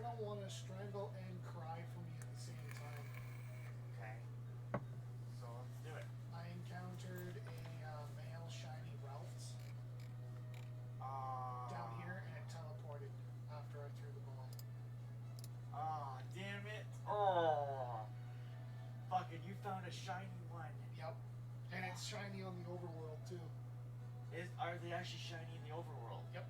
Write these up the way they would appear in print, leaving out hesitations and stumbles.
gonna want to strangle and cry for me at the same time. Okay. So let's do it. I encountered a male shiny Ralph's down here, and it teleported after I threw the ball. Ah, damn it! Oh, fuck it! You found a shiny one. Yep, and it's shiny on the overworld too. Are they actually shiny in the overworld? Yep.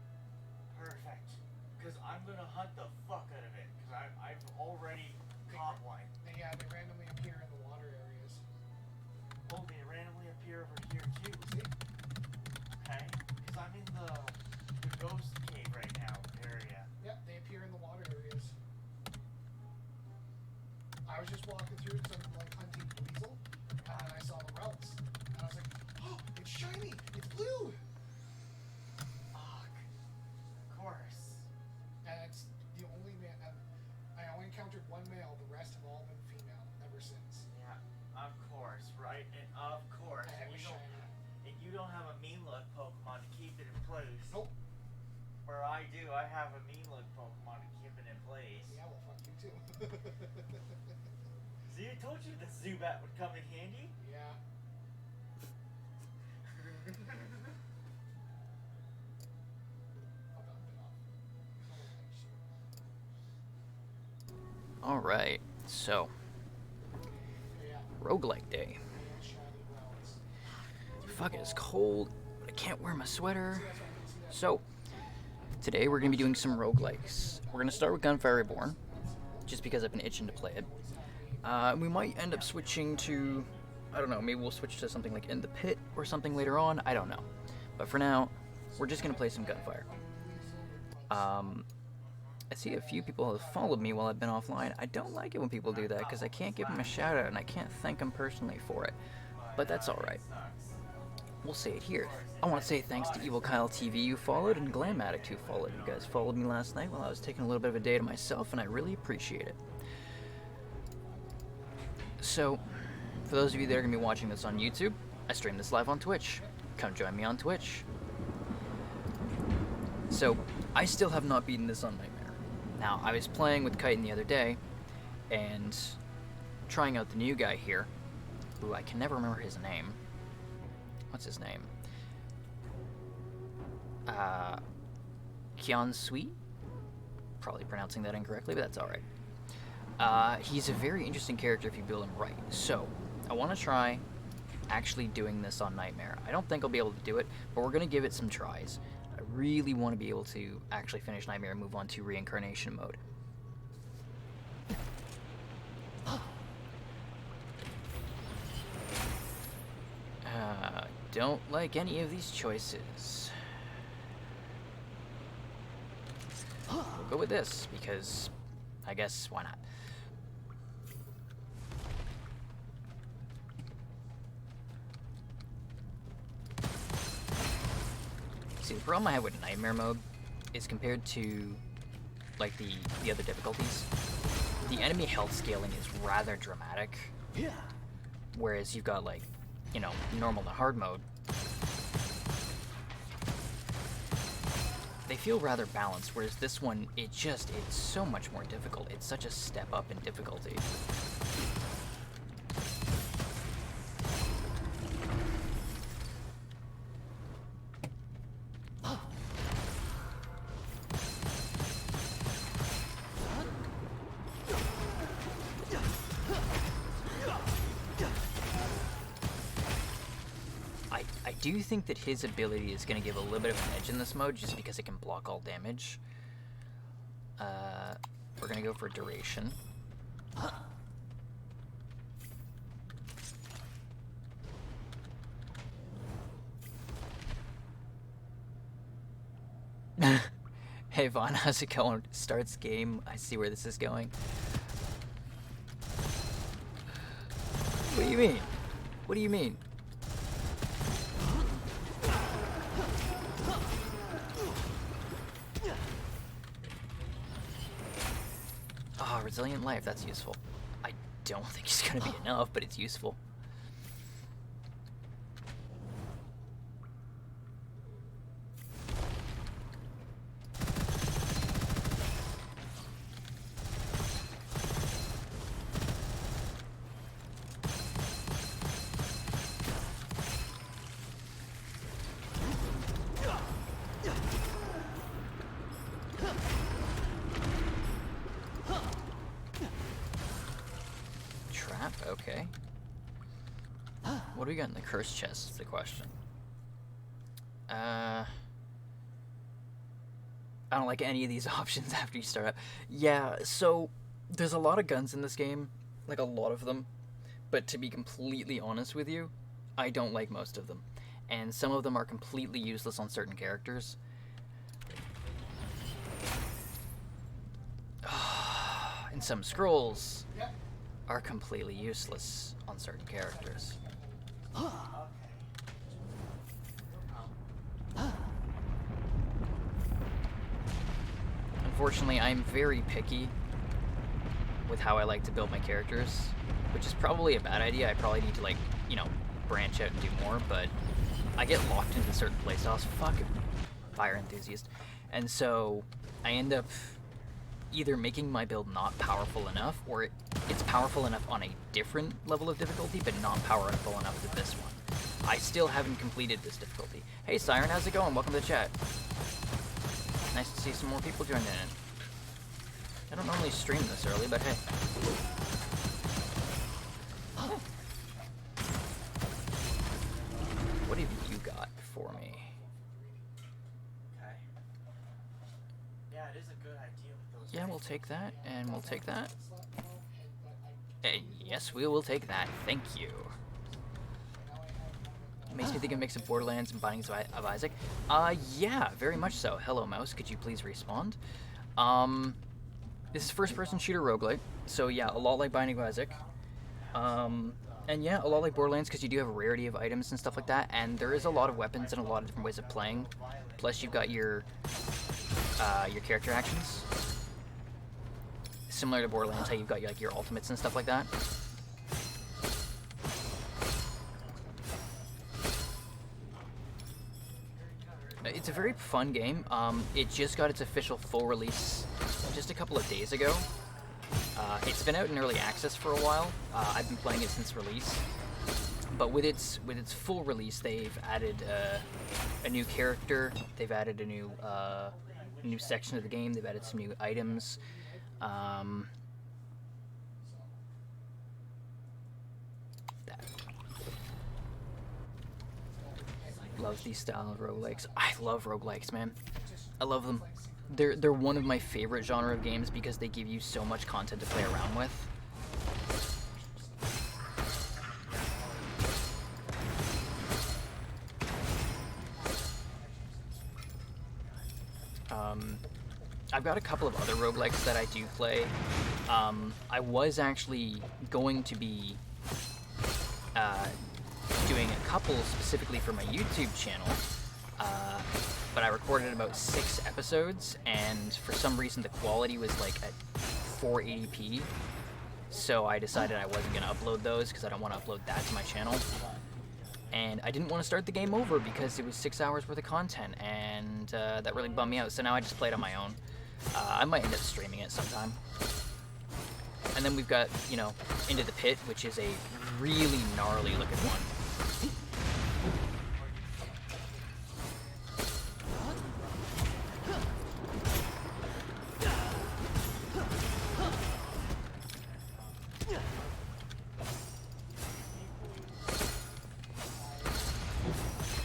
Perfect. Because I'm gonna hunt the fuck out of it. Because I've already caught one. They randomly appear in the water areas. Oh, they randomly appear over here too. See? Okay. Because I'm in the ghost cave right now area. Yep, they appear in the water areas. I was just walking through because I'm like hunting Dweezil, and I saw the Ralphs, and I was like, oh, it's shiny! It's blue! Fuck. Of course. And it's the only man. I only encountered one male. The rest have all been female ever since. Yeah, of course, right? And of course. And You don't have a mean look Pokemon to keep it in place. Nope. Where I do, I have a mean look Pokemon to keep it in place. Yeah, well, fuck you too. See, I told you the Zubat would come in handy. Yeah. Alright, so Roguelike day. Fuck, it's cold, but I can't wear my sweater. So, today we're going to be doing some roguelikes. We're going to start with Gunfire Reborn, just because I've been itching to play it. We might end up switching to, I don't know, maybe we'll switch to something like In the Pit or something later on, I don't know. But for now, we're just going to play some Gunfire. I see a few people have followed me while I've been offline. I don't like it when people do that, because I can't give them a shout out and I can't thank them personally for it. But that's alright. We'll say it here. I want to say thanks to Evil Kyle TV who followed and Glam Addict who followed. You guys followed me last night while I was taking a little bit of a day to myself, and I really appreciate it. So, for those of you that are going to be watching this on YouTube, I stream this live on Twitch. Come join me on Twitch. So, I still have not beaten this on Nightmare. Now, I was playing with Chitin the other day, and trying out the new guy here, who I can never remember his name. What's his name? Kian Sui? Probably pronouncing that incorrectly, but that's alright. He's a very interesting character if you build him right. So, I want to try actually doing this on Nightmare. I don't think I'll be able to do it, but we're going to give it some tries. I really want to be able to actually finish Nightmare and move on to Reincarnation mode. Don't like any of these choices. We'll go with this, because I guess why not? See, the problem I have with Nightmare mode is compared to, like, the other difficulties, the enemy health scaling is rather dramatic. Yeah. Whereas you've got, like, you know, normal and hard mode. They feel rather balanced, whereas this one, it's so much more difficult. It's such a step up in difficulty. I do think that his ability is going to give a little bit of an edge in this mode, just because it can block all damage. We're going to go for duration. Hey Vaughn, how's it going? Starts game. I see where this is going. What do you mean? What do you mean? Oh, Resilient Life, that's useful. I don't think it's going to be enough, but it's useful. trap, okay. What do we got in the curse chest is the question. I don't like any of these options after you start up. Yeah, so there's a lot of guns in this game, like a lot of them, but to be completely honest with you, I don't like most of them. And some of them are completely useless on certain characters. And some scrolls are completely useless on certain characters. Unfortunately, I'm very picky with how I like to build my characters, which is probably a bad idea. I probably need to, like, you know, branch out and do more, but I get locked into certain playstyles. Fuck, fire enthusiast. And so I end up either making my build not powerful enough, or it's powerful enough on a different level of difficulty, but not powerful enough to this one. I still haven't completed this difficulty. Hey Siren, how's it going? Welcome to the chat. Nice to see some more people joining in. I don't normally stream this early, but hey. What have you got for me? Okay. Yeah, it is a good idea with those. Yeah, we'll take that, and we'll take that. Yes, we will take that. Thank you. Makes me think of a mix of Borderlands and Bindings of Isaac. Yeah, very much so. Hello, Mouse. Could you please respond? This is first-person shooter roguelite, so yeah, a lot like Binding of Isaac. And yeah, a lot like Borderlands, because you do have a rarity of items and stuff like that, and there is a lot of weapons and a lot of different ways of playing. Plus, you've got your character actions. Similar to Borderlands, how you've got like your ultimates and stuff like that. It's a very fun game. It just got its official full release just a couple of days ago. It's been out in early access for a while. I've been playing it since release. But with its full release, they've added a new character. They've added a new section of the game. They've added some new items. Love these style of roguelikes. I love roguelikes, man. I love them. They're one of my favorite genre of games because they give you so much content to play around with. I've got a couple of other roguelikes that I do play. I was actually going to be doing a couple specifically for my YouTube channel, but I recorded about 6 episodes, and for some reason the quality was like at 480p, so I decided I wasn't going to upload those because I don't want to upload that to my channel. And I didn't want to start the game over because it was 6 hours worth of content, and that really bummed me out, so now I just play it on my own. I might end up streaming it sometime. And then we've got, you know, Into the Pit, which is a really gnarly looking one.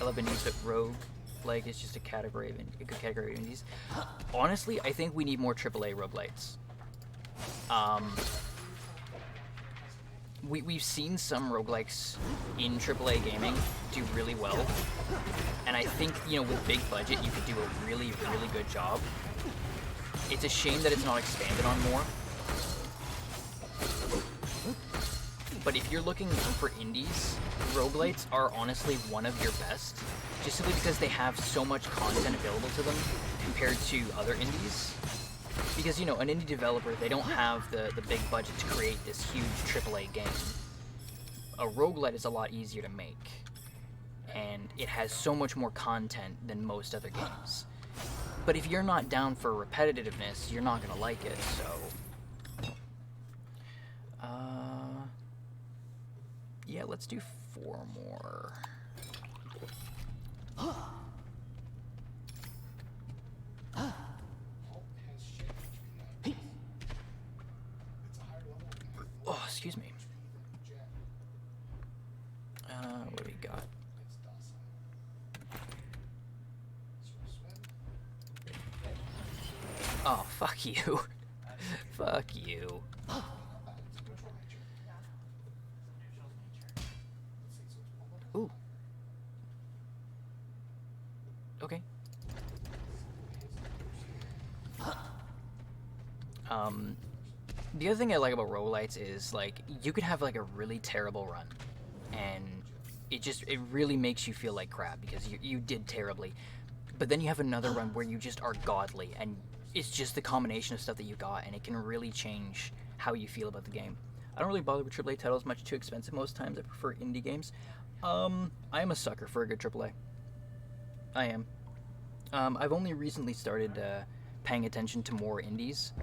I love indies, but roguelike is just a good category of indies. Honestly, I think we need more AAA roguelites. We've seen some roguelikes in AAA gaming do really well, and I think, you know, with big budget you could do a really, really good job. It's a shame that it's not expanded on more. But if you're looking for indies, roguelites are honestly one of your best, just simply because they have so much content available to them compared to other indies. Because, you know, an indie developer, they don't have the big budget to create this huge AAA game. A roguelite is a lot easier to make, and it has so much more content than most other games. But if you're not down for repetitiveness, you're not going to like it, so... yeah, let's do 4 more. Oh, excuse me. got? It's docile. Sort of swim. Oh, fuck you. Fuck you. Not bad. It's a neutral nature. Yeah. It's a neutral nature. Let's see, so it's one level. Ooh. Okay. The other thing I like about roguelites is, like, you could have, like, a really terrible run, and it really makes you feel like crap, because you did terribly, but then you have another run where you just are godly, and it's just the combination of stuff that you got, and it can really change how you feel about the game. I don't really bother with AAA titles, much too expensive most times. I prefer indie games. I am a sucker for a good AAA. I am. I've only recently started paying attention to more indies,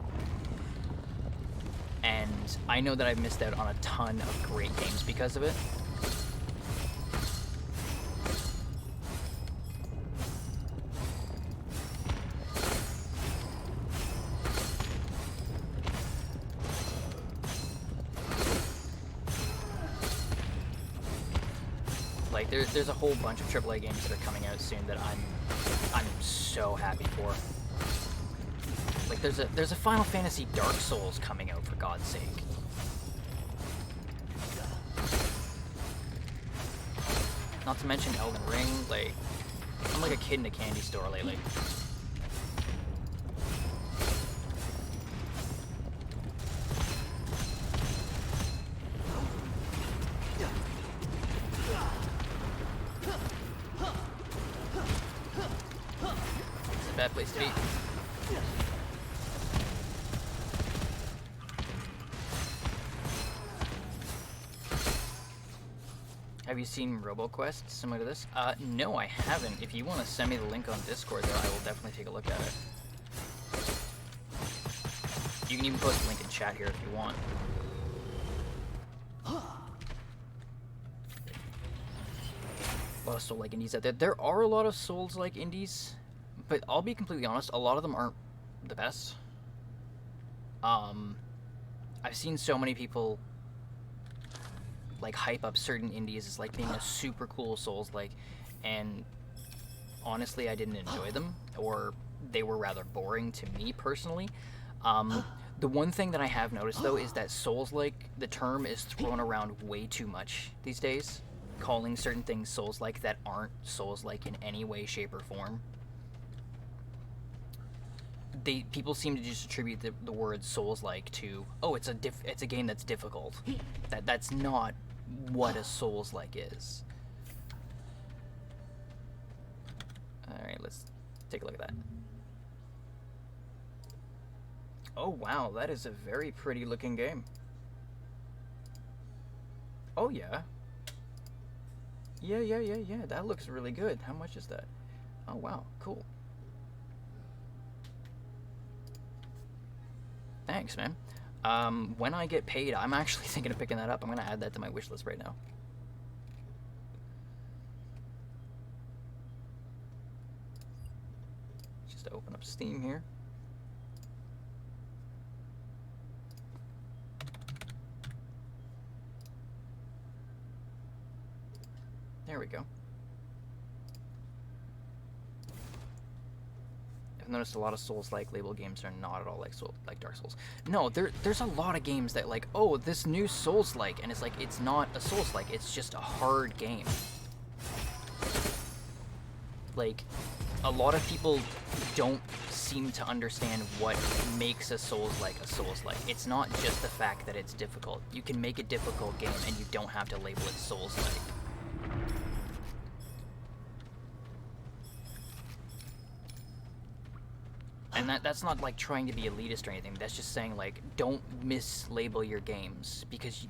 and I know that I've missed out on a ton of great games because of it. Like, there's a whole bunch of AAA games that are coming out soon that I'm so happy for. Like, there's a Final Fantasy Dark Souls coming out, for God's sake. Not to mention Elden Ring. Like, I'm like a kid in a candy store lately. It's a bad place to be. Have you seen RoboQuest similar to this? No, I haven't. If you want to send me the link on Discord, though, I will definitely take a look at it. You can even post a link in chat here if you want. A lot of Soul-like indies out there. There are a lot of Souls-like indies, but I'll be completely honest, a lot of them aren't the best. I've seen so many people like hype up certain indies as like being a super cool Souls-like, and honestly I didn't enjoy them, or they were rather boring to me personally. The one thing that I have noticed though is that Souls-like, the term is thrown around way too much these days, calling certain things Souls-like that aren't Souls-like in any way, shape, or form. People seem to just attribute the word Souls-like to, oh, it's a game that's difficult. That's not what a Souls-like is. Alright, let's take a look at that. Oh wow, that is a very pretty looking game. Oh yeah. Yeah, that looks really good. How much is that? Oh wow, cool. Thanks, man. When I get paid, I'm actually thinking of picking that up. I'm gonna add that to my wish list right now. Just to open up Steam here. There we go. I've noticed a lot of Souls-like label games are not at all like Dark Souls. No, there's a lot of games that like, oh, this new Souls-like, and it's like, it's not a Souls-like, it's just a hard game. Like, a lot of people don't seem to understand what makes a Souls-like a Souls-like. It's not just the fact that it's difficult. You can make a difficult game and you don't have to label it Souls-like. And that's not like trying to be elitist or anything. That's just saying, like, don't mislabel your games, because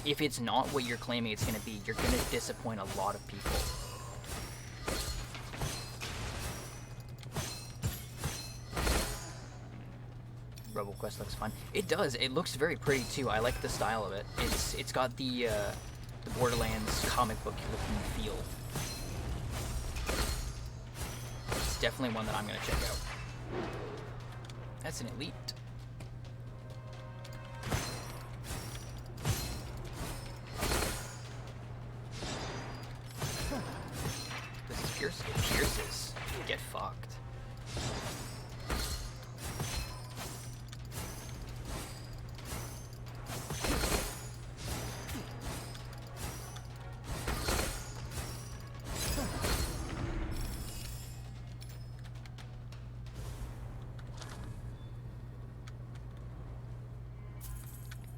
if it's not what you're claiming it's going to be, you're going to disappoint a lot of people. RoboQuest looks fun. It does. It looks very pretty too. I like the style of it. It's got the Borderlands comic book looking feel. It's definitely one that I'm going to check out. That's an elite.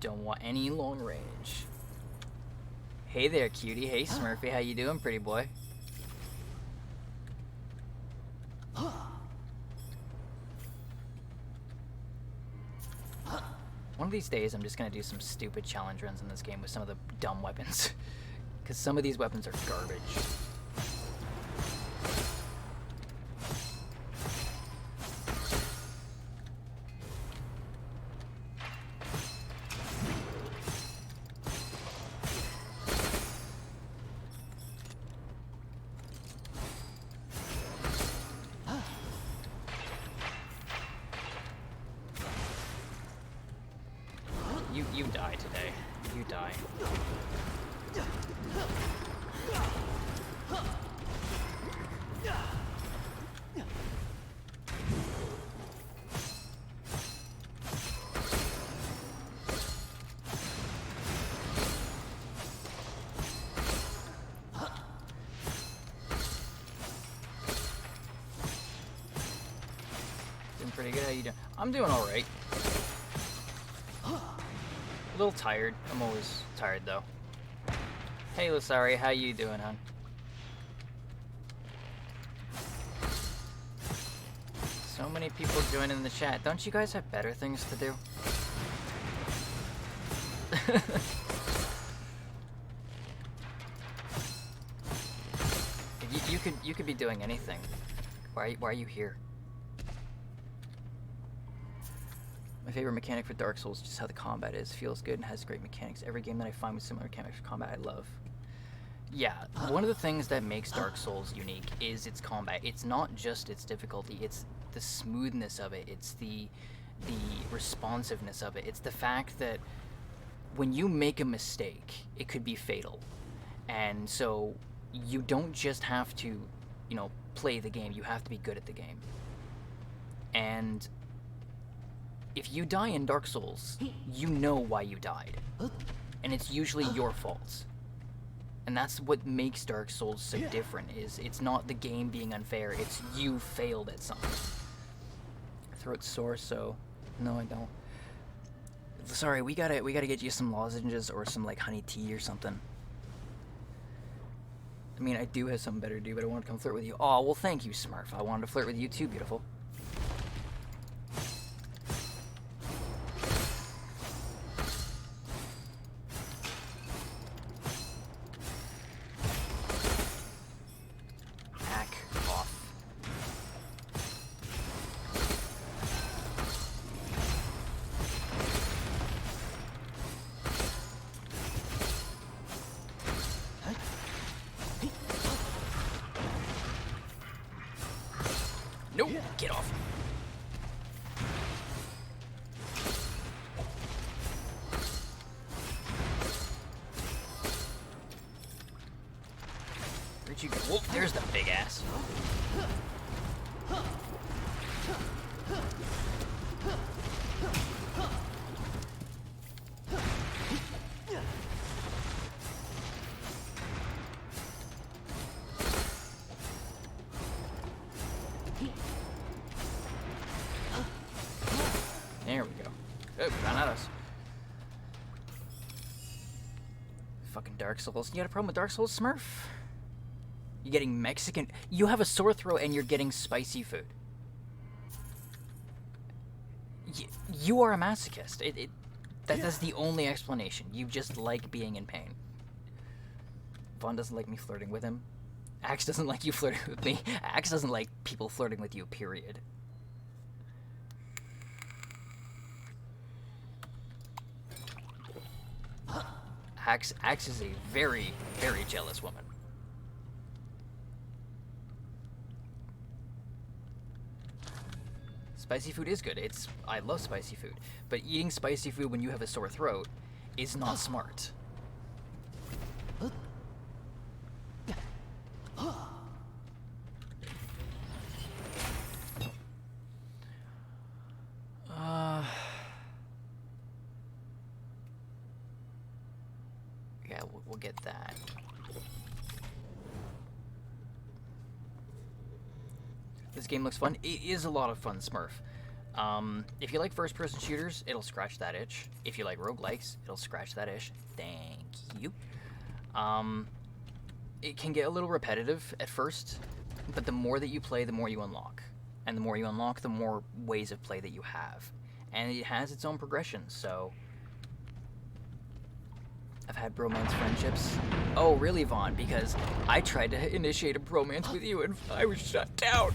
Don't want any long range. Hey there, cutie. Hey, Smurfy. How you doing, pretty boy? One of these days, I'm just gonna do some stupid challenge runs in this game with some of the dumb weapons. Because some of these weapons are garbage. You die today. You die. Doing pretty good. How you doing? I'm doing all right. A little tired. I'm always tired though. Hey Lasari, how you doing, hon? So many people joining the chat. Don't you guys have better things to do? you could be doing anything. Why are you here? My favorite mechanic for Dark Souls is just how the combat is. Feels good and has great mechanics. Every game that I find with similar mechanics for combat, I love. Yeah, one of the things that makes Dark Souls unique is its combat. It's not just its difficulty, it's the smoothness of it. It's the responsiveness of it. It's the fact that when you make a mistake, it could be fatal. And so you don't just have to, you know, play the game. You have to be good at the game. And if you die in Dark Souls, you know why you died. And it's usually your fault. And that's what makes Dark Souls so different, is it's not the game being unfair, it's you failed at something. Throat's sore, so no I don't. Sorry, we gotta get you some lozenges or some like honey tea or something. I mean, I do have something better to do, but I wanted to come flirt with you. Oh, well thank you, Smurf. I wanted to flirt with you too, beautiful. Nope, get off. Where'd you go? Whoa, there's the big ass. There we go. Oh, ran at us. Fucking Dark Souls. You got a problem with Dark Souls, Smurf? You getting Mexican? You have a sore throat and you're getting spicy food. You are a masochist. That's the only explanation. You just like being in pain. Vaughn doesn't like me flirting with him. Axe doesn't like you flirting with me. Axe doesn't like people flirting with you, period. Axe is a very, very jealous woman. Spicy food is good. I love spicy food. But eating spicy food when you have a sore throat is not smart. Yeah, we'll get that. This game looks fun. It is a lot of fun, Smurf. If you like first-person shooters, it'll scratch that itch. If you like roguelikes, it'll scratch that itch. Thank you. It can get a little repetitive at first, but the more that you play, the more you unlock. And the more you unlock, the more ways of play that you have. And it has its own progression, so... I've had bromance friendships. Oh, really, Vaughn? Because I tried to initiate a bromance with you and I was shut down.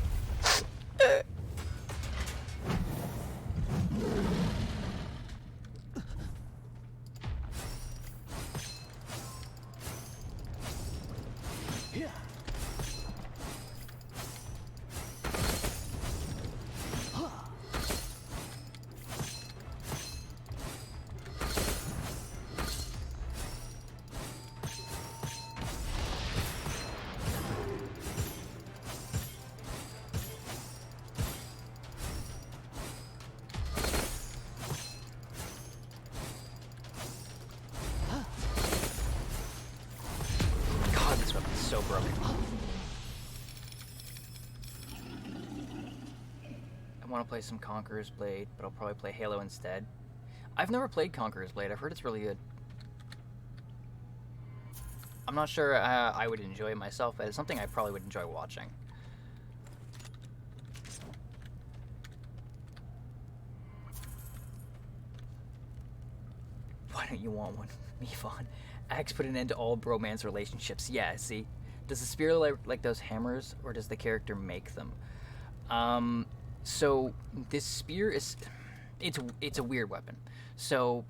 So broken. I want to play some Conqueror's Blade, but I'll probably play Halo instead. I've never played Conqueror's Blade. I've heard it's really good. I'm not sure I would enjoy it myself, but it's something I probably would enjoy watching. Why don't you want one, Mifon? Axe put an end to all bromance relationships. Yeah, see? Does the spear like those hammers, or does the character make them? So this spear is... It's a weird weapon. So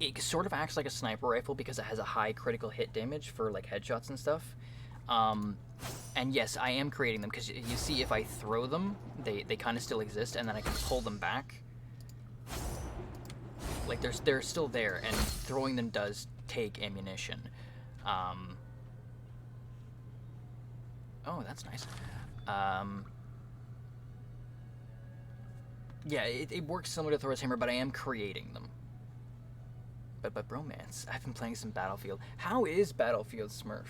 it sort of acts like a sniper rifle because it has a high critical hit damage for like headshots and stuff. And yes, I am creating them because you see if I throw them, they kind of still exist, and then I can pull them back. Like they're still there, and throwing them does take ammunition. Oh, that's nice. Yeah, it works similar to Thor's Hammer, but I am creating them. But bromance, I've been playing some Battlefield. How is Battlefield Smurf?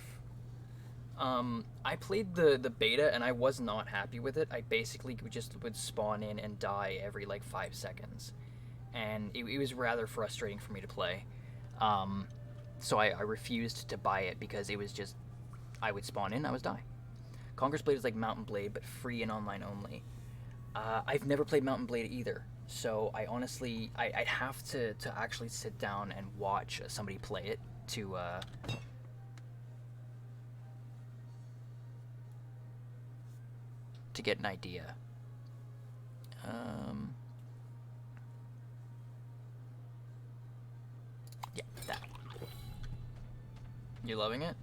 I played the beta and I was not happy with it. I basically just would spawn in and die every like 5 seconds. And it was rather frustrating for me to play. So I refused to buy it because it was just, I would spawn in, I would die. Conqueror's Blade is like Mountain Blade, but free and online only. I've never played Mountain Blade either, so I honestly, I'd have to actually sit down and watch somebody play it to get an idea. Yeah, that. You loving it?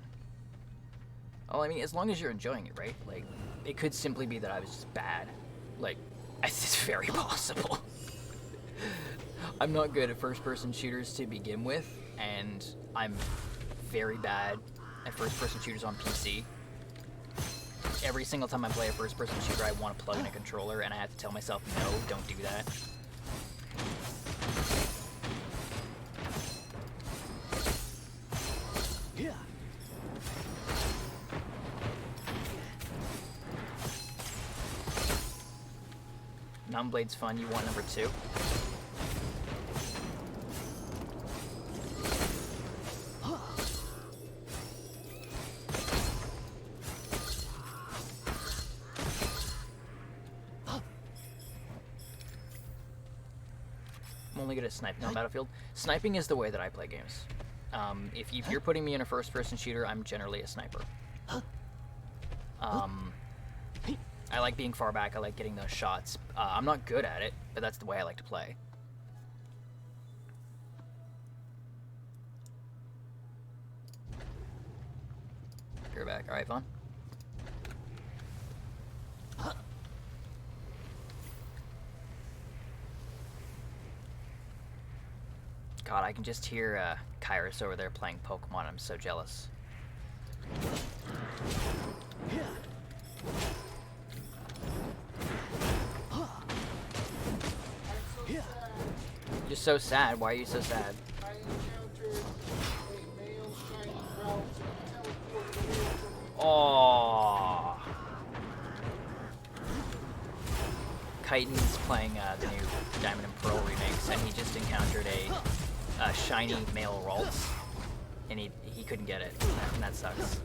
Well, I mean, as long as you're enjoying it, right? Like, it could simply be that I was just bad. Like, it's very possible. I'm not good at first-person shooters to begin with, and I'm very bad at first-person shooters on PC. Every single time I play a first-person shooter, I want to plug in a controller, and I have to tell myself, no, don't do that. Yeah. Mountain Blade's fun. You want number 2? I'm only good at sniping on Battlefield. Sniping is the way that I play games. If you're putting me in a first-person shooter, I'm generally a sniper. I like being far back. I like getting those shots. I'm not good at it, but that's the way I like to play. You're back. All right, Vaughn. God, I can just hear Kairos over there playing Pokemon. I'm so jealous. You're so sad. Why are you so sad? I encountered a male shiny Ralph teleported away from me. Aww. Titan's playing the new Diamond and Pearl remakes, and he just encountered a shiny male Ralts, and he couldn't get it, and that sucks.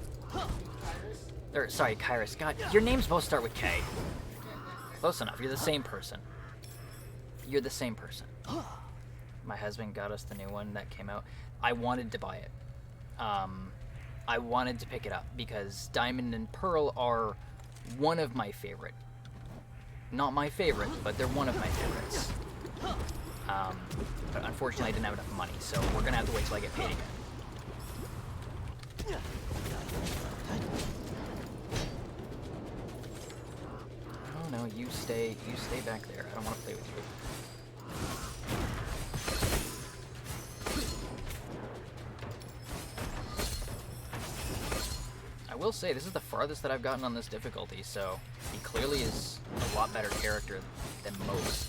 Or, sorry, Kairos. God, your names both start with K. Close enough. You're the same person. You're the same person. My husband got us the new one that came out. I wanted to buy it. I wanted to pick it up because Diamond and Pearl are one of my favorite. Not my favorite, but they're one of my favorites. But unfortunately I didn't have enough money, so we're gonna have to wait till I get paid again. Oh no, you stay back there. I don't want to play with you. I will say, this is the farthest that I've gotten on this difficulty, so he clearly is a lot better character than most.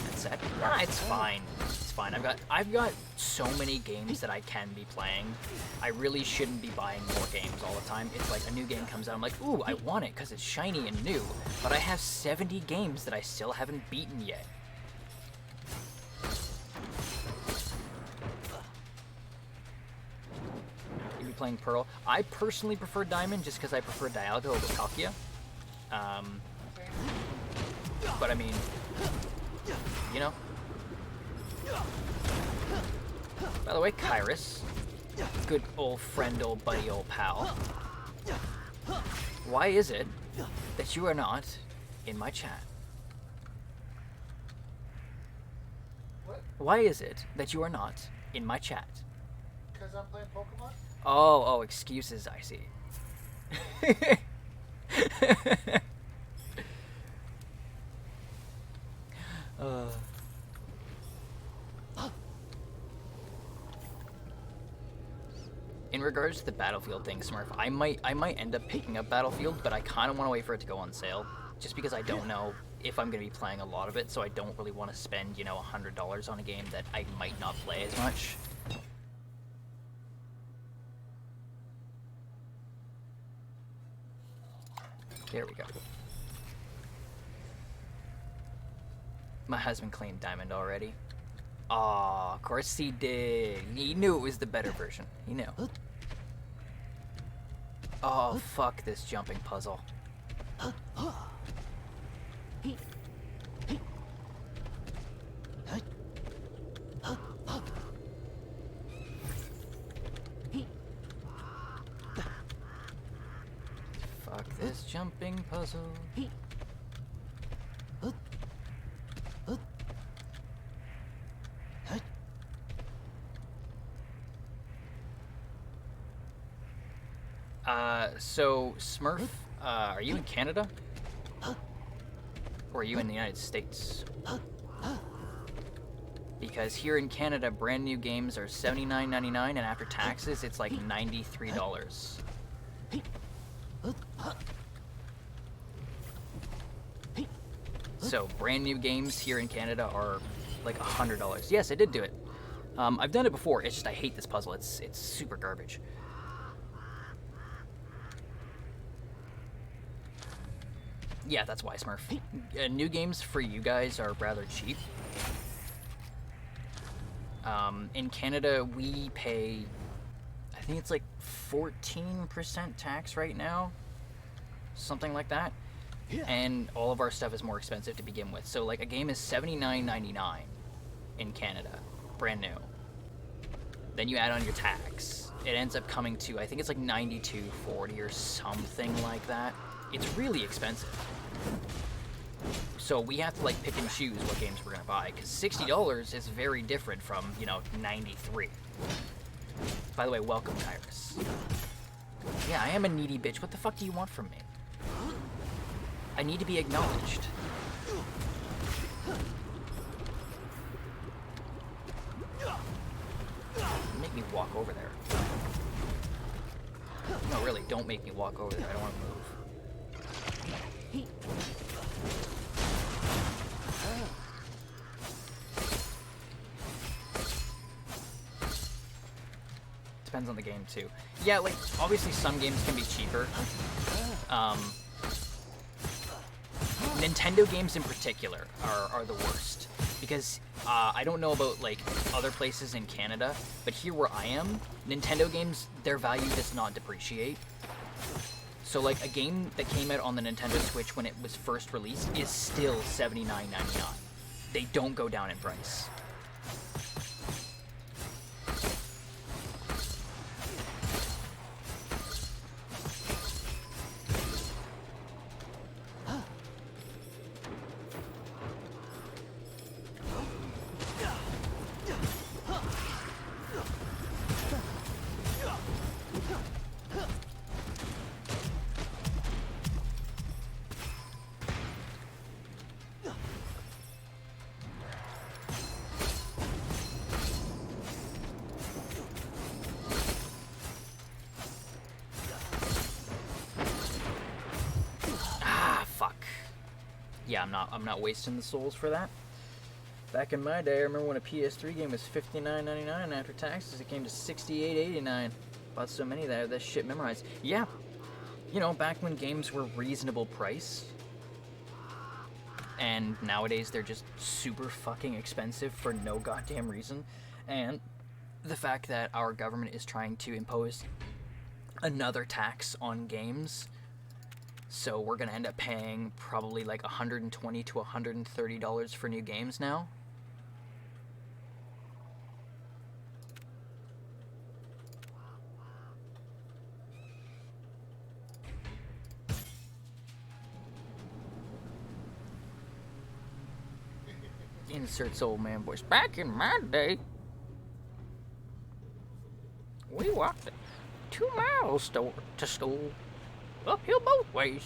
That's it. Ah, it's fine. It's fine. I've got so many games that I can be playing. I really shouldn't be buying more games all the time. It's like a new game comes out, I'm like, ooh, I want it because it's shiny and new. But I have 70 games that I still haven't beaten yet. Playing Pearl. I personally prefer Diamond just because I prefer Dialga over Palkia. But I mean, you know. By the way, Kairos, good old friend, old buddy, old pal. Why is it that you are not in my chat? What? Why is it that you are not in my chat? Because I'm playing Pokemon? Oh, excuses, I see. In regards to the Battlefield thing, Smurf, I might end up picking up Battlefield, but I kind of want to wait for it to go on sale, just because I don't know if I'm going to be playing a lot of it, so I don't really want to spend, you know, $100 on a game that I might not play as much. There we go. My husband claimed Diamond already. Aw, of course he did. He knew it was the better version. He knew. Oh, fuck this jumping puzzle. Fuck this jumping puzzle. So, Smurf, are you in Canada? Or are you in the United States? Because here in Canada, brand new games are $79.99, and after taxes, it's like $93. So, brand new games here in Canada are like $100. Yes, I did do it. I've done it before, it's just I hate this puzzle. It's super garbage. Yeah, that's why, Smurf. New games for you guys are rather cheap. In Canada, we pay, I think it's like 14% tax right now. Something like that. And all of our stuff is more expensive to begin with. So, like, a game is $79.99 in Canada. Brand new. Then you add on your tax. It ends up coming to, I think it's like $92.40 or something like that. It's really expensive. So we have to like pick and choose what games we're gonna buy, because $60 is very different from, you know, $93. By the way, welcome, Kairos. Yeah, I am a needy bitch. What the fuck do you want from me? I need to be acknowledged. Make me walk over there. No, really, don't make me walk over there. I don't want to move. Depends on the game too. Yeah, like obviously some games can be cheaper. Nintendo games in particular are the worst. Because I don't know about like other places in Canada, but here where I am, Nintendo games, their value does not depreciate. So like a game that came out on the Nintendo Switch when it was first released is still $79.99. They don't go down in price. Yeah, I'm not wasting the souls for that. Back in my day, I remember when a PS3 game was $59.99 after taxes, it came to $68.89. Bought so many that I have that shit memorized. Yeah, you know, back when games were reasonable price, and nowadays they're just super fucking expensive for no goddamn reason. And the fact that our government is trying to impose another tax on games, so we're gonna end up paying probably like $120 to $130 for new games now. Inserts old man voice. Back in my day, we walked 2 miles to school. Uphill both ways.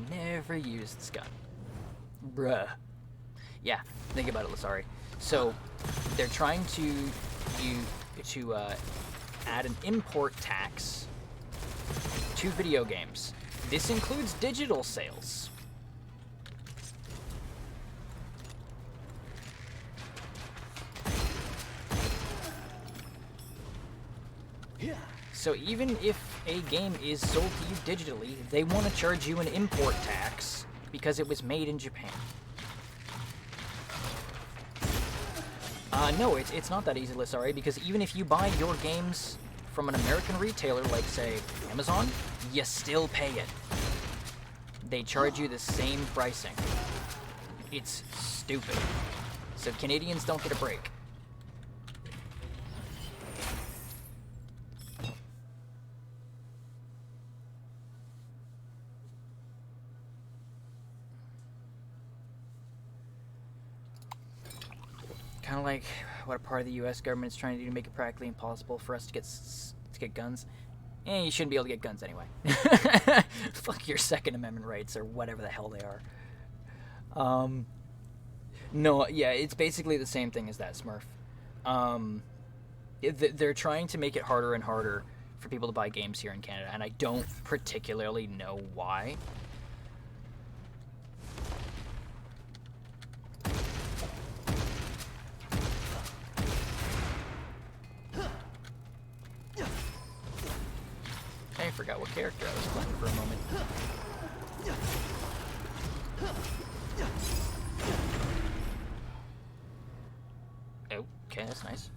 Never used this gun. Bruh. Yeah, think about it, Lasari. So, they're trying to add an import tax to video games. This includes digital sales. So even if a game is sold to you digitally, they want to charge you an import tax because it was made in Japan. No, it's not that easy, Lasari, because even if you buy your games from an American retailer, like, say, Amazon, you still pay it. They charge you the same pricing. It's stupid. So Canadians don't get a break. Kind of like what a part of the U.S. government is trying to do to make it practically impossible for us to get guns. You shouldn't be able to get guns anyway. Fuck your Second Amendment rights, or whatever the hell they are. No, yeah, it's basically the same thing as that, Smurf. They're trying to make it harder and harder for people to buy games here in Canada, and I don't particularly know why. I forgot what character I was playing for a moment. Okay, that's nice.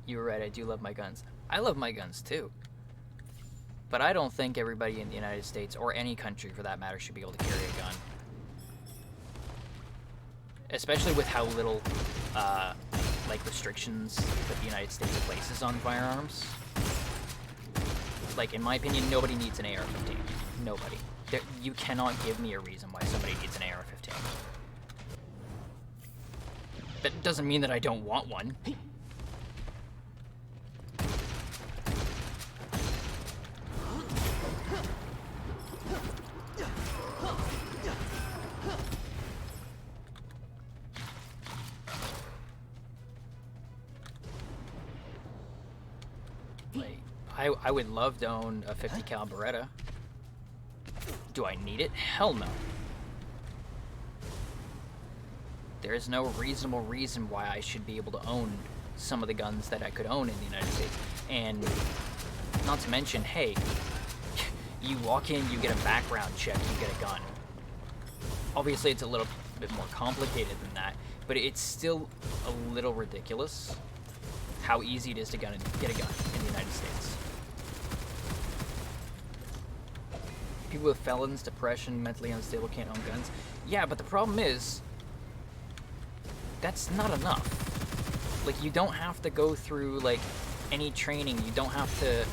You were right, I do love my guns. I love my guns too. But I don't think everybody in the United States, or any country for that matter, should be able to carry a gun. Especially with how little, like, restrictions that the United States places on firearms. Like, in my opinion, nobody needs an AR-15. Nobody. You cannot give me a reason why somebody needs an AR-15. That doesn't mean that I don't want one. I would love to own a 50 cal Beretta. Do I need it? Hell no. There is no reasonable reason why I should be able to own some of the guns that I could own in the United States. And not to mention, hey, you walk in, you get a background check, you get a gun. Obviously, it's a little bit more complicated than that, but it's still a little ridiculous how easy it is to get a gun in the United States. People with felons, depression, mentally unstable can't own guns. Yeah, but the problem is, that's not enough. Like, you don't have to go through, like, any training. You don't have to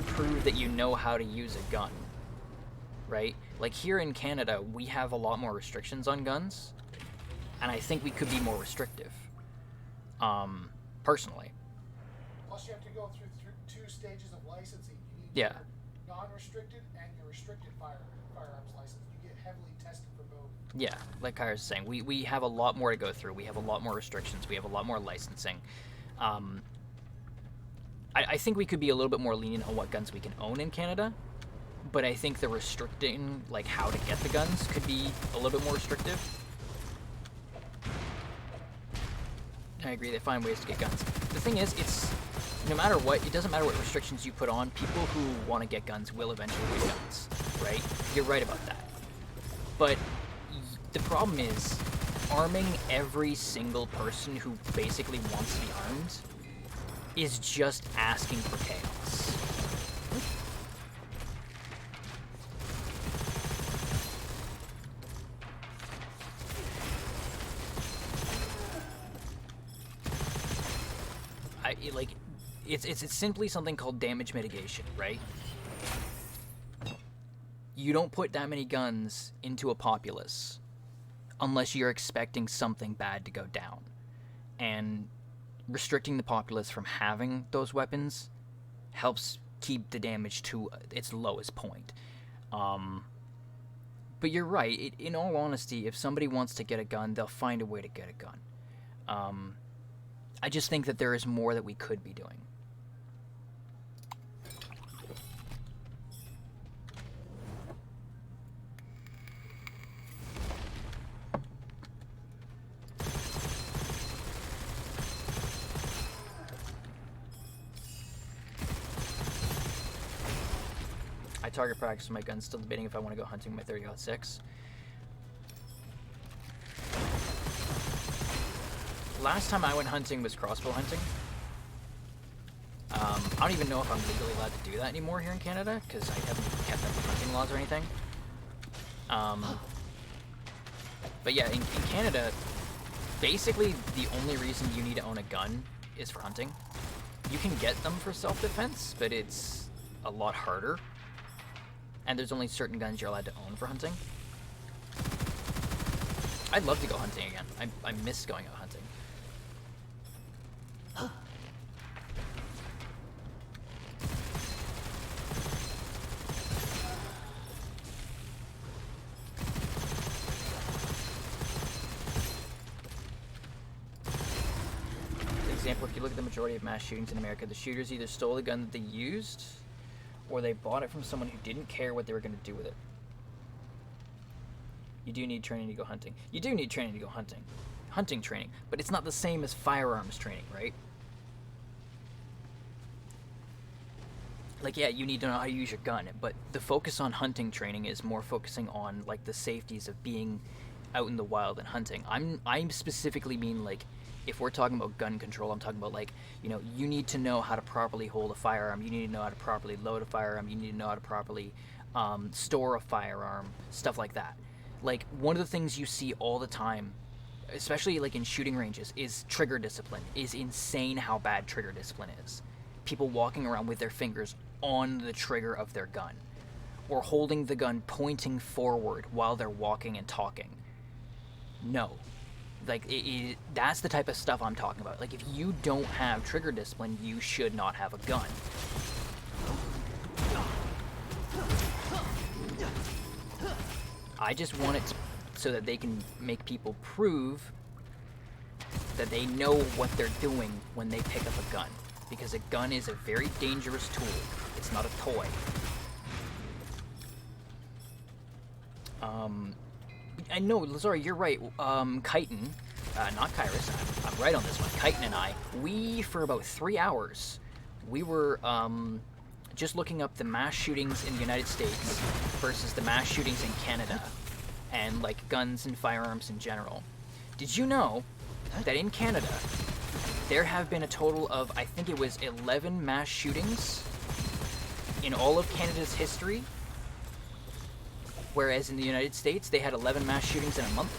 prove that you know how to use a gun, right? Like, here in Canada, we have a lot more restrictions on guns, and I think we could be more restrictive, personally. Plus, you have to go through 2 stages of licensing. You need Yeah. your non-restricted and your restricted firearms license. You get heavily tested for both. Yeah, like I was saying, we have a lot more to go through. We have a lot more restrictions. We have a lot more licensing. I think we could be a little bit more lenient on what guns we can own in Canada, but I think the restricting, like, how to get the guns could be a little bit more restrictive. I agree, they find ways to get guns. The thing is, it's, no matter what, it doesn't matter what restrictions you put on, people who want to get guns will eventually get guns, right? You're right about that. But the problem is, arming every single person who basically wants to be armed is just asking for chaos. It's simply something called damage mitigation, right? You don't put that many guns into a populace unless you're expecting something bad to go down. And restricting the populace from having those weapons helps keep the damage to its lowest point. But you're right, in all honesty, if somebody wants to get a gun, they'll find a way to get a gun. I just think that there is more that we could be doing. I target practice with my gun, still debating if I want to go hunting with my 30-06. Last time I went hunting was crossbow hunting. I don't even know if I'm legally allowed to do that anymore here in Canada, because I haven't kept up with hunting laws or anything. But yeah, in Canada, basically the only reason you need to own a gun is for hunting. You can get them for self-defense, but it's a lot harder. And there's only certain guns you're allowed to own for hunting. I'd love to go hunting again. I miss going out hunting. For example, if you look at the majority of mass shootings in America, the shooters either stole the gun that they used, or they bought it from someone who didn't care what they were going to do with it. You do need training to go hunting. You do need training to go hunting. Hunting training. But it's not the same as firearms training, right? Like, yeah, you need to know how to use your gun, but the focus on hunting training is more focusing on, like, the safeties of being out in the wild and hunting. I'm specifically mean, like, if we're talking about gun control, I'm talking about, like, you know, you need to know how to properly hold a firearm, you need to know how to properly load a firearm, you need to know how to properly store a firearm, stuff like that. Like, one of the things you see all the time, especially, like, in shooting ranges, is trigger discipline. Is insane how bad trigger discipline is. People walking around with their fingers on the trigger of their gun, or holding the gun pointing forward while they're walking and talking. No. Like, that's the type of stuff I'm talking about. Like, if you don't have trigger discipline, you should not have a gun. I just want it so that they can make people prove that they know what they're doing when they pick up a gun. Because a gun is a very dangerous tool. It's not a toy. I know, sorry, you're right. Chitin, not Kairos, I'm right on this one. Chitin and I, we, for about 3 hours, we were just looking up the mass shootings in the United States versus the mass shootings in Canada, and like guns and firearms in general. Did you know that in Canada, there have been a total of, I think it was 11 mass shootings in all of Canada's history, whereas in the United States, they had 11 mass shootings in a month?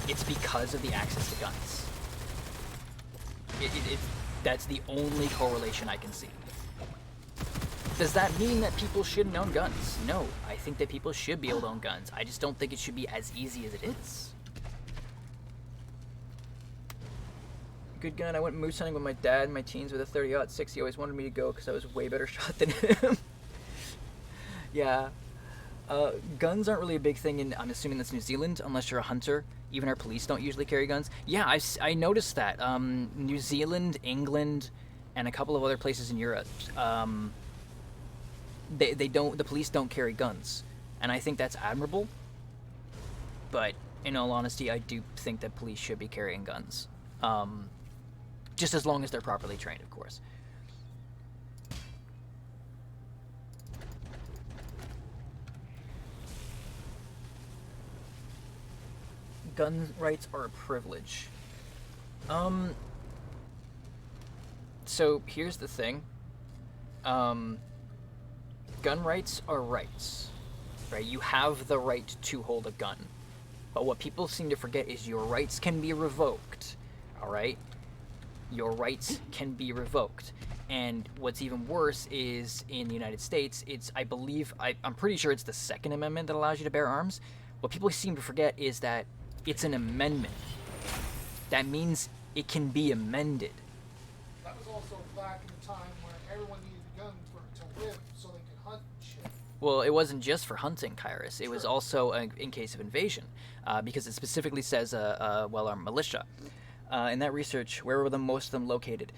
It's because of the access to guns. That's the only correlation I can see. Does that mean that people shouldn't own guns? No, I think that people should be able to own guns. I just don't think it should be as easy as it is. Good gun. I went moose hunting with my dad in my teens with a 30-06. He always wanted me to go because I was a way better shot than him. Yeah. Guns aren't really a big thing in, I'm assuming that's New Zealand, unless you're a hunter. Even our police don't usually carry guns. Yeah, I noticed that. New Zealand, England, and a couple of other places in Europe, the police don't carry guns. And I think that's admirable. But in all honesty, I do think that police should be carrying guns. Just as long as they're properly trained, of course. Gun rights are a privilege. So here's the thing. Gun rights are rights, right? You have the right to hold a gun. But what people seem to forget is your rights can be revoked, all right? Your rights can be revoked. And what's even worse is in the United States, I'm pretty sure it's the Second Amendment that allows you to bear arms. What people seem to forget is that it's an amendment. That means it can be amended. That was also back in the time where everyone needed a gun to live so they could hunt and shit. Well, it wasn't just for hunting, Kairos. It was also in case of invasion, because it specifically says, our militia. In that research, where were most of them located?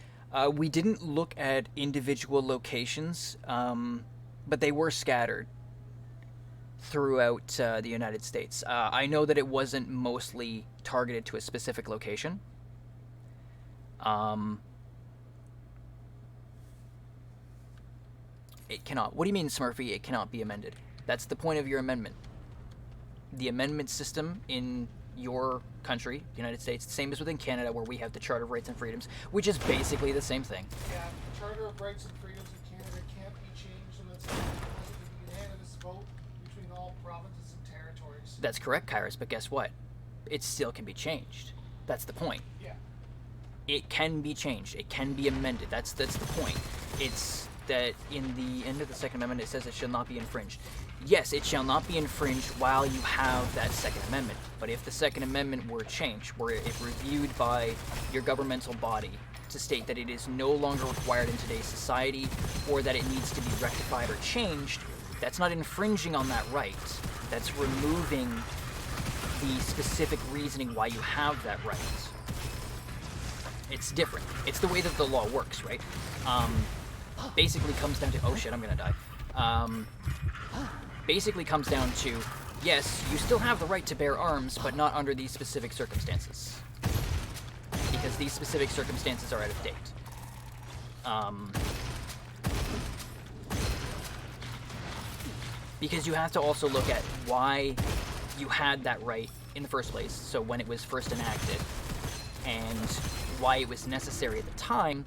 We didn't look at individual locations, but they were scattered throughout the United States. I know that it wasn't mostly targeted to a specific location. It cannot. What do you mean, Smurfy? It cannot be amended. That's the point of your amendment. The amendment system in your country, the United States, same as within Canada, where we have the Charter of Rights and Freedoms, which is basically the same thing. Yeah, the Charter of Rights and Freedoms in Canada can't be changed unless it has a unanimous vote between all provinces and territories. That's correct, Kairos, but guess what? It still can be changed. That's the point. Yeah. It can be changed. It can be amended. That's the point. It's that in the end of the Second Amendment, it says it shall not be infringed. Yes, it shall not be infringed while you have that Second Amendment. But if the Second Amendment were changed, were it reviewed by your governmental body to state that it is no longer required in today's society, or that it needs to be rectified or changed, that's not infringing on that right. That's removing the specific reasoning why you have that right. It's different. It's the way that the law works, right? Basically comes down to, oh shit, I'm gonna die. Basically comes down to, yes, you still have the right to bear arms, but not under these specific circumstances. Because these specific circumstances are out of date. Because you have to also look at why you had that right in the first place, so when it was first enacted, and why it was necessary at the time,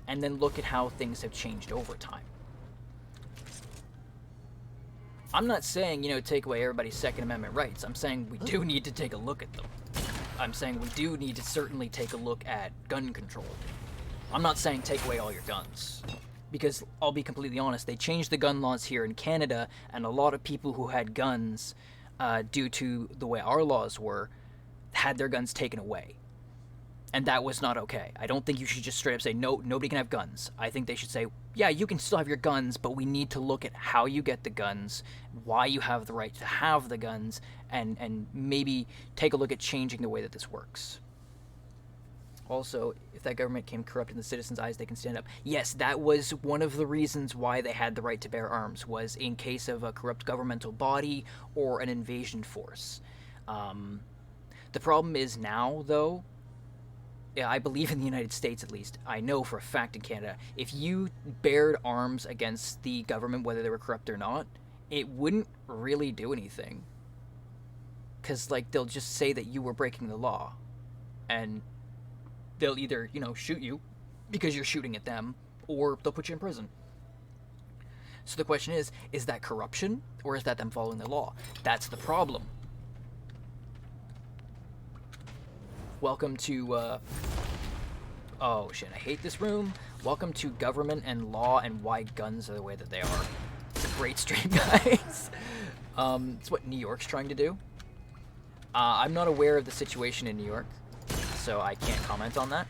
and then look at how things have changed over time. I'm not saying, take away everybody's Second Amendment rights. I'm saying we do need to take a look at them. I'm saying we do need to certainly take a look at gun control. I'm not saying take away all your guns. Because, I'll be completely honest, they changed the gun laws here in Canada, and a lot of people who had guns, due to the way our laws were, had their guns taken away. And that was not okay. I don't think you should just straight up say, no, nobody can have guns. I think they should say, yeah, you can still have your guns, but we need to look at how you get the guns, why you have the right to have the guns, and maybe take a look at changing the way that this works. Also, if that government came corrupt in the citizens' eyes, they can stand up. Yes, that was one of the reasons why they had the right to bear arms, was in case of a corrupt governmental body or an invasion force. The problem is now, though, I believe in the United States at least, I know for a fact in Canada, if you bared arms against the government, whether they were corrupt or not, it wouldn't really do anything. Because, like, they'll just say that you were breaking the law. And they'll either, you know, shoot you because you're shooting at them, or they'll put you in prison. So the question is that corruption, or is that them following the law? That's the problem. Welcome to, oh shit, I hate this room. Welcome to Government and Law and Why Guns Are the Way That They Are. It's a great stream, guys. It's what New York's trying to do. I'm not aware of the situation in New York, so I can't comment on that.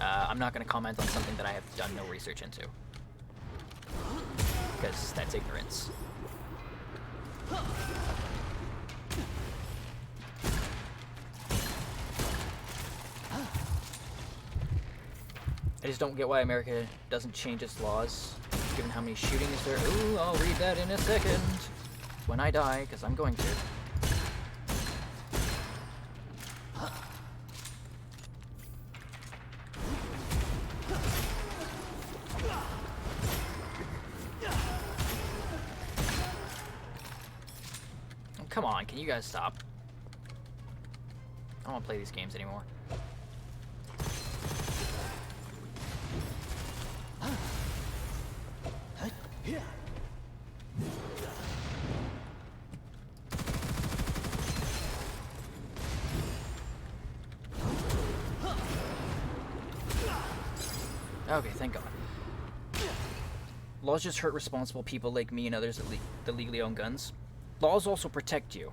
I'm not going to comment on something that I have done no research into, because that's ignorance. I just don't get why America doesn't change its laws, given how many shootings there. Ooh, I'll read that in a second. When I die, because I'm going to. Oh, come on, can you guys stop? I don't want to play these games anymore. Okay, thank God. Laws just hurt responsible people like me and others that legally own guns. Laws also protect you.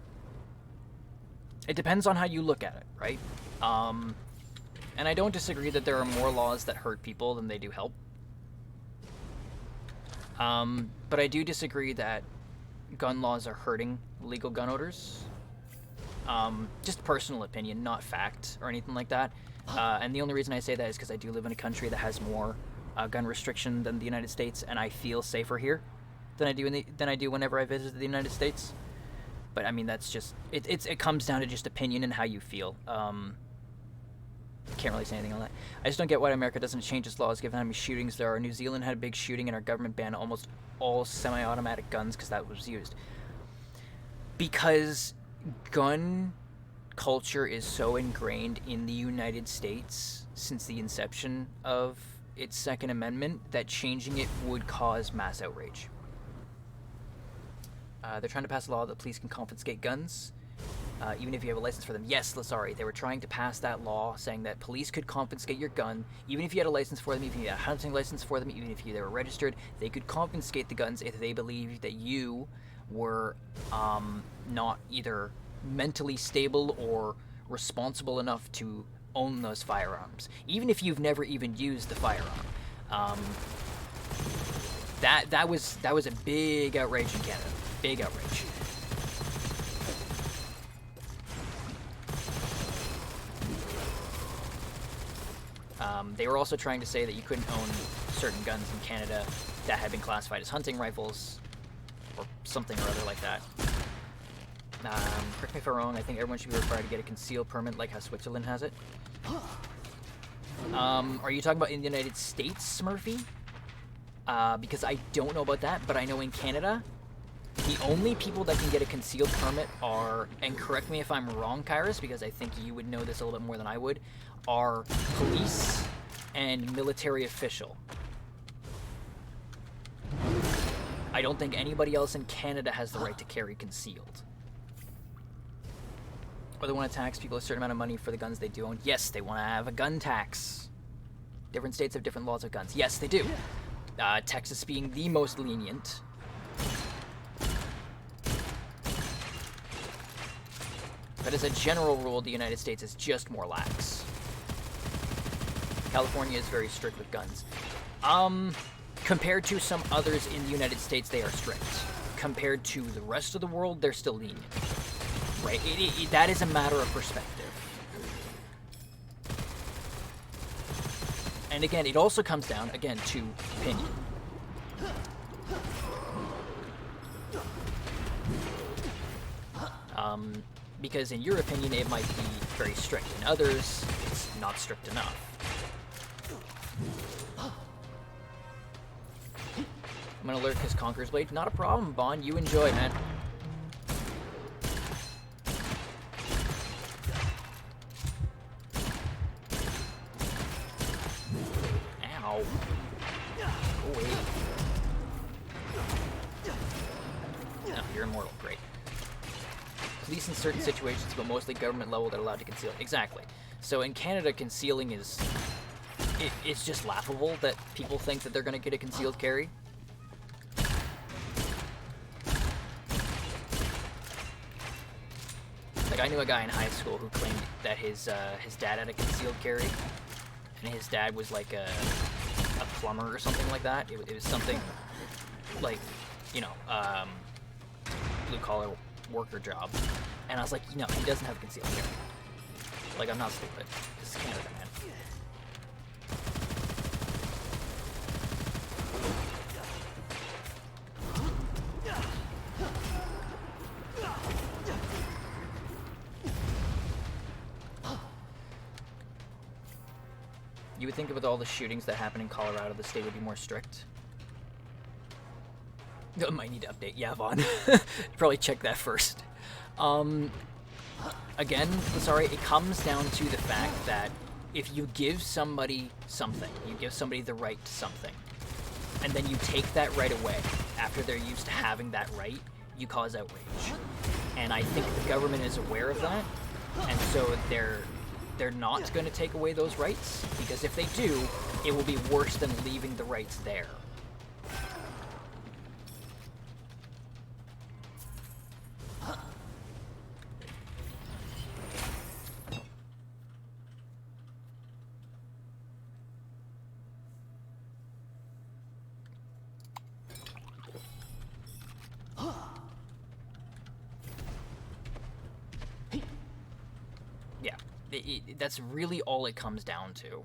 It depends on how you look at it, right? And I don't disagree that there are more laws that hurt people than they do help. But I do disagree that gun laws are hurting legal gun owners. Just personal opinion, not fact or anything like that. And the only reason I say that is because I do live in a country that has more gun restriction than the United States, and I feel safer here than I do whenever I visit the United States. But I mean, that's just it comes down to just opinion and how you feel. Can't really say anything on that. I just don't get why America doesn't change its laws given how many shootings there are. New Zealand had a big shooting and our government banned almost all semi-automatic guns because that was used. Because gun culture is so ingrained in the United States since the inception of its Second Amendment that changing it would cause mass outrage. They're trying to pass a law that police can confiscate guns, even if you have a license for them. Yes, sorry, they were trying to pass that law saying that police could confiscate your gun, even if you had a license for them, even if you had a hunting license for them, even if they were registered. They could confiscate the guns if they believed that you were not either mentally stable or responsible enough to own those firearms, even if you've never even used the firearm. That was a big outrage in Canada. Big outrage. They were also trying to say that you couldn't own certain guns in Canada that had been classified as hunting rifles or something or other like that. Correct me if I'm wrong, I think everyone should be required to get a concealed permit like how Switzerland has it. Are you talking about in the United States, Smurfy? Because I don't know about that, but I know in Canada, the only people that can get a concealed permit are, and correct me if I'm wrong, Kairos, because I think you would know this a little bit more than I would, are police and military official. I don't think anybody else in Canada has the right to carry concealed. Or they want to tax people a certain amount of money for the guns they do own. Yes, they want to have a gun tax. Different states have different laws of guns. Yes, they do. Texas being the most lenient. But as a general rule, the United States is just more lax. California is very strict with guns. Compared to some others in the United States, they are strict. Compared to the rest of the world, they're still lenient. Right? That is a matter of perspective. And again, it also comes down, again, to opinion. Because in your opinion, it might be very strict. In others, it's not strict enough. I'm gonna lurk his Conqueror's Blade. Not a problem, Bond. You enjoy, man. Ow. Go away. No, you're immortal. Great. Police in certain situations, but mostly government level that are allowed to conceal. Exactly. So in Canada, concealing is... it's just laughable that people think that they're going to get a concealed carry. Like, I knew a guy in high school who claimed that his dad had a concealed carry, and his dad was like a plumber or something like that. It was something like, you know, blue-collar worker job. And I was like, no, he doesn't have a concealed carry. Like, I'm not stupid. This is Canada, man. You would think with all the shootings that happen in Colorado, the state would be more strict. I might need to update. Yeah, Vaughn. Probably check that first. Again, sorry, it comes down to the fact that if you give somebody something, you give somebody the right to something, and then you take that right away after they're used to having that right, you cause outrage. And I think the government is aware of that, and so they're not going to take away those rights, because if they do, it will be worse than leaving the rights there. Yeah, that's really all it comes down to.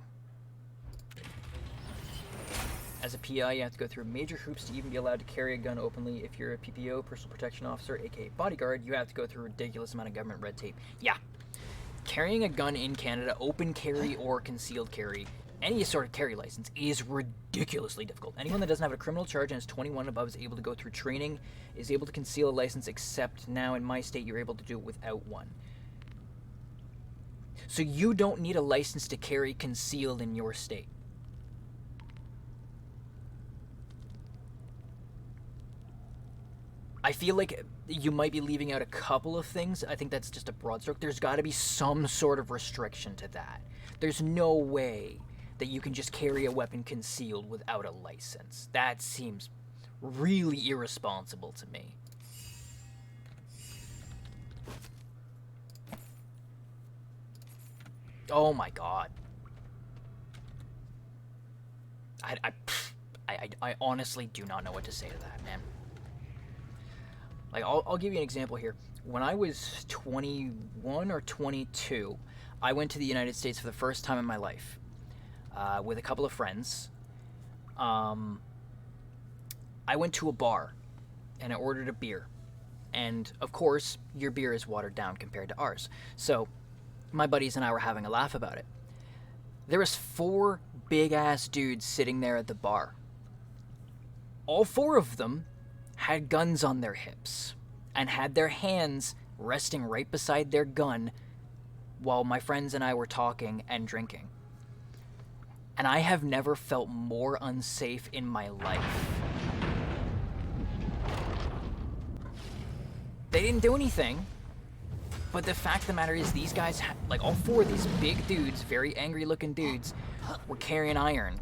As a PI, you have to go through major hoops to even be allowed to carry a gun openly. If you're a PPO, personal protection officer, aka bodyguard, you have to go through a ridiculous amount of government red tape. Yeah, carrying a gun in Canada, open carry or concealed carry, any sort of carry license, is ridiculously difficult. Anyone that doesn't have a criminal charge and is 21 and above is able to go through training, is able to conceal a license, except now in my state you're able to do it without one. So you don't need a license to carry concealed in your state. I feel like you might be leaving out a couple of things. I think that's just a broad stroke. There's got to be some sort of restriction to that. There's no way that you can just carry a weapon concealed without a license. That seems really irresponsible to me. Oh my god. I honestly do not know what to say to that, man. Like, I'll give you an example here. When I was 21 or 22, I went to the United States for the first time in my life with a couple of friends. I went to a bar and I ordered a beer. And, of course, your beer is watered down compared to ours. So my buddies and I were having a laugh about it. There was 4 big-ass dudes sitting there at the bar. All 4 of them had guns on their hips and had their hands resting right beside their gun while my friends and I were talking and drinking. And I have never felt more unsafe in my life. They didn't do anything. But the fact of the matter is, these guys, like all 4 of these big dudes, very angry looking dudes, were carrying iron.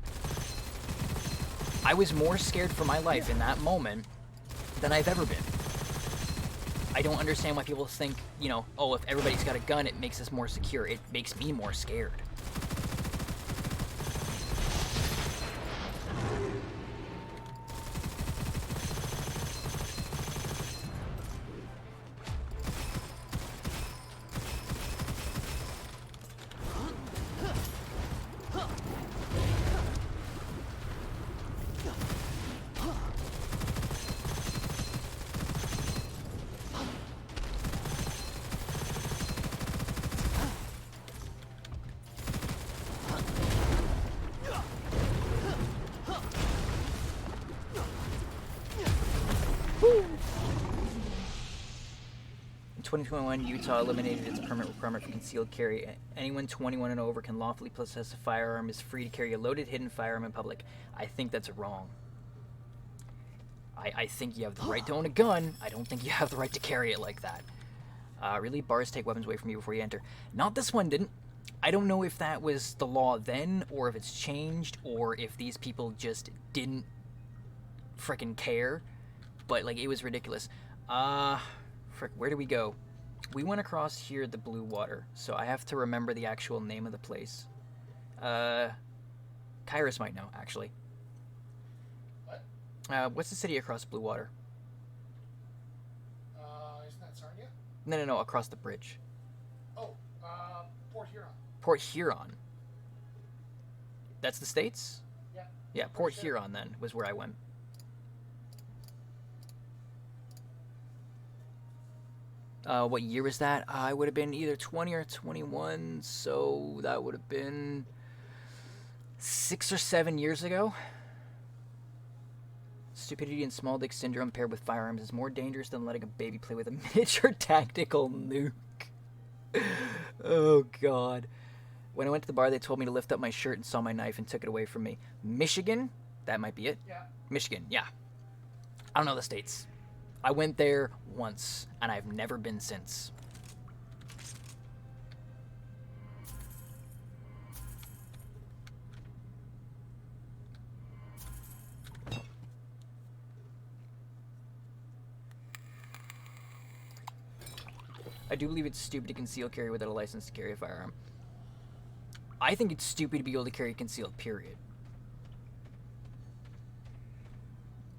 I was more scared for my life in that moment than I've ever been. I don't understand why people think, you know, oh, if everybody's got a gun, it makes us more secure. It makes me more scared. In 2021, Utah eliminated its permanent requirement for concealed carry. Anyone 21 and over can lawfully possess a firearm, is free to carry a loaded hidden firearm in public. I think that's wrong. I think you have the right to own a gun. I don't think you have the right to carry it like that. Really? Bars take weapons away from you before you enter. Not this one didn't. I don't know if that was the law then, or if it's changed, or if these people just didn't frickin' care. But, like, it was ridiculous. Frick, where do we go? We went across here, the blue water, so I have to remember the actual name of the place. Kairos might know, actually. What? What's the city across blue water? Isn't that Sarnia? No, across the bridge. Oh, Port Huron. Port Huron. That's the States? Yeah. Yeah, Port Huron, then, was where I went. What year was that? I would have been either 20 or 21, so that would have been 6 or 7 years ago. Stupidity and small dick syndrome paired with firearms is more dangerous than letting a baby play with a miniature tactical nuke. Oh, God. When I went to the bar, they told me to lift up my shirt and saw my knife and took it away from me. Michigan? That might be it. Yeah. Michigan, yeah. I don't know the states. I went there once, and I've never been since. I do believe it's stupid to conceal carry without a license to carry a firearm. I think it's stupid to be able to carry concealed, period.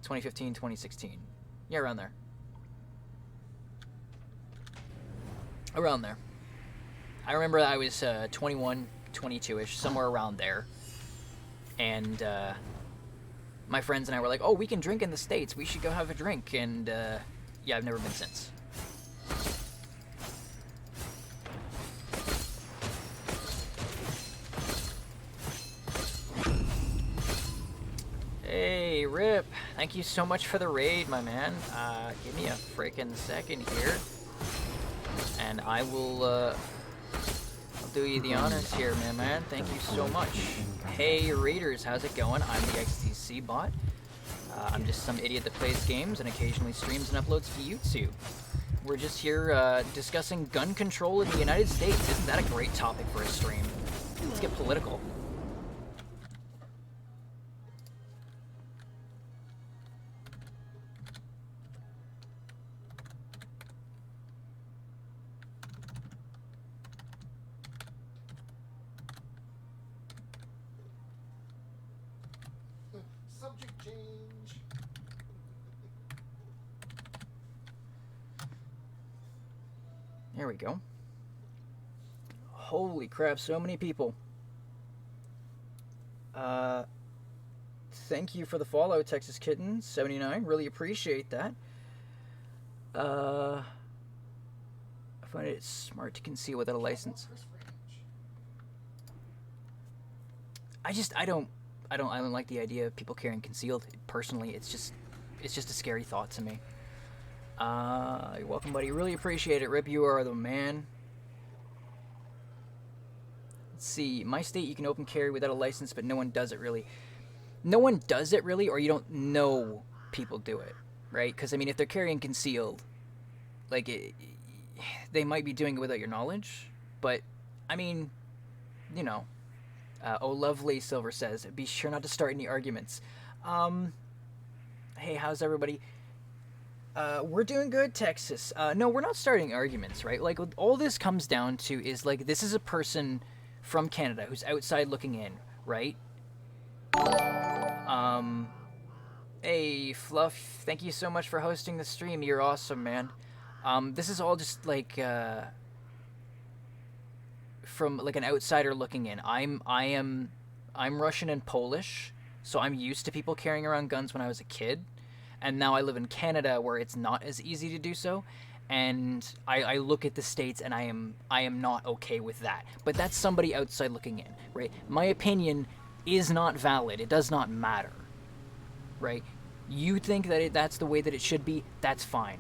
2015, 2016. Yeah, around there. Around there. I remember I was 21, 22-ish, somewhere around there. And my friends and I were like, oh, we can drink in the States. We should go have a drink. And yeah, I've never been since. Hey, Rip. Thank you so much for the raid, my man. Give me a freaking second here. And I will, I'll do you the honors here, man. Thank you so much. Hey, raiders, how's it going? I'm the XTC bot. I'm just some idiot that plays games and occasionally streams and uploads to YouTube. We're just here, discussing gun control in the United States. Isn't that a great topic for a stream? Let's get political. Subject change. There we go. Holy crap, so many people. Thank you for the follow, Texas Kitten 79. Really appreciate that. I find it smart to conceal without a license. I don't like the idea of people carrying concealed. Personally, it's just a scary thought to me. You're welcome, buddy. Really appreciate it, Rip. You are the man. Let's see. My state, you can open carry without a license, but no one does it really. No one does it really, or you don't know people do it, right? Because, I mean, if they're carrying concealed, like, they might be doing it without your knowledge. But, I mean, you know. Oh, lovely, Silver says, be sure not to start any arguments. Hey, how's everybody? We're doing good, Texas. No, we're not starting arguments, right? Like, all this comes down to is, like, this is a person from Canada who's outside looking in, right? Hey, Fluff, thank you so much for hosting the stream. You're awesome, man. This is all just, like, from, like, an outsider looking in. I'm Russian and Polish, so I'm used to people carrying around guns when I was a kid. And now I live in Canada where it's not as easy to do so. And I look at the States and I am not okay with that. But that's somebody outside looking in, right? My opinion is not valid. It does not matter, right? You think that that's the way that it should be, that's fine.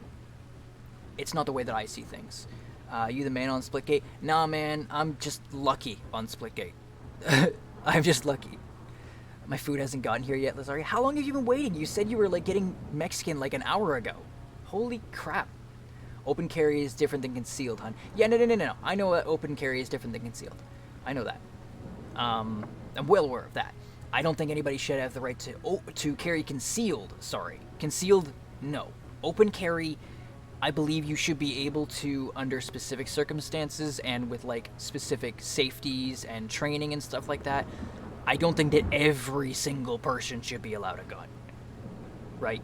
it's not the way that I see things. You the man on Splitgate? Nah, man, I'm just lucky on Splitgate. I'm just lucky. My food hasn't gotten here yet, Lazari. How long have you been waiting? You said you were, like, getting Mexican, like, an hour ago. Holy crap. Open carry is different than concealed, hun. Yeah, no. I know that open carry is different than concealed. I know that. I'm well aware of that. I don't think anybody should have the right to carry concealed, sorry. Concealed, no. Open carry, I believe you should be able to, under specific circumstances and with, like, specific safeties and training and stuff like that. I don't think that every single person should be allowed a gun. Right?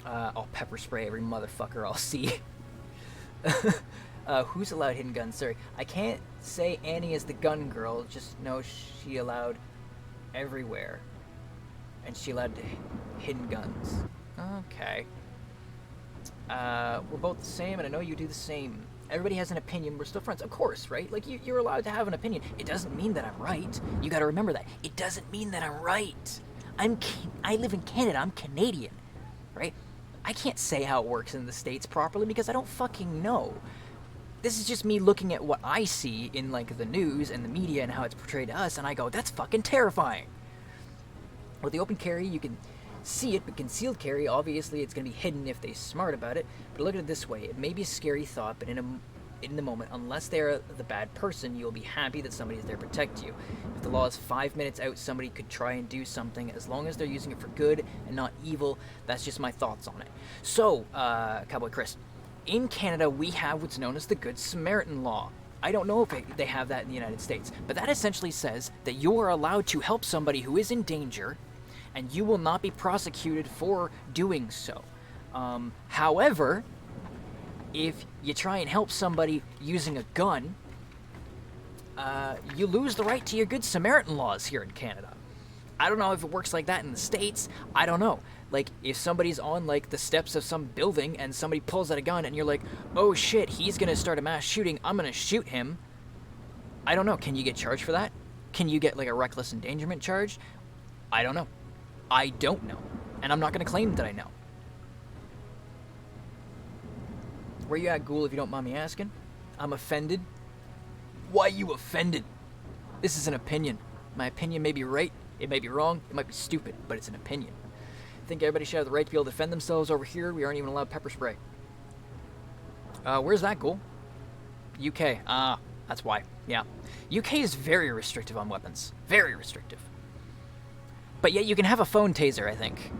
I'll pepper spray every motherfucker I'll see. Who's allowed hidden guns? Sorry. I can't say Annie is the gun girl, just know she allowed everywhere. And she allowed hidden guns. Okay. We're both the same, and I know you do the same. Everybody has an opinion, we're still friends. Of course, right? Like, you're allowed to have an opinion. It doesn't mean that I'm right. You gotta remember that. It doesn't mean that I'm right. I live in Canada, I'm Canadian, right? I can't say how it works in the States properly because I don't fucking know. This is just me looking at what I see in, like, the news and the media and how it's portrayed to us, and I go, that's fucking terrifying. With the open carry, you can see it, but concealed carry, obviously, it's going to be hidden if they're smart about it. But look at it this way. It may be a scary thought, but in the moment, unless they're the bad person, you'll be happy that somebody's there to protect you. If the law is 5 minutes out, somebody could try and do something. As long as they're using it for good and not evil, that's just my thoughts on it. So, Cowboy Chris, in Canada, we have what's known as the Good Samaritan Law. I don't know if they have that in the United States, but that essentially says that you are allowed to help somebody who is in danger, and you will not be prosecuted for doing so. However, if you try and help somebody using a gun, you lose the right to your Good Samaritan laws here in Canada. I don't know if it works like that in the States. I don't know. Like, if somebody's on, like, the steps of some building and somebody pulls out a gun and you're like, oh shit, he's gonna start a mass shooting, I'm gonna shoot him. I don't know. Can you get charged for that? Can you get, like, a reckless endangerment charge? I don't know. I don't know. And I'm not gonna claim that I know. Where you at, Ghoul, if you don't mind me asking? I'm offended. Why you offended? This is an opinion. My opinion may be right, it may be wrong, it might be stupid, but it's an opinion. I think everybody should have the right to be able to defend themselves. Over here, we aren't even allowed pepper spray. Where's that, Ghoul? UK. That's why. Yeah. UK is very restrictive on weapons. Very restrictive. But yet you can have a phone taser, I think.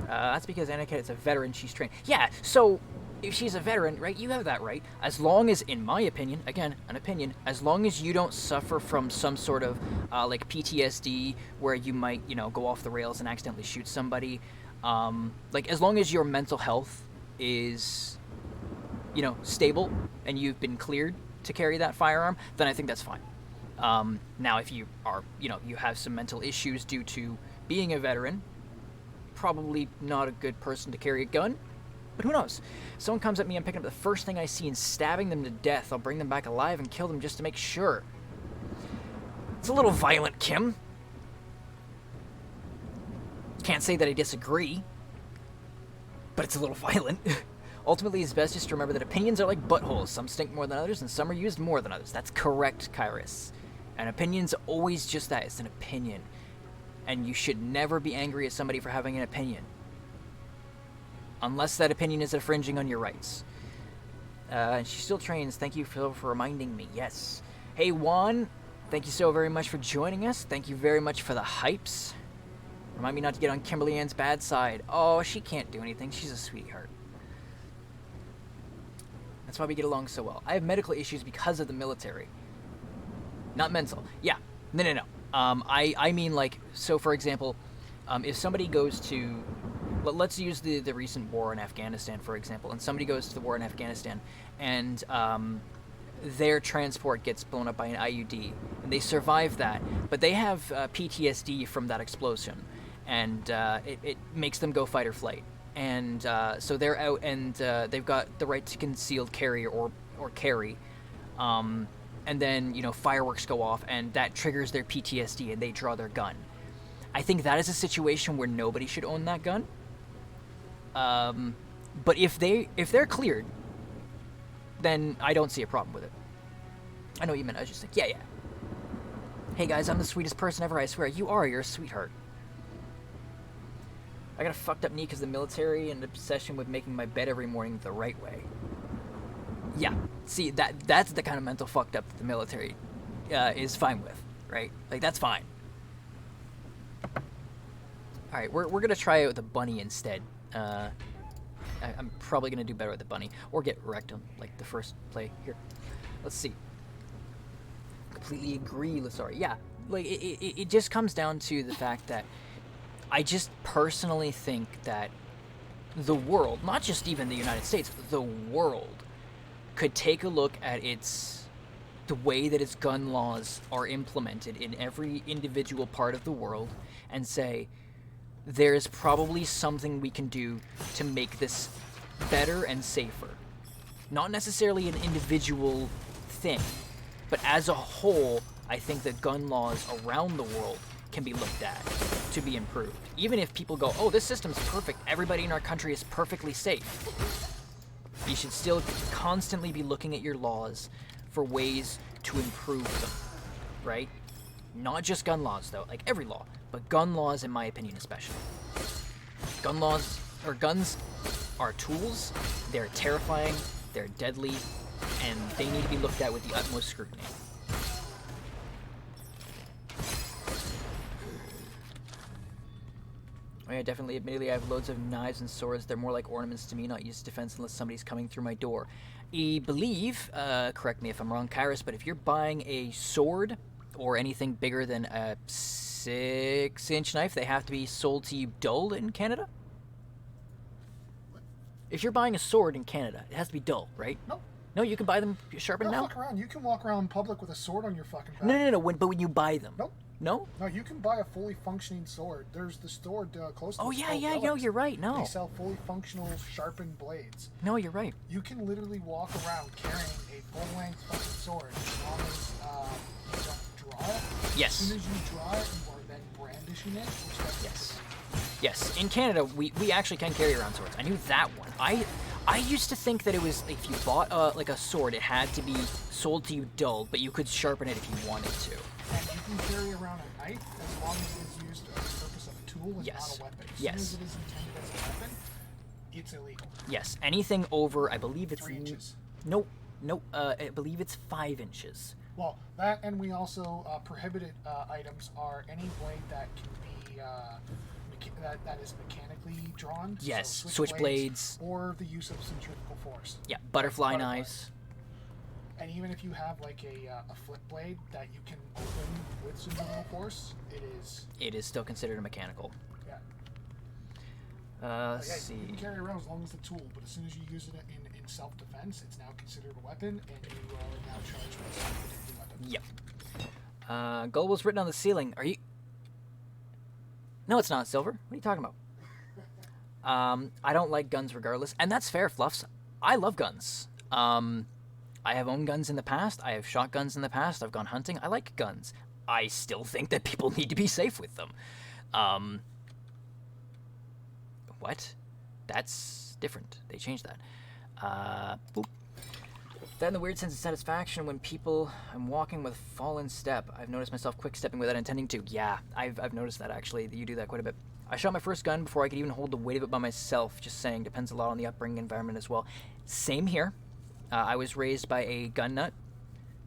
That's because Anakin is a veteran, she's trained. Yeah, so if she's a veteran, right, you have that right. As long as, in my opinion, again, an opinion, as long as you don't suffer from some sort of, like, PTSD, where you might, you know, go off the rails and accidentally shoot somebody, like, as long as your mental health is, you know, stable, and you've been cleared to carry that firearm, then I think that's fine. Now, if you are, you know, you have some mental issues due to being a veteran, probably not a good person to carry a gun. But who knows? Someone comes at me, I'm picking up the first thing I see and stabbing them to death. I'll bring them back alive and kill them just to make sure. It's a little violent, Kim. Can't say that I disagree, but it's a little violent. Ultimately, it's best just to remember that opinions are like buttholes. Some stink more than others, and some are used more than others. That's correct, Kairos. An opinion's always just that. It's an opinion. And you should never be angry at somebody for having an opinion. Unless that opinion is infringing on your rights. And she still trains. Thank you for reminding me. Yes. Hey, Juan. Thank you so very much for joining us. Thank you very much for the hypes. Remind me not to get on Kimberly Ann's bad side. Oh, she can't do anything. She's a sweetheart. That's why we get along so well. I have medical issues because of the military. Not mental. Yeah. No. I mean, like, so for example, if somebody goes to... Let's use the recent war in Afghanistan, for example, and somebody goes to the war in Afghanistan, and their transport gets blown up by an IUD, and they survive that, but they have PTSD from that explosion, and it makes them go fight or flight. And so they're out, and they've got the right to concealed carry or carry, and then, you know, fireworks go off, and that triggers their PTSD, and they draw their gun. I think that is a situation where nobody should own that gun. But if they're cleared, then I don't see a problem with it. I know what you meant. I was just like, yeah. Hey guys, I'm the sweetest person ever, I swear. You are, you're a sweetheart. I got a fucked up knee because of the military and obsession with making my bed every morning the right way. Yeah, see, that's the kind of mental fucked up that the military is fine with, right? Like, that's fine. Alright, we're gonna try it with the bunny instead. I'm probably gonna do better with the bunny. Or get wrecked on, like, the first play. Here, let's see. Completely agree, Lasari. Yeah, like, it just comes down to the fact that I just personally think that the world, not just even the United States, the world could take a look at the way that its gun laws are implemented in every individual part of the world and say, there's probably something we can do to make this better and safer. Not necessarily an individual thing, but as a whole, I think that gun laws around the world can be looked at to be improved. Even if people go, oh, this system's perfect, everybody in our country is perfectly safe. You should still constantly be looking at your laws for ways to improve them, right? Not just gun laws, though, like every law, but gun laws, in my opinion, especially. Gun laws, or guns, are tools, they're terrifying, they're deadly, and they need to be looked at with the utmost scrutiny. Oh yeah, definitely. Admittedly, I have loads of knives and swords. They're more like ornaments to me, not used defense unless somebody's coming through my door. I believe, correct me if I'm wrong, Kairos, but if you're buying a sword or anything bigger than a 6-inch knife, they have to be sold to you dull in Canada? If you're buying a sword in Canada, it has to be dull, right? Nope. No, you can buy them sharpened now? Fuck around. You can walk around in public with a sword on your fucking back. No. But when you buy them. Nope. No? No, you can buy a fully functioning sword. There's the store close to us. Oh, yeah, called no, you're right, no. They sell fully functional sharpened blades. No, you're right. You can literally walk around carrying a full-length fucking sword as long as you don't draw it. Yes. As soon as you draw it, you are then brandishing it. Yes. Yes. In Canada, we actually can carry around swords. I knew that one. I used to think that it was, if you bought like a sword, it had to be sold to you dull, but you could sharpen it if you wanted to. And you can carry around a knife as long as it's used for the purpose of a tool and not a weapon. As soon as it is intended as a weapon, it's illegal. Yes. Anything over, I believe it's 3 inches. Nope. I believe it's 5 inches. Well, that, and we also prohibited items are any blade that can be that is mechanically drawn. Yes, so switchblades. Or the use of centrifugal force. Yeah, butterfly knives. And even if you have like a flip blade that you can open with centrifugal force, it is still considered a mechanical. Yeah. Let's see. You can carry it around as long as it's a tool, but as soon as you use it in self-defense, it's now considered a weapon, and you are now charged with a deadly weapon. Yep. Gold was written on the ceiling. Are you? No, it's not, Silver. What are you talking about? I don't like guns regardless, and that's fair, Fluffs. I love guns. I have owned guns in the past. I have shot guns in the past. I've gone hunting. I like guns. I still think that people need to be safe with them. What? That's different. They changed that. Boop. That and the weird sense of satisfaction when I'm walking with fallen step. I've noticed myself quick stepping without intending to. Yeah, I've noticed that actually. You do that quite a bit. I shot my first gun before I could even hold the weight of it by myself. Just saying, depends a lot on the upbringing environment as well. Same here. I was raised by a gun nut.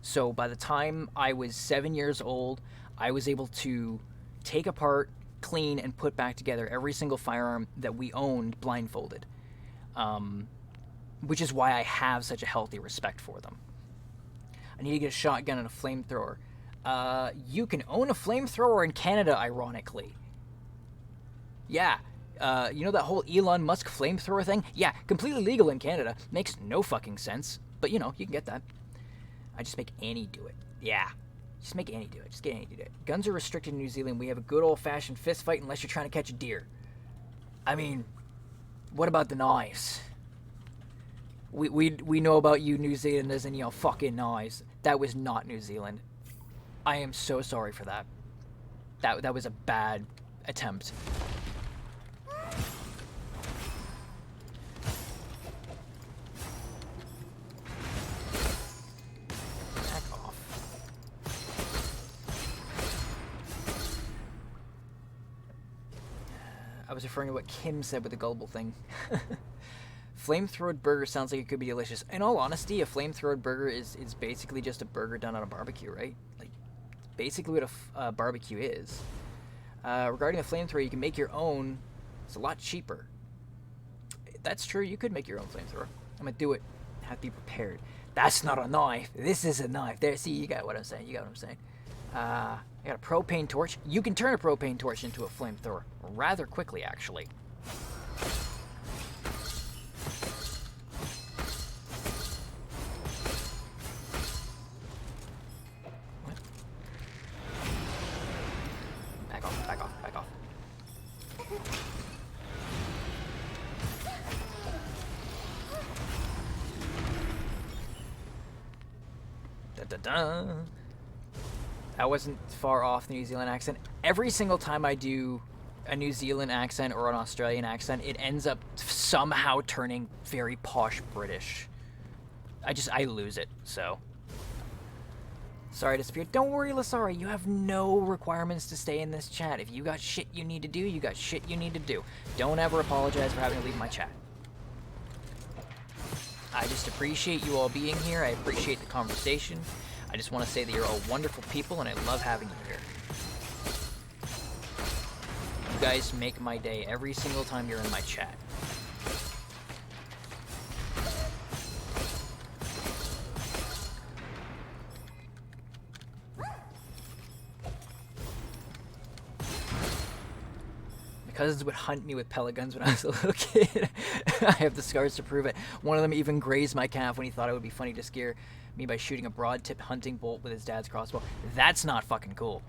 So by the time I was 7 years old, I was able to take apart, clean, and put back together every single firearm that we owned blindfolded. Which is why I have such a healthy respect for them. I need to get a shotgun and a flamethrower. You can own a flamethrower in Canada, ironically. Yeah. You know that whole Elon Musk flamethrower thing? Yeah, completely legal in Canada. Makes no fucking sense. But, you know, you can get that. I just make Annie do it. Yeah. Just make Annie do it. Just get Annie to do it. Guns are restricted in New Zealand. We have a good old-fashioned fist fight unless you're trying to catch a deer. I mean, what about the knives? We know about you New Zealanders and your fucking knives. That was not New Zealand. I am so sorry for that. That was a bad attempt. was referring to what Kim said with the gullible thing. Flamethrower burger sounds like it could be delicious. In all honesty, a flamethrower burger is basically just a burger done on a barbecue, right? Like, basically what a barbecue is. Regarding the flamethrower, you can make your own. It's a lot cheaper. That's true, you could make your own flamethrower. I'm gonna do it. Have to be prepared. That's not a knife. This is a knife. There, see, you got what I'm saying. You got what I'm saying. I got a propane torch. You can turn a propane torch into a flamethrower rather quickly, actually. What? Back off, back off, back off. Da-da-da. That wasn't far off the New Zealand accent. Every single time I do a New Zealand accent or an Australian accent, it ends up somehow turning very posh British. I lose it, so. Sorry I disappeared. Don't worry, Lasari, you have no requirements to stay in this chat. If you got shit you need to do, you got shit you need to do. Don't ever apologize for having to leave my chat. I just appreciate you all being here. I appreciate the conversation. I just want to say that you're all wonderful people, and I love having you here. You guys make my day every single time you're in my chat. My cousins would hunt me with pellet guns when I was a little kid. I have the scars to prove it. One of them even grazed my calf when he thought it would be funny to scare me by shooting a broad-tip hunting bolt with his dad's crossbow. That's not fucking cool.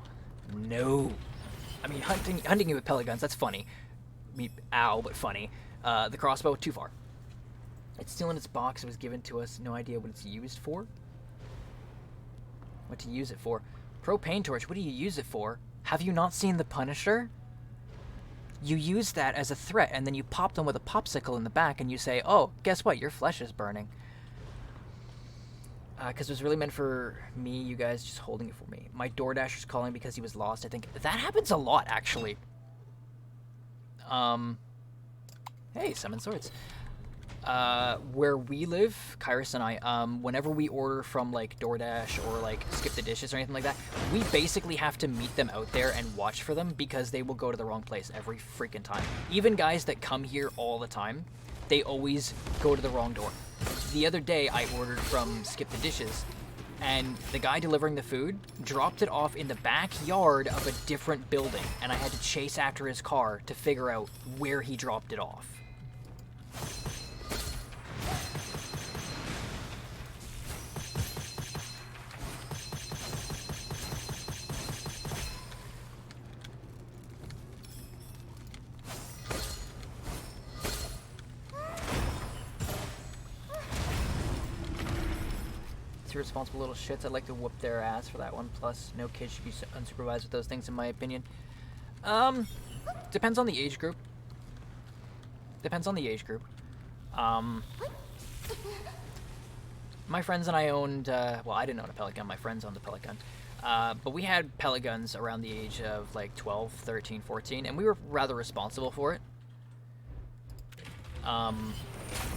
No. I mean, hunting you with pellet guns, that's funny. I mean, ow, but funny. The crossbow, too far. It's still in its box. It was given to us. No idea what it's used for. What to use it for. Propane torch, what do you use it for? Have you not seen The Punisher? You use that as a threat, and then you pop them with a popsicle in the back, and you say, oh, guess what? Your flesh is burning. Because it was really meant for me, you guys just holding it for me. My DoorDasher's calling because he was lost, I think. That happens a lot, actually. Hey, summon swords. Where we live, Kairos and I, whenever we order from, like, DoorDash or, like, Skip the Dishes or anything like that, we basically have to meet them out there and watch for them because they will go to the wrong place every freaking time. Even guys that come here all the time, they always go to the wrong door. The other day, I ordered from Skip the Dishes, and the guy delivering the food dropped it off in the backyard of a different building, and I had to chase after his car to figure out where he dropped it off. Irresponsible little shits. I'd like to whoop their ass for that one. Plus, no kid should be unsupervised with those things, in my opinion. Depends on the age group. Depends on the age group. My friends and I owned, well, I didn't own a pellet gun. My friends owned a pellet gun. But we had pellet guns around the age of, like, 12, 13, 14, and we were rather responsible for it.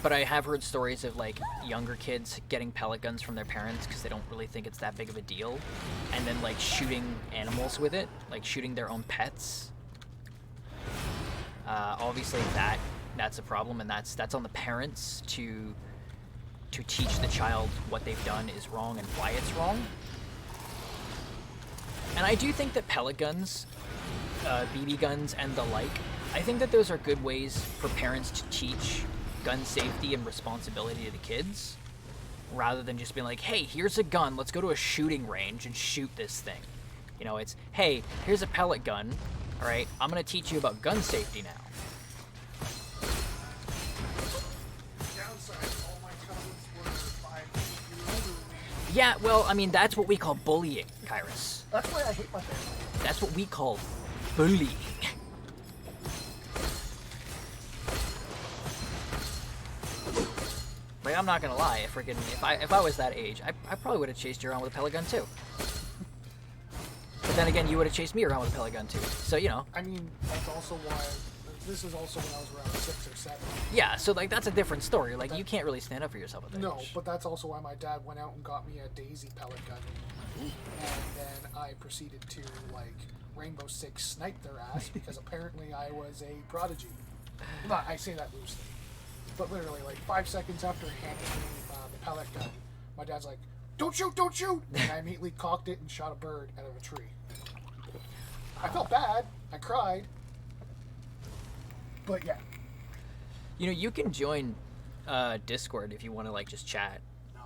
But I have heard stories of, like, younger kids getting pellet guns from their parents because they don't really think it's that big of a deal, and then, like, shooting animals with it, like shooting their own pets. Obviously that's a problem, and that's on the parents to teach the child what they've done is wrong and why it's wrong. And I do think that pellet guns, BB guns, and the like, I think that those are good ways for parents to teach gun safety and responsibility to the kids, rather than just being like, hey, here's a gun, let's go to a shooting range and shoot this thing. You know, it's, hey, here's a pellet gun, alright, I'm gonna teach you about gun safety now. Yeah, well, I mean, that's what we call bullying, Kairos. That's why I hate my family. That's what we call bullying. Like, I'm not gonna lie, if I was that age, I probably would have chased you around with a pellet gun too. But then again, you would have chased me around with a pellet gun too. So, you know. I mean, that's also why this is also when I was around 6 or 7. Yeah, so like that's a different story. Like you can't really stand up for yourself at that No, age. but that's also why my dad went out and got me a Daisy pellet gun. And then I proceeded to, like, Rainbow Six snipe their ass because apparently I was a prodigy. Well, I say that loosely. But literally, like, 5 seconds after he handed me the pellet gun, my dad's like, "Don't shoot, don't shoot!" And I immediately cocked it and shot a bird out of a tree. I felt bad. I cried. But yeah. You know, you can join Discord if you want to like just chat. No,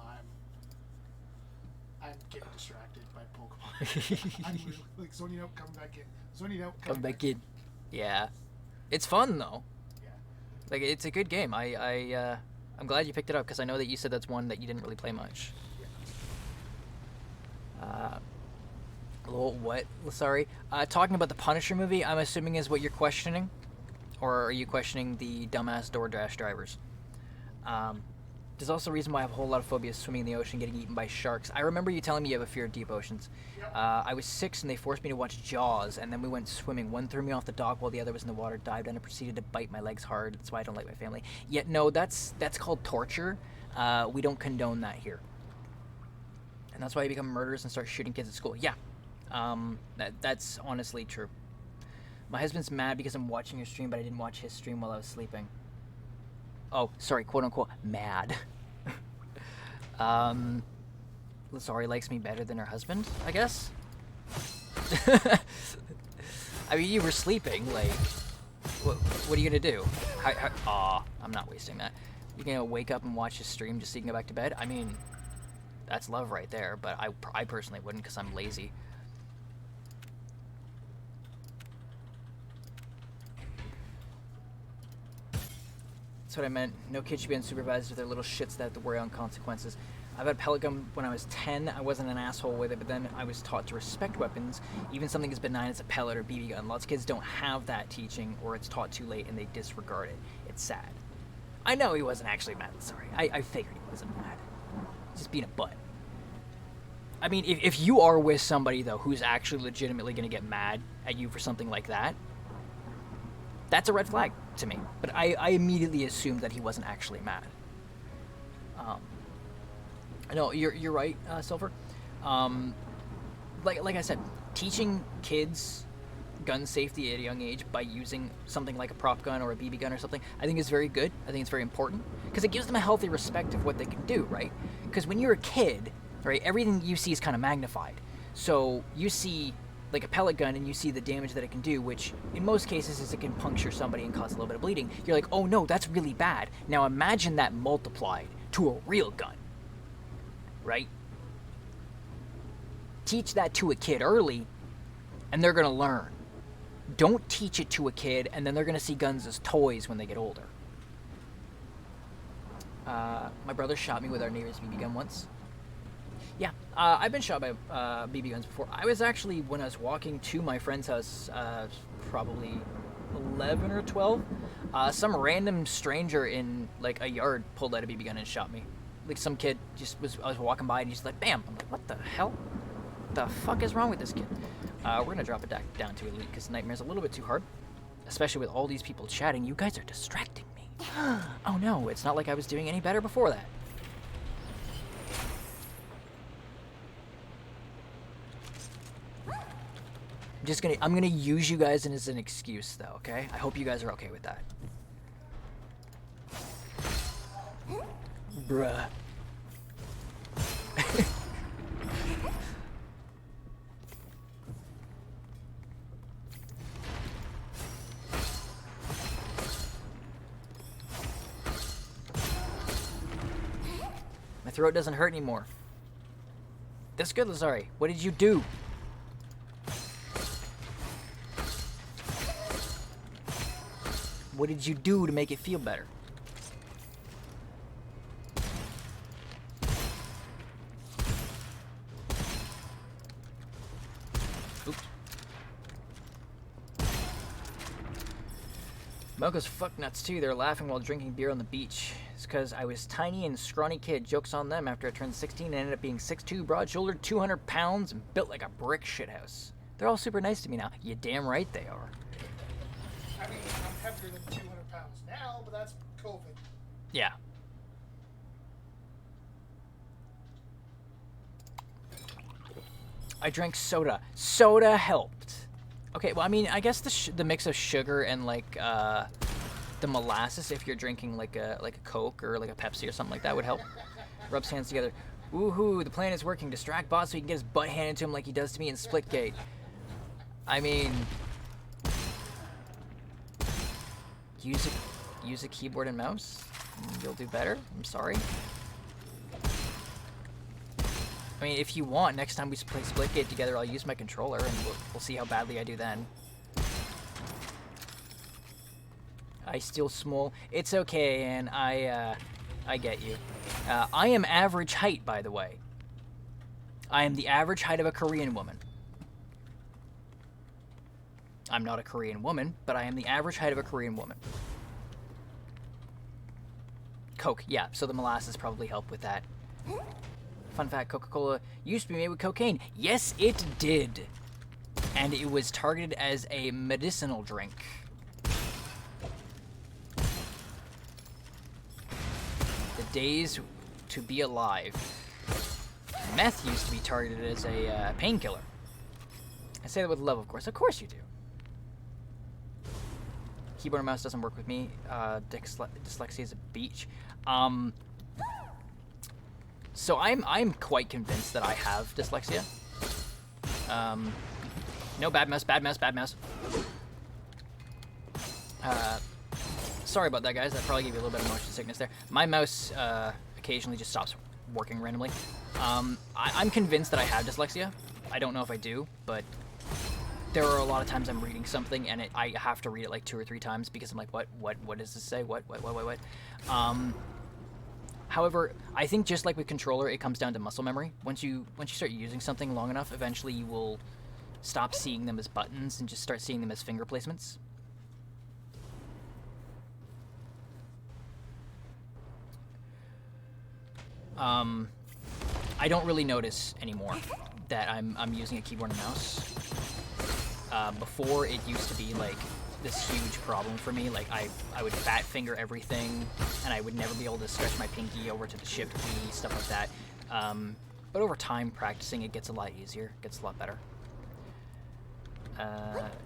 I'm getting distracted by Pokemon. I'm really, like, zoning out, coming back in. Zoning out, Come back in. Yeah, it's fun though. Yeah. Like it's a good game. I'm glad you picked it up because I know that you said that's one that you didn't really play much. What? Sorry. Talking about the Punisher movie, I'm assuming is what you're questioning, or are you questioning the dumbass DoorDash drivers? There's also a reason why I have a whole lot of phobias swimming in the ocean, getting eaten by sharks. I remember you telling me you have a fear of deep oceans. Yep. I was 6 and they forced me to watch Jaws, and then we went swimming. One threw me off the dock while the other was in the water, dived in and proceeded to bite my legs hard. That's why I don't like my family. Yet no, that's called torture. We don't condone that here. And that's why you become murderers and start shooting kids at school. Yeah, that's honestly true. My husband's mad because I'm watching your stream, but I didn't watch his stream while I was sleeping. Oh, sorry, quote unquote, mad. Lazari likes me better than her husband, I guess? I mean, you were sleeping, like, what are you gonna do? I'm not wasting that. You're gonna wake up and watch his stream just so you can go back to bed? I mean, that's love right there, but I personally wouldn't because I'm lazy. That's what I meant. No kid should be unsupervised with their little shits that have to worry on consequences. I've had a pellet gun when I was 10. I wasn't an asshole with it, but then I was taught to respect weapons, even something as benign as a pellet or BB gun. Lots of kids don't have that teaching, or it's taught too late and they disregard it. It's sad. I know he wasn't actually mad. Sorry, I figured he wasn't mad. Just being a butt. I mean, if you are with somebody, though, who's actually legitimately going to get mad at you for something like that, that's a red flag to me. But I immediately assumed that he wasn't actually mad. No, you're right, Silver. Like I said, teaching kids gun safety at a young age by using something like a prop gun or a BB gun or something, I think is very good. I think it's very important because it gives them a healthy respect of what they can do, right? Because when you're a kid, right, everything you see is kind of magnified. So you see like a pellet gun and you see the damage that it can do, which in most cases is it can puncture somebody and cause a little bit of bleeding. You're like, oh no, that's really bad. Now imagine that multiplied to a real gun, right? Teach that to a kid early and they're going to learn. Don't teach it to a kid and then they're going to see guns as toys when they get older. My brother shot me with our neighbor's BB gun once. Yeah, I've been shot by BB guns before. I was actually, when I was walking to my friend's house, probably 11 or 12, some random stranger in like a yard pulled out a BB gun and shot me. Like some kid I was walking by and he's like, bam! I'm like, what the hell? What the fuck is wrong with this kid? We're gonna drop it down to elite because Nightmare's a little bit too hard, especially with all these people chatting. You guys are distracting me. Oh no, it's not like I was doing any better before that. I'm gonna use you guys as an excuse though, okay? I hope you guys are okay with that. Bruh. My throat doesn't hurt anymore. That's good, Lazari. What did you do? What did you do to make it feel better? Oops. Mocha's fucknuts too. They're laughing while drinking beer on the beach. It's because I was tiny and scrawny kid. Joke's on them after I turned 16 and ended up being 6'2", broad-shouldered, 200 pounds, and built like a brick shithouse. They're all super nice to me now. You damn right they are. I mean, I'm heavier than 200 pounds now, but that's COVID. Yeah. I drank soda. Soda helped. Okay, well, I mean, I guess the mix of sugar and like the molasses, if you're drinking like a Coke or like a Pepsi or something like that, would help. Rubs hands together. Woohoo! The plan is working. Distract boss so he can get his butt handed to him like he does to me in Splitgate. I mean, use a keyboard and mouse. You'll do better. I'm sorry. I mean, if you want, next time we play Splitgate together, I'll use my controller, and we'll see how badly I do then. I steal small. It's okay, and I get you. I am average height, by the way. I am the average height of a Korean woman. I'm not a Korean woman, but I am the average height of a Korean woman. Coke, yeah, so the molasses probably help with that. Fun fact, Coca-Cola used to be made with cocaine. Yes, it did. And it was targeted as a medicinal drink. The days to be alive. Meth used to be targeted as a painkiller. I say that with love, of course. Of course you do. Keyboard and mouse doesn't work with me. Dyslexia is a beach. So I'm quite convinced that I have dyslexia. No, bad mouse, bad mouse, bad mouse. Sorry about that, guys. That probably gave you a little bit of motion sickness there. My mouse occasionally just stops working randomly. I'm convinced that I have dyslexia. I don't know if I do, but there are a lot of times I'm reading something and I have to read it like 2 or 3 times because I'm like, what does this say? What? However, I think just like with controller, it comes down to muscle memory. Once you start using something long enough, eventually you will stop seeing them as buttons and just start seeing them as finger placements. I don't really notice anymore that I'm using a keyboard and mouse. Before, it used to be like this huge problem for me. Like I would fat finger everything, and I would never be able to stretch my pinky over to the shift key, stuff like that. But over time, practicing, it gets a lot easier, gets a lot better.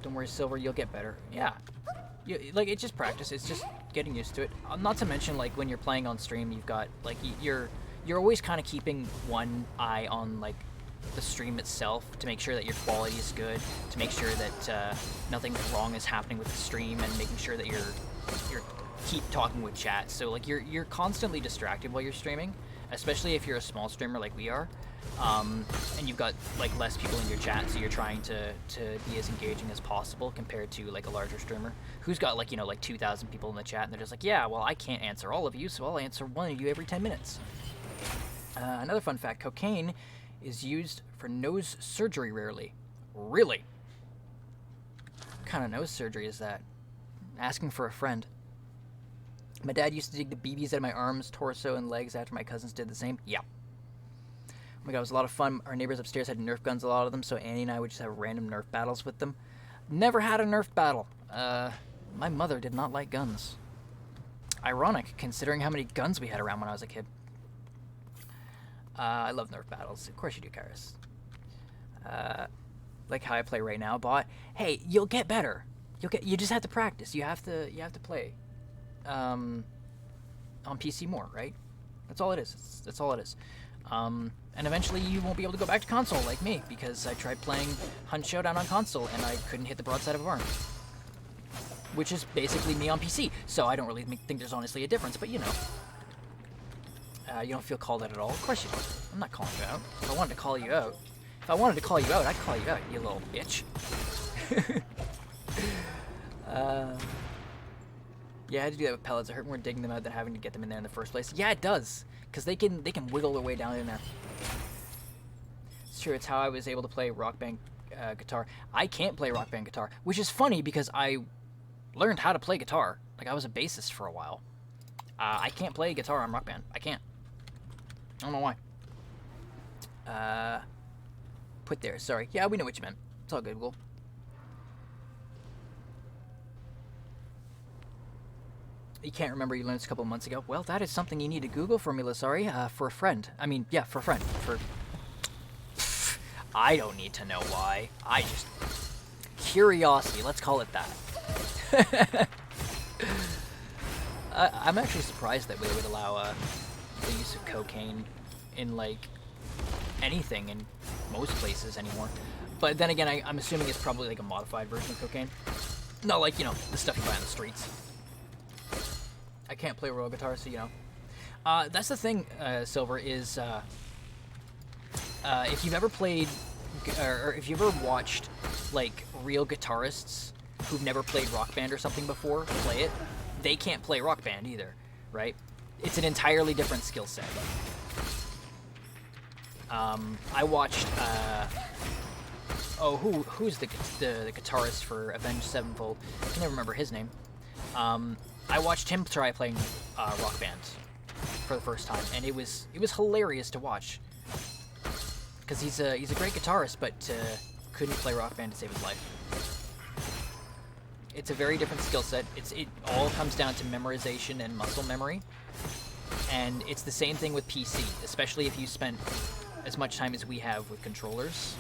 Don't worry, Silver, you'll get better. Yeah, like it's just practice. It's just getting used to it. Not to mention, like when you're playing on stream, you've got like you're always kind of keeping one eye on like the stream itself to make sure that your quality is good, to make sure that nothing wrong is happening with the stream, and making sure that you're keep talking with chat. So like you're constantly distracted while you're streaming, especially if you're a small streamer like we are, and you've got like less people in your chat, so you're trying to be as engaging as possible compared to like a larger streamer who's got like, you know, like 2,000 people in the chat, and they're just like, yeah, well, I can't answer all of you, so I'll answer one of you every 10 minutes. Another fun fact, cocaine is used for nose surgery rarely. Really? What kind of nose surgery is that? Asking for a friend. My dad used to dig the BBs out of my arms, torso, and legs after my cousins did the same. Yeah. Oh my god, it was a lot of fun. Our neighbors upstairs had Nerf guns, a lot of them, so Annie and I would just have random Nerf battles with them. Never had a Nerf battle. My mother did not like guns. Ironic, considering how many guns we had around when I was a kid. I love Nerf battles. Of course you do, Karis. Like how I play right now, bot. Hey, you'll get better. You just have to practice. You have to play on PC more, right? That's all it is. That's all it is. And eventually you won't be able to go back to console like me, because I tried playing Hunt Showdown on console and I couldn't hit the broadside of a barn. Which is basically me on PC, so I don't really think there's honestly a difference, but you know. You don't feel called out at all? Of course you don't. I'm not calling you out. If I wanted to call you out, I'd call you out, you little bitch. Yeah, I had to do that with pellets. It hurt more digging them out than having to get them in there in the first place. Yeah, it does, because they can wiggle their way down in there. It's true. It's how I was able to play Rock Band guitar. I can't play Rock Band guitar, which is funny because I learned how to play guitar. Like, I was a bassist for a while. I can't play guitar on Rock Band. I can't. I don't know why. Put there. Sorry. Yeah, we know what you meant. It's all good, Will. You can't remember you learned this a couple months ago. Well, that is something you need to Google for me, Lasari. For a friend. I mean, yeah, for a friend. I don't need to know why. I just... Curiosity, let's call it that. I'm actually surprised that they would allow the use of cocaine in, like, anything in most places anymore. But then again, I'm assuming it's probably, like, a modified version of cocaine. Not like, you know, the stuff you buy on the streets. I can't play royal guitar, so, you know. That's the thing, Silver, is if you've ever played, or if you've ever watched, like, real guitarists who've never played Rock Band or something before play it, they can't play Rock Band either, right? It's an entirely different skill set. I watched, who's the guitarist for Avenged Sevenfold? I can never remember his name. I watched him try playing Rock Band for the first time, and it was hilarious to watch. Because he's a great guitarist, but couldn't play Rock Band to save his life. It's a very different skill set. It all comes down to memorization and muscle memory, and it's the same thing with PC, especially if you spent as much time as we have with controllers.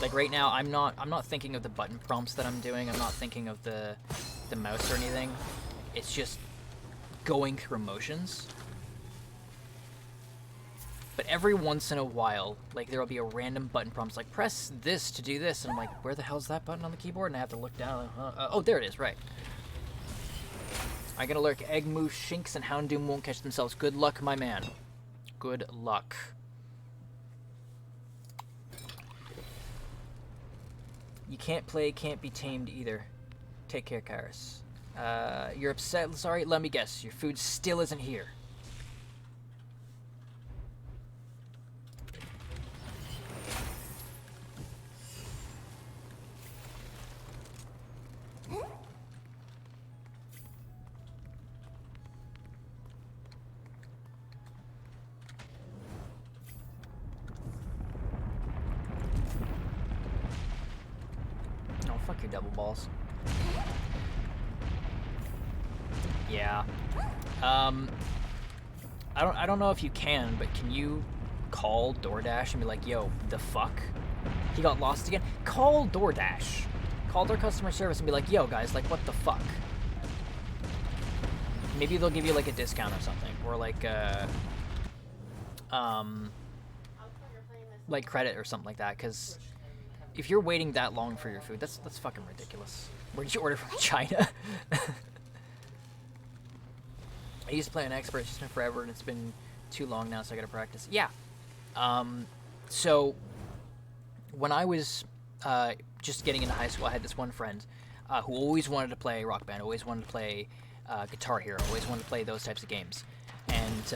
Like right now, I'm not thinking of the button prompts that I'm doing. I'm not thinking of the mouse or anything. It's just going through motions. But every once in a while, like, there'll be a random button prompt, like, press this to do this, and I'm like, where the hell's that button on the keyboard? And I have to look down, oh, there it is, right. I'm gonna lurk. Egg Moose, Shinx, and Houndoom won't catch themselves. Good luck, my man. Good luck. You can't play, can't be tamed either. Take care, Kairos. You're upset? Sorry, let me guess. Your food still isn't here. Oh, fuck your double balls. Yeah. I don't know if you can, but can you call DoorDash and be like, yo, the fuck? He got lost again? Call DoorDash. Call their customer service and be like, yo, guys, like, what the fuck? Maybe they'll give you, like, a discount or something. Or, like, like, credit or something like that, because if you're waiting that long for your food, that's fucking ridiculous. Where did you order from? China? I used to play on expert, it's just been forever, and it's been too long now, so I gotta practice. Yeah. So, when I was just getting into high school, I had this one friend who always wanted to play Rock Band, always wanted to play Guitar Hero, always wanted to play those types of games. And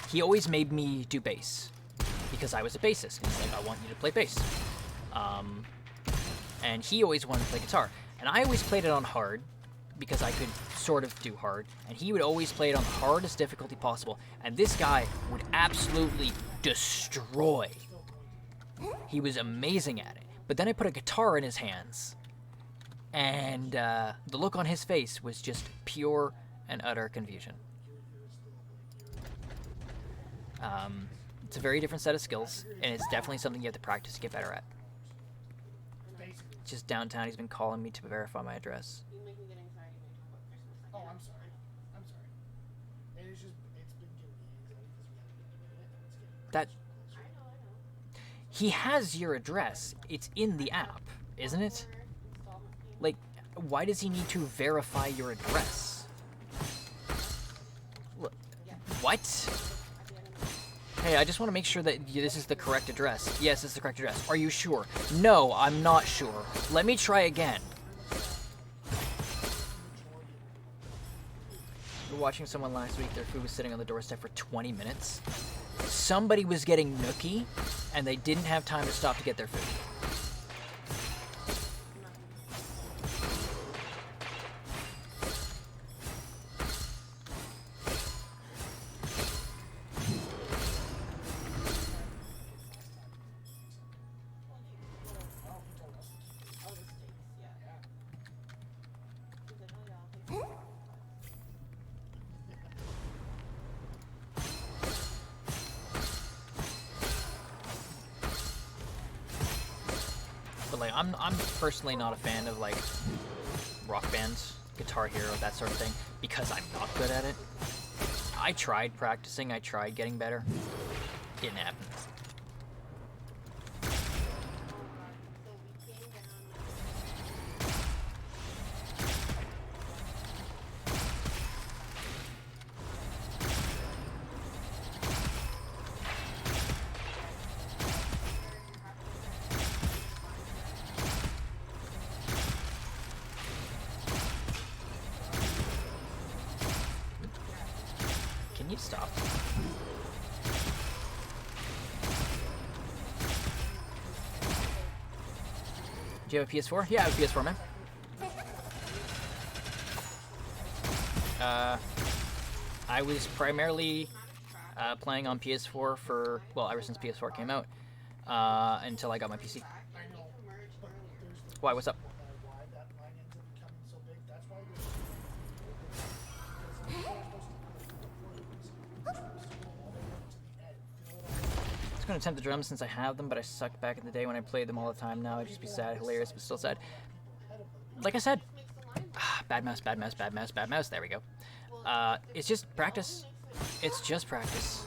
he always made me do bass, because I was a bassist. And he's like, I want you to play bass. And he always wanted to play guitar. And I always played it on hard, because I could sort of do hard, and he would always play it on the hardest difficulty possible, and this guy would absolutely destroy. He was amazing at it. But then I put a guitar in his hands, and the look on his face was just pure and utter confusion. It's a very different set of skills, and it's definitely something you have to practice to get better at. Just downtown, he's been calling me to verify my address. Oh, I'm sorry. I'm sorry. It's been giving me anxiety because we haven't been doing it, and it's getting That closer. I know. he has your address. It's in the app, isn't it? Like, why does he need to verify your address? What? Hey, I just want to make sure that this is the correct address. Yes, it's the correct address. Are you sure? No, I'm not sure. Let me try again. We were watching someone last week. Their food was sitting on the doorstep for 20 minutes. Somebody was getting nookie, and they didn't have time to stop to get their food. Like, I'm personally not a fan of like Rock Band, Guitar Hero, that sort of thing, because I'm not good at it. I tried practicing, I tried getting better. Didn't happen. Can you stop? Do you have a PS4? Yeah, I have a PS4, man. I was primarily playing on PS4 for, well, ever since PS4 came out, until I got my PC. Why? What's up? I was going to attempt the drums since I have them, but I sucked back in the day when I played them all the time. Now I'd just be sad, hilarious, but still sad. Like I said, bad mouse, bad mouse, bad mouse, bad mouse. There we go. It's just practice. It's just practice.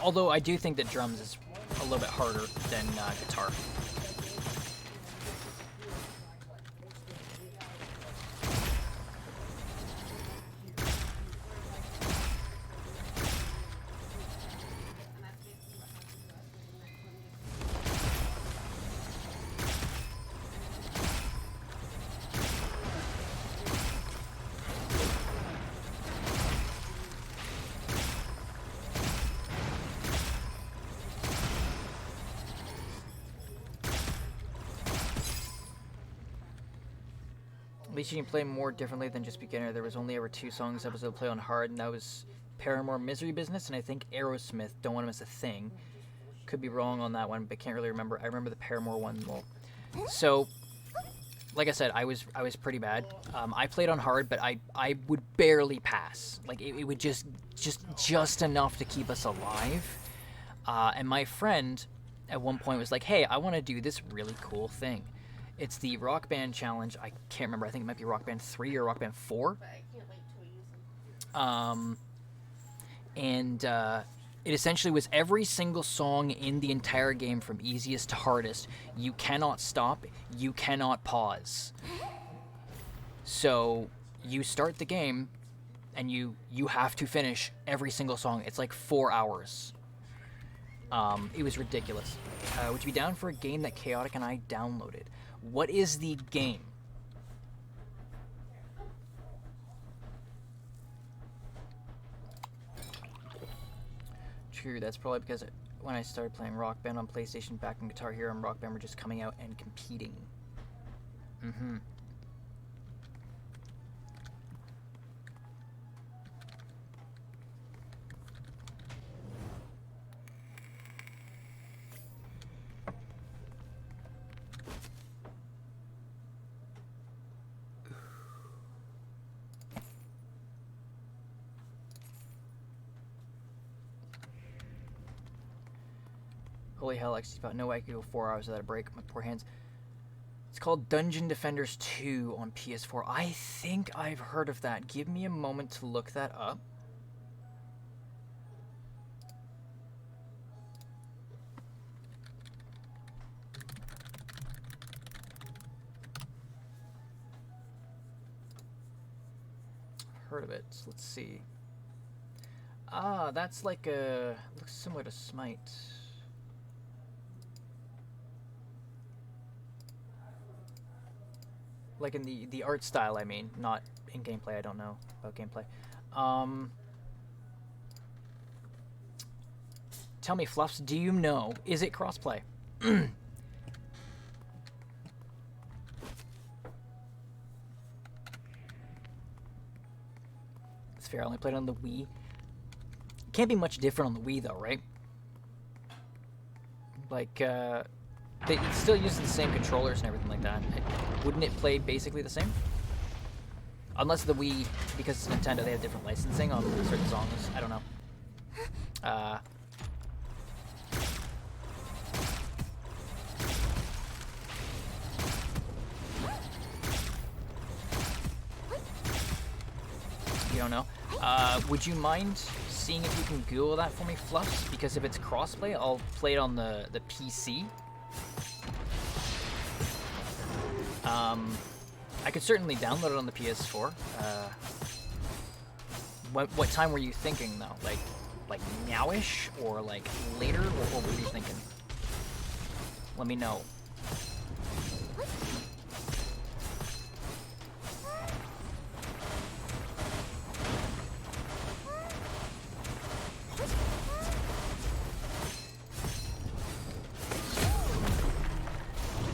Although I do think that drums is a little bit harder than guitar. At least you can play more differently than just beginner. There was only ever 2 songs I was able to play on hard, and that was Paramore, Misery Business, and I think Aerosmith, Don't Want to Miss a Thing. Could be wrong on that one, but can't really remember. I remember the Paramore one more. So, like I said, I was pretty bad. I played on hard, but I would barely pass. Like it would just enough to keep us alive. And my friend at one point was like, "Hey, I want to do this really cool thing. It's the Rock Band Challenge." I can't remember. I think it might be Rock Band 3 or Rock Band 4. It essentially was every single song in the entire game from easiest to hardest. You cannot stop. You cannot pause. So you start the game, and you have to finish every single song. It's like 4 hours. It was ridiculous. Would you be down for a game that Chaotic and I downloaded? What is the game? True, that's probably because when I started playing Rock Band on PlayStation back when Guitar Hero and Rock Band were just coming out and competing. Mm-hmm. Holy hell, XT, no way I could go 4 hours without a break. My poor hands. It's called Dungeon Defenders 2 on PS4. I think I've heard of that. Give me a moment to look that up. Heard of it. Let's see. Ah, that's like a... looks similar to Smite. Like in the art style, I mean, not in gameplay. I don't know about gameplay. Tell me, Fluffs, do you know, is it crossplay? It's fair, I only played on the Wii. Can't be much different on the Wii though, right? Like, they still use the same controllers and everything like that. Wouldn't it play basically the same? Unless the Wii, because it's Nintendo, they have different licensing on certain songs. I don't know. you don't know. Would you mind seeing if you can Google that for me, Fluffs? Because if it's crossplay, I'll play it on the PC. I could certainly download it on the PS4. What time were you thinking though? Like nowish or like later, or what were you thinking? Let me know.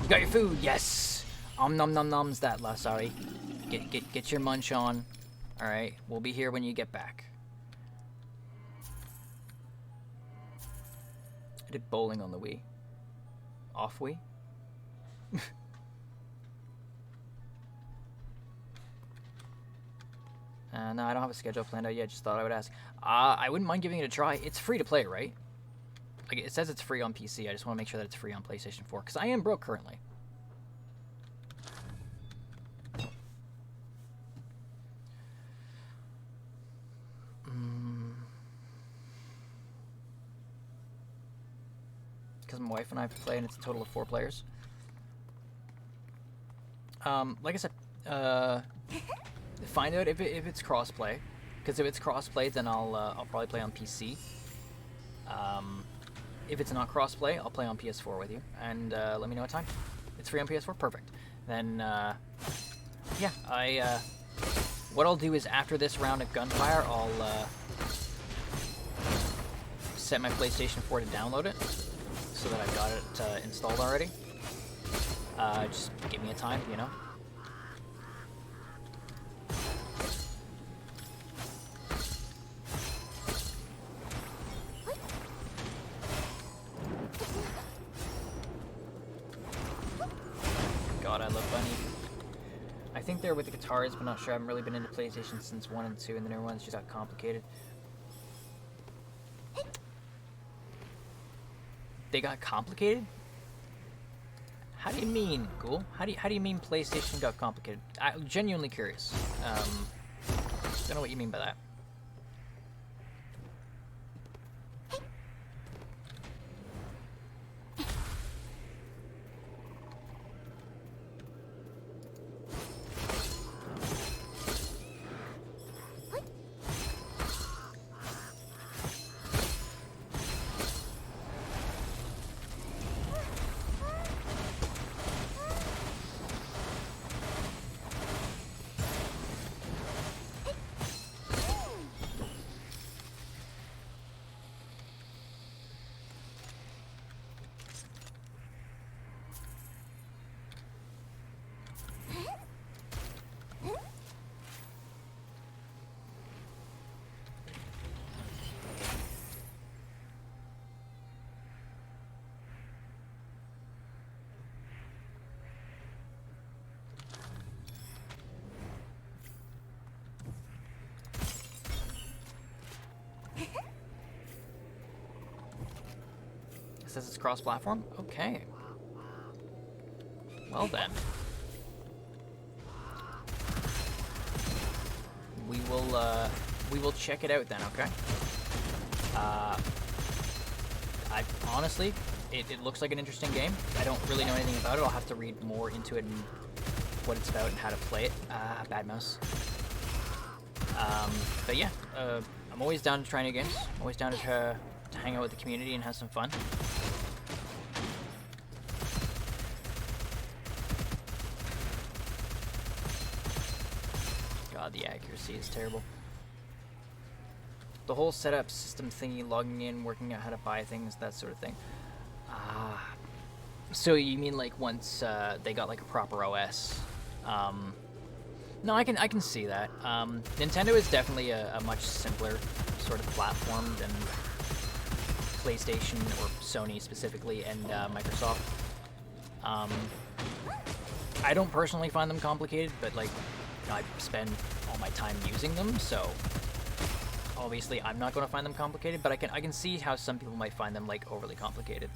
You got your food, yes. Nom nom nom's that, sorry. Get your munch on. All right, we'll be here when you get back. I did bowling on the Wii. Off Wii? No, I don't have a schedule planned out yet. Just thought I would ask. I wouldn't mind giving it a try. It's free to play, right? Like, it says it's free on PC. I just want to make sure that it's free on PlayStation 4, because I am broke currently. Because my wife and I play, and it's a total of 4 players. Like I said, find out if it's crossplay, because if it's crossplay, then I'll probably play on PC. If it's not crossplay, I'll play on PS4 with you, and let me know what time. It's free on PS4, perfect. Then yeah, what I'll do is after this round of Gunfire, I'll set my PlayStation 4 to download it, so that I've got it installed already. Just give me a time, you know. God, I love Bunny. I think they're with the guitars, but not sure. I haven't really been into PlayStation since 1 and 2, and the newer ones just got complicated. They got complicated? How do you mean, Ghoul? How do you mean PlayStation got complicated? I'm genuinely curious. Don't know what you mean by that. It says it's cross-platform? Okay. Well then. We will check it out then, okay? I honestly, it looks like an interesting game. I don't really know anything about it. I'll have to read more into it and what it's about and how to play it. Bad mouse. But yeah, I'm always down to try new games. I'm always down to hang out with the community and have some fun. God, the accuracy is terrible. The whole setup system thingy, logging in, working out how to buy things, that sort of thing. So you mean like once they got like a proper OS? No, I can see that. Nintendo is definitely a much simpler sort of platform than PlayStation or Sony specifically, and Microsoft. I don't personally find them complicated, but like, I spend all my time using them, so obviously I'm not going to find them complicated, but I can see how some people might find them like overly complicated.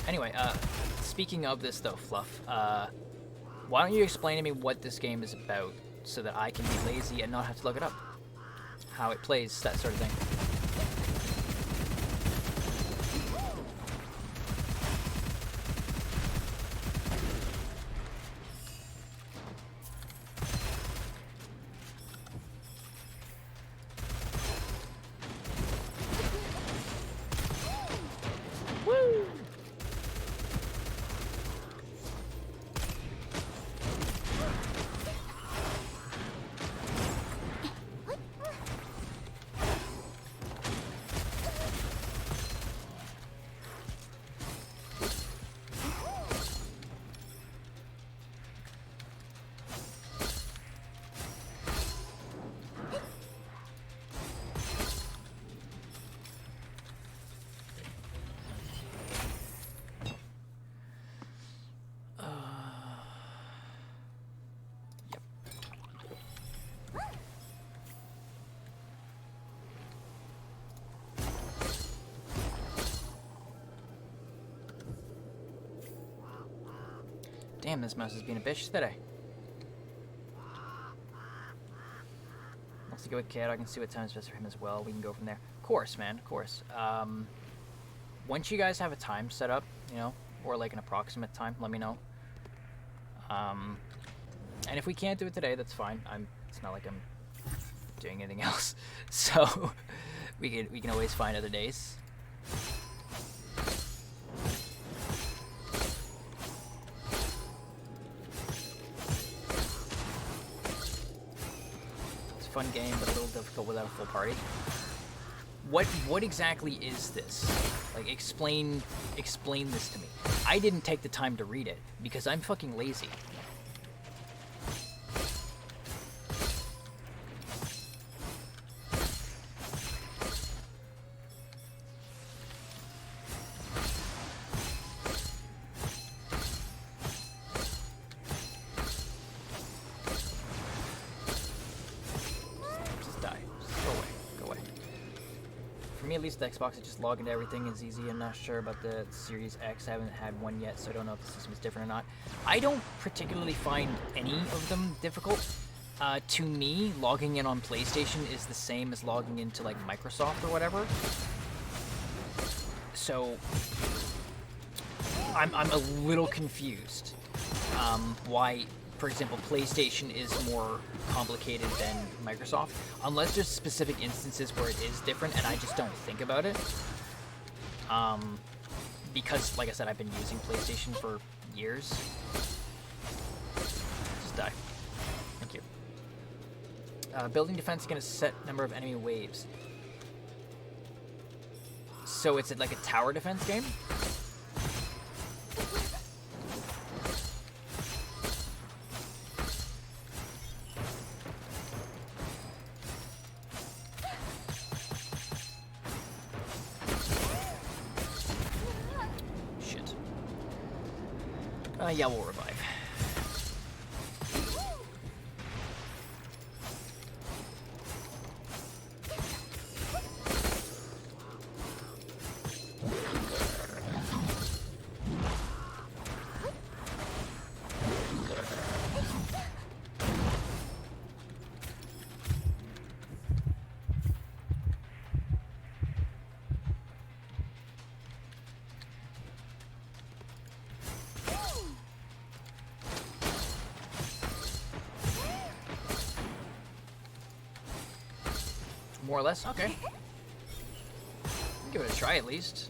Anyway, speaking of this though, Fluff, why don't you explain to me what this game is about so that I can be lazy and not have to look it up? How it plays, that sort of thing. Damn, this mouse is being a bitch today. Wants to go with Cat. I can see what time is best for him as well. We can go from there. Of course, man. Of course. Once you guys have a time set up, you know, or like an approximate time, let me know. And if we can't do it today, that's fine. It's not like I'm doing anything else. So we can always find other days. Fun game, but a little difficult without a full party. What exactly is this? Like, explain this to me. I didn't take the time to read it because I'm fucking lazy. At least the Xbox, I just log into everything is easy. I'm not sure about the Series X. I haven't had one yet, so I don't know if the system is different or not. I don't particularly find any of them difficult. To me, logging in on PlayStation is the same as logging into like Microsoft or whatever. So I'm a little confused why, for example, PlayStation is more complicated than Microsoft, unless there's specific instances where it is different and I just don't think about it. Because, like I said, I've been using PlayStation for years. Just die. Thank you. Building defense against a set number of enemy waves. So it's like a tower defense game? Yeah, we'll revive. More or less? Okay. Give it a try at least.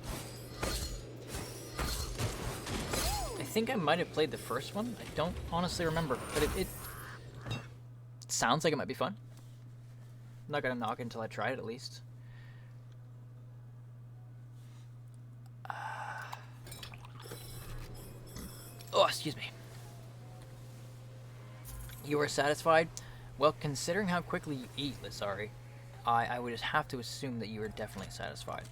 I think I might have played the first one. I don't honestly remember, but it sounds like it might be fun. I'm not gonna knock it until I try it at least. Oh, excuse me. You are satisfied? Well, considering how quickly you eat, Lissari, I would just have to assume that you are definitely satisfied.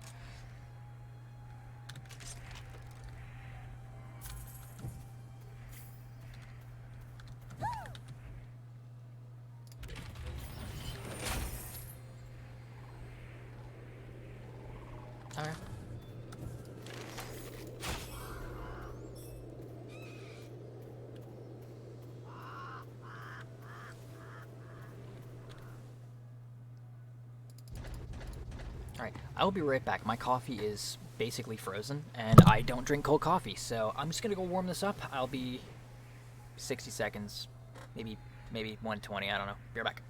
Alright, I will be right back. My coffee is basically frozen, and I don't drink cold coffee, so I'm just gonna go warm this up. I'll be 60 seconds, maybe 120, I don't know. Be right back.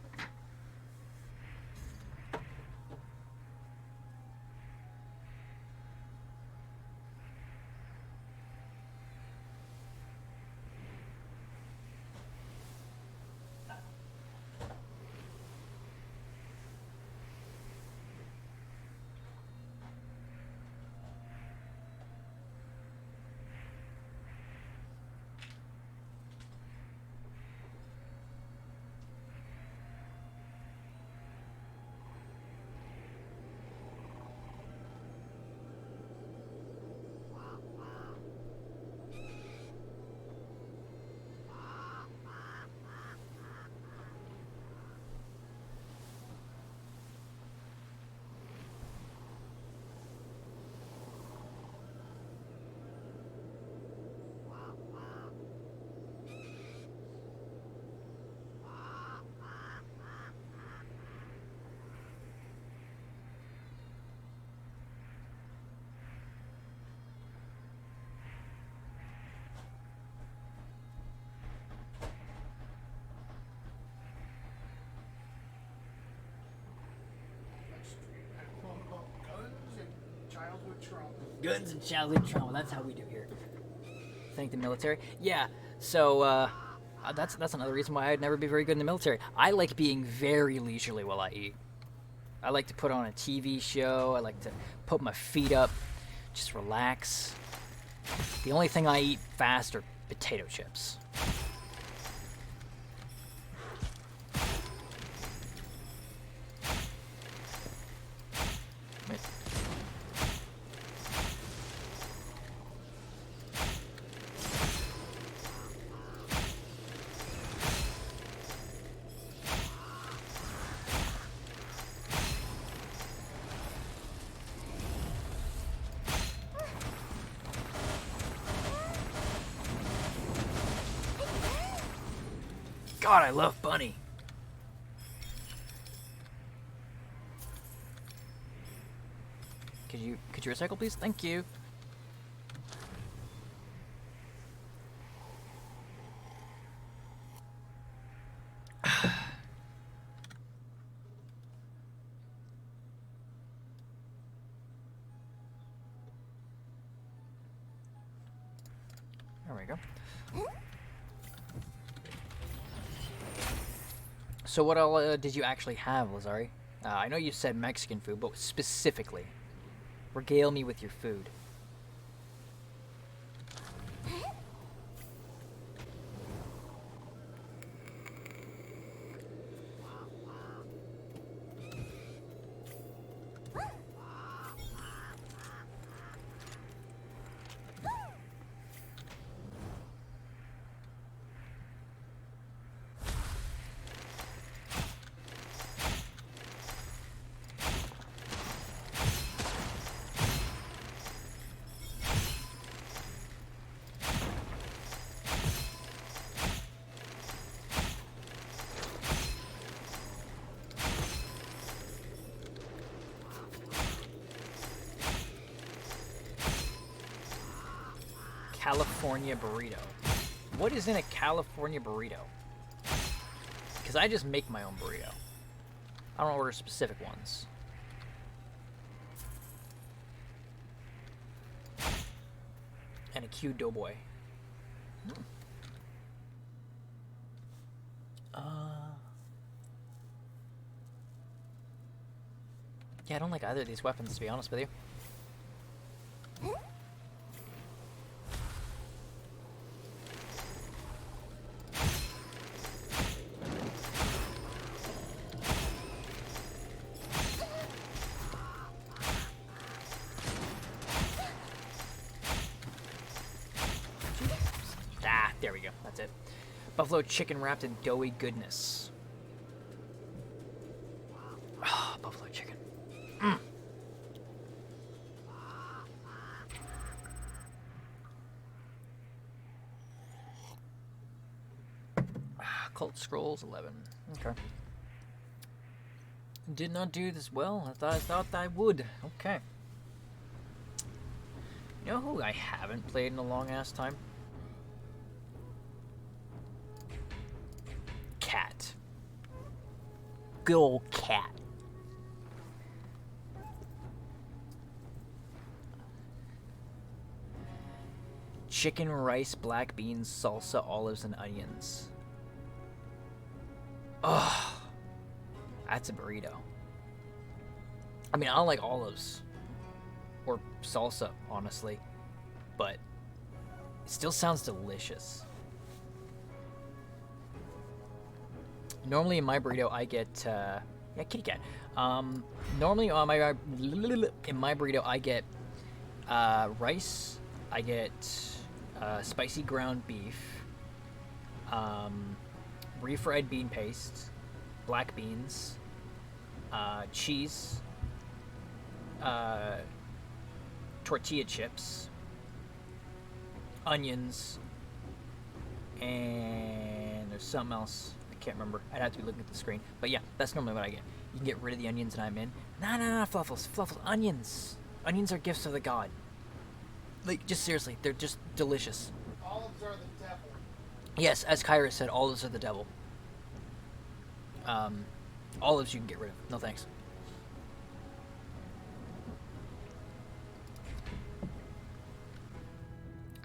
Guns and childhood trauma. That's how we do here. Thank the military. Yeah. So that's another reason why I'd never be very good in the military. I like being very leisurely while I eat. I like to put on a TV show. I like to put my feet up, just relax. The only thing I eat fast are potato chips. God, I love Bunny. Could you recycle, please? Thank you. There we go. So what all did you actually have, Lazari? I know you said Mexican food, but specifically, regale me with your food. California burrito. What is in a California burrito? Because I just make my own burrito. I don't order specific ones. And a cute doughboy. Yeah, I don't like either of these weapons, to be honest with you. There we go. That's it. Buffalo chicken wrapped in doughy goodness. Oh, buffalo chicken. Cult Scrolls 11. Okay. Did not do this well. I thought I would. Okay. You know who I haven't played in a long ass time? Cat. Good old Cat. Chicken, rice, black beans, salsa, olives, and onions. Ugh. That's a burrito. I mean, I don't like olives. Or salsa, honestly. But it still sounds delicious. Normally in my burrito, I get... yeah, kitty cat. Normally on my... In my burrito, I get rice. I get spicy ground beef. Refried bean paste. Black beans. Cheese. Tortilla chips. Onions. And there's something else. I can't remember. I'd have to be looking at the screen. But yeah, that's normally what I get. You can get rid of the onions and I'm in. Nah, Fluffles. Fluffles. Onions. Onions are gifts of the god. Like, just seriously, they're just delicious. Olives are the devil. Yes, as Kyra said, olives are the devil. Olives you can get rid of. No thanks.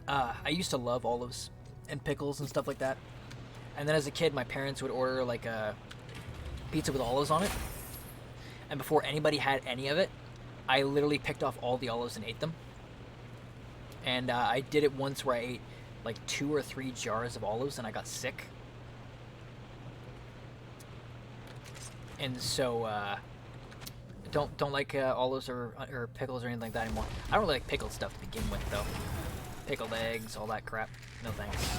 I used to love olives and pickles and stuff like that. And then as a kid, my parents would order like a pizza with olives on it. And before anybody had any of it, I literally picked off all the olives and ate them. And I did it once where I ate like 2 or 3 jars of olives and I got sick. And so don't like olives or pickles or anything like that anymore. I don't really like pickled stuff to begin with though. Pickled eggs, all that crap. No thanks.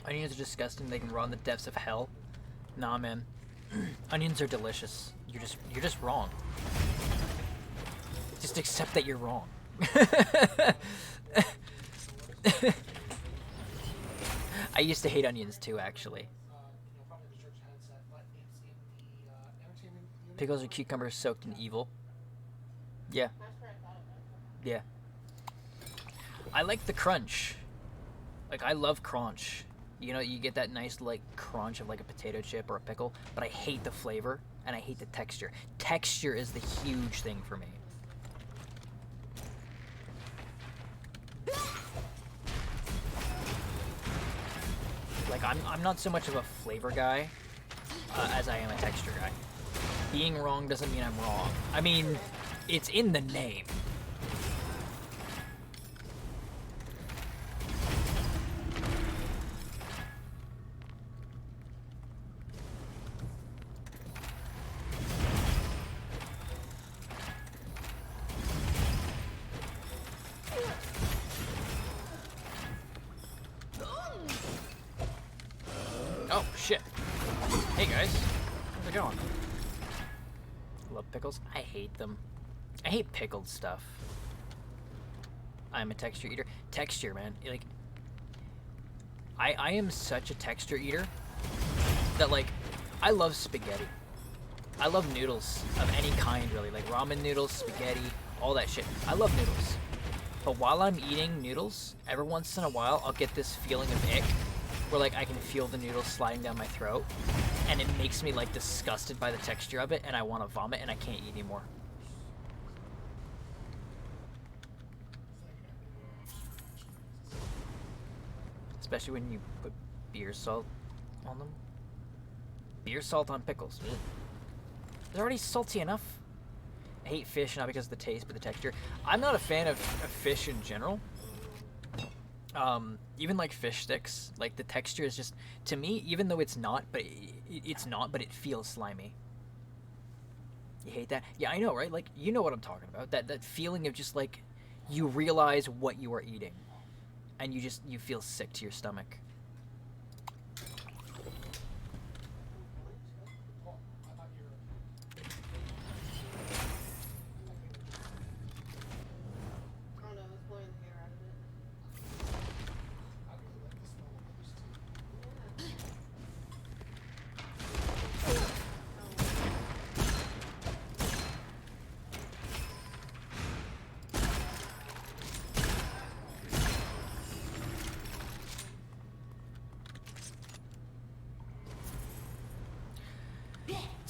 Onions are disgusting. They can rot in the depths of hell. Nah, man. Onions are delicious. You're just wrong. Just accept that you're wrong. I used to hate onions too, actually. Pickles or cucumbers soaked in evil. Yeah. Yeah. I like the crunch. Like, I love crunch. You know, you get that nice, like, crunch of, like, a potato chip or a pickle, but I hate the flavor, and I hate the texture. Texture is the huge thing for me. Like, I'm not so much of a flavor guy as I am a texture guy. Being wrong doesn't mean I'm wrong. I mean, it's in the name. Oh, shit. Hey, guys. How's it going? Love pickles. I hate them. I hate pickled stuff. I'm a texture eater. Texture, man. Like, I am such a texture eater that, like, I love spaghetti. I love noodles of any kind, really. Like, ramen noodles, spaghetti, all that shit. I love noodles. But while I'm eating noodles, every once in a while, I'll get this feeling of ick where, like, I can feel the noodles sliding down my throat, and it makes me, like, disgusted by the texture of it, and I want to vomit, and I can't eat anymore. Especially when you put beer salt on them. Beer salt on pickles. Ugh. They're already salty enough. I hate fish, not because of the taste, but the texture. I'm not a fan of fish in general. Even like fish sticks, like the texture is just, to me, even though it's not, but but it feels slimy. You hate that? Yeah, I know, right? Like, you know what I'm talking about. That feeling of just like, you realize what you are eating, and you feel sick to your stomach.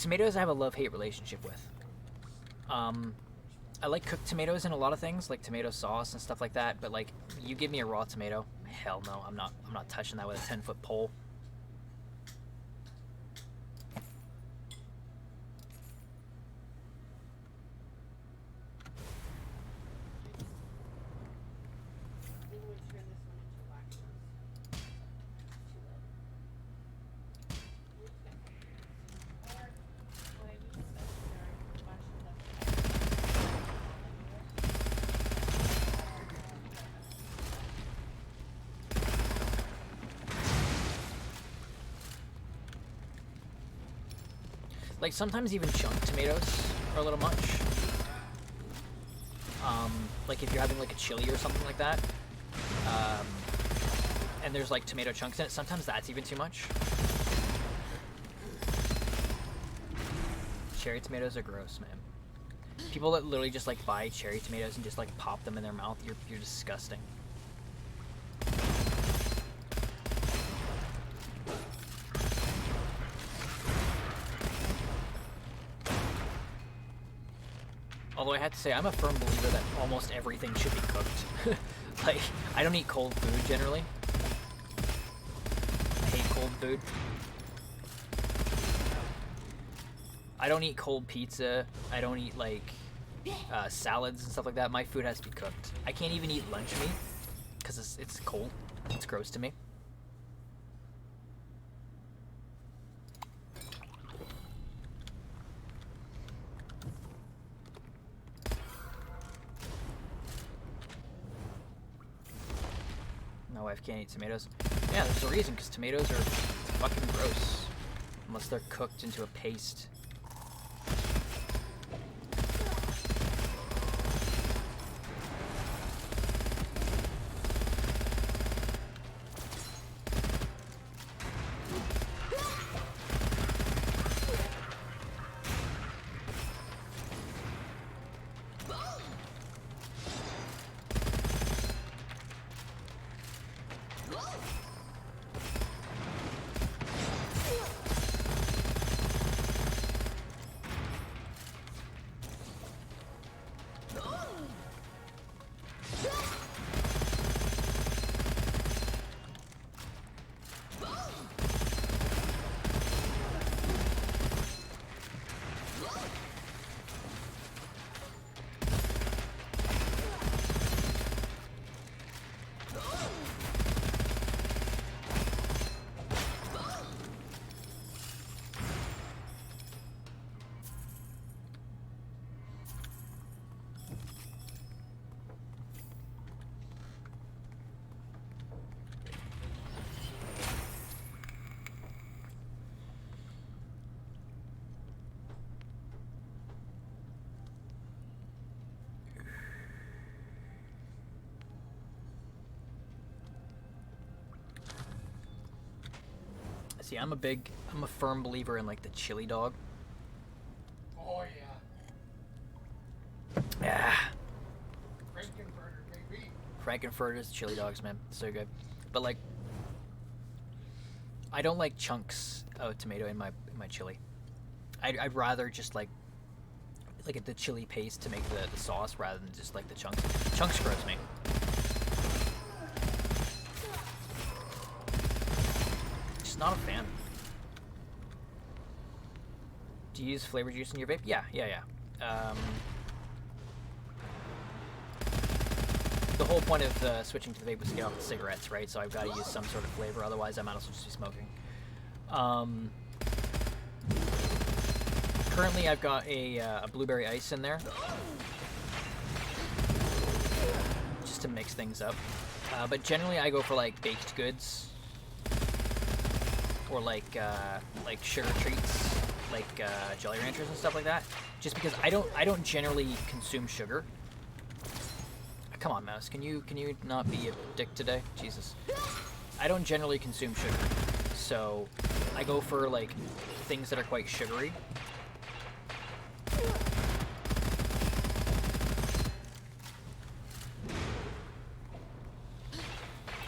tomatoes I have a love-hate relationship with. I like cooked tomatoes in a lot of things, like tomato sauce and stuff like that, but like, you give me a raw tomato, hell no, I'm not touching that with a 10-foot pole. Like, sometimes even chunk tomatoes are a little much. Like if you're having like a chili or something like that, and there's like tomato chunks in it, sometimes that's even too much. Cherry tomatoes are gross, man. People that literally just like buy cherry tomatoes and just like pop them in their mouth, you're disgusting. Although I have to say, I'm a firm believer that almost everything should be cooked. Like, I don't eat cold food generally. I hate cold food. I don't eat cold pizza. I don't eat, like, salads and stuff like that. My food has to be cooked. I can't even eat lunch meat because it's cold. It's gross to me. My wife can't eat tomatoes. Yeah, there's a reason, because tomatoes are fucking gross. Unless they're cooked into a paste. See, I'm a firm believer in like the chili dog. Oh yeah. Yeah. Frankenfurter, baby. Frankenfurters, chili dogs, man, so good. But like, I don't like chunks of tomato in my chili. I'd rather just like the chili paste to make the sauce rather than just like the chunks. Chunks gross me. Just not a fan. Do you use flavor juice in your vape? Yeah. The whole point of switching to the vape was to get off the cigarettes, right? So I've got to use some sort of flavor, otherwise I might as well just be smoking. Currently I've got a blueberry ice in there, just to mix things up. But generally I go for like baked goods, or like sugar treats, like Jolly Ranchers and stuff like that. Just because I don't generally consume sugar. Come on, Mouse. Can you not be a dick today? Jesus. I don't generally consume sugar, so I go for like things that are quite sugary.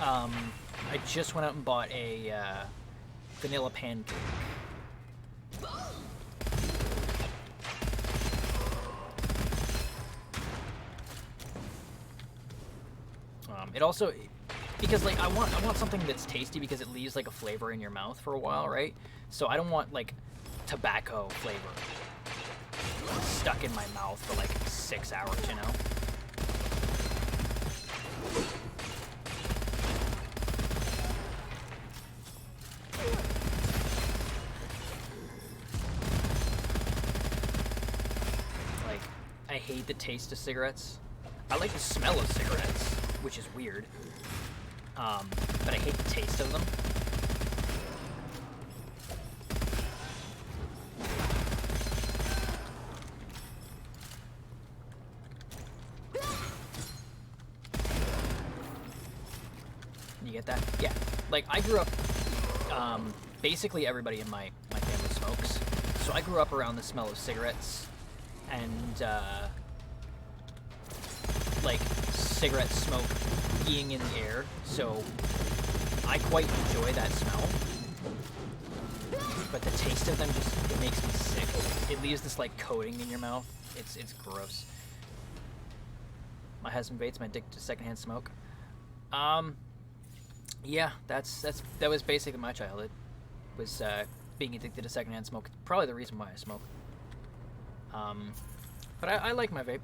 I just went out and bought a vanilla pancake. It also, because like I want something that's tasty because it leaves like a flavor in your mouth for a while, right? So I don't want like tobacco flavor stuck in my mouth for like 6 hours, you know? Like, I hate the taste of cigarettes. I like the smell of cigarettes, which is weird. But I hate the taste of them. You get that? Yeah. Like, I grew up, basically everybody in my family smokes. So I grew up around the smell of cigarettes and, like, cigarette smoke being in the air. So I quite enjoy that smell. But the taste of them just, it makes me sick. It leaves this, like, coating in your mouth. It's gross. My husband vapes, my dick to secondhand smoke. Yeah, that was basically my childhood. Was being addicted to secondhand smoke. Probably the reason why I smoke. But I like my vape.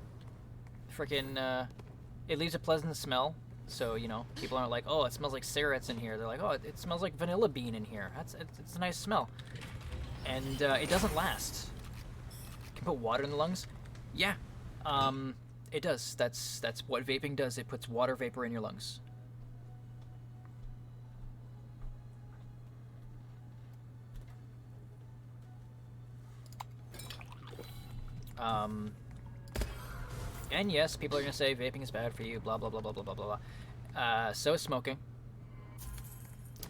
Freaking, it leaves a pleasant smell. So, you know, people aren't like, oh, it smells like cigarettes in here. They're like, oh, it smells like vanilla bean in here. It's a nice smell. And it doesn't last. You can put water in the lungs. Yeah, it does. That's what vaping does. It puts water vapor in your lungs. And yes, people are gonna say vaping is bad for you, blah blah blah blah blah blah blah. So is smoking.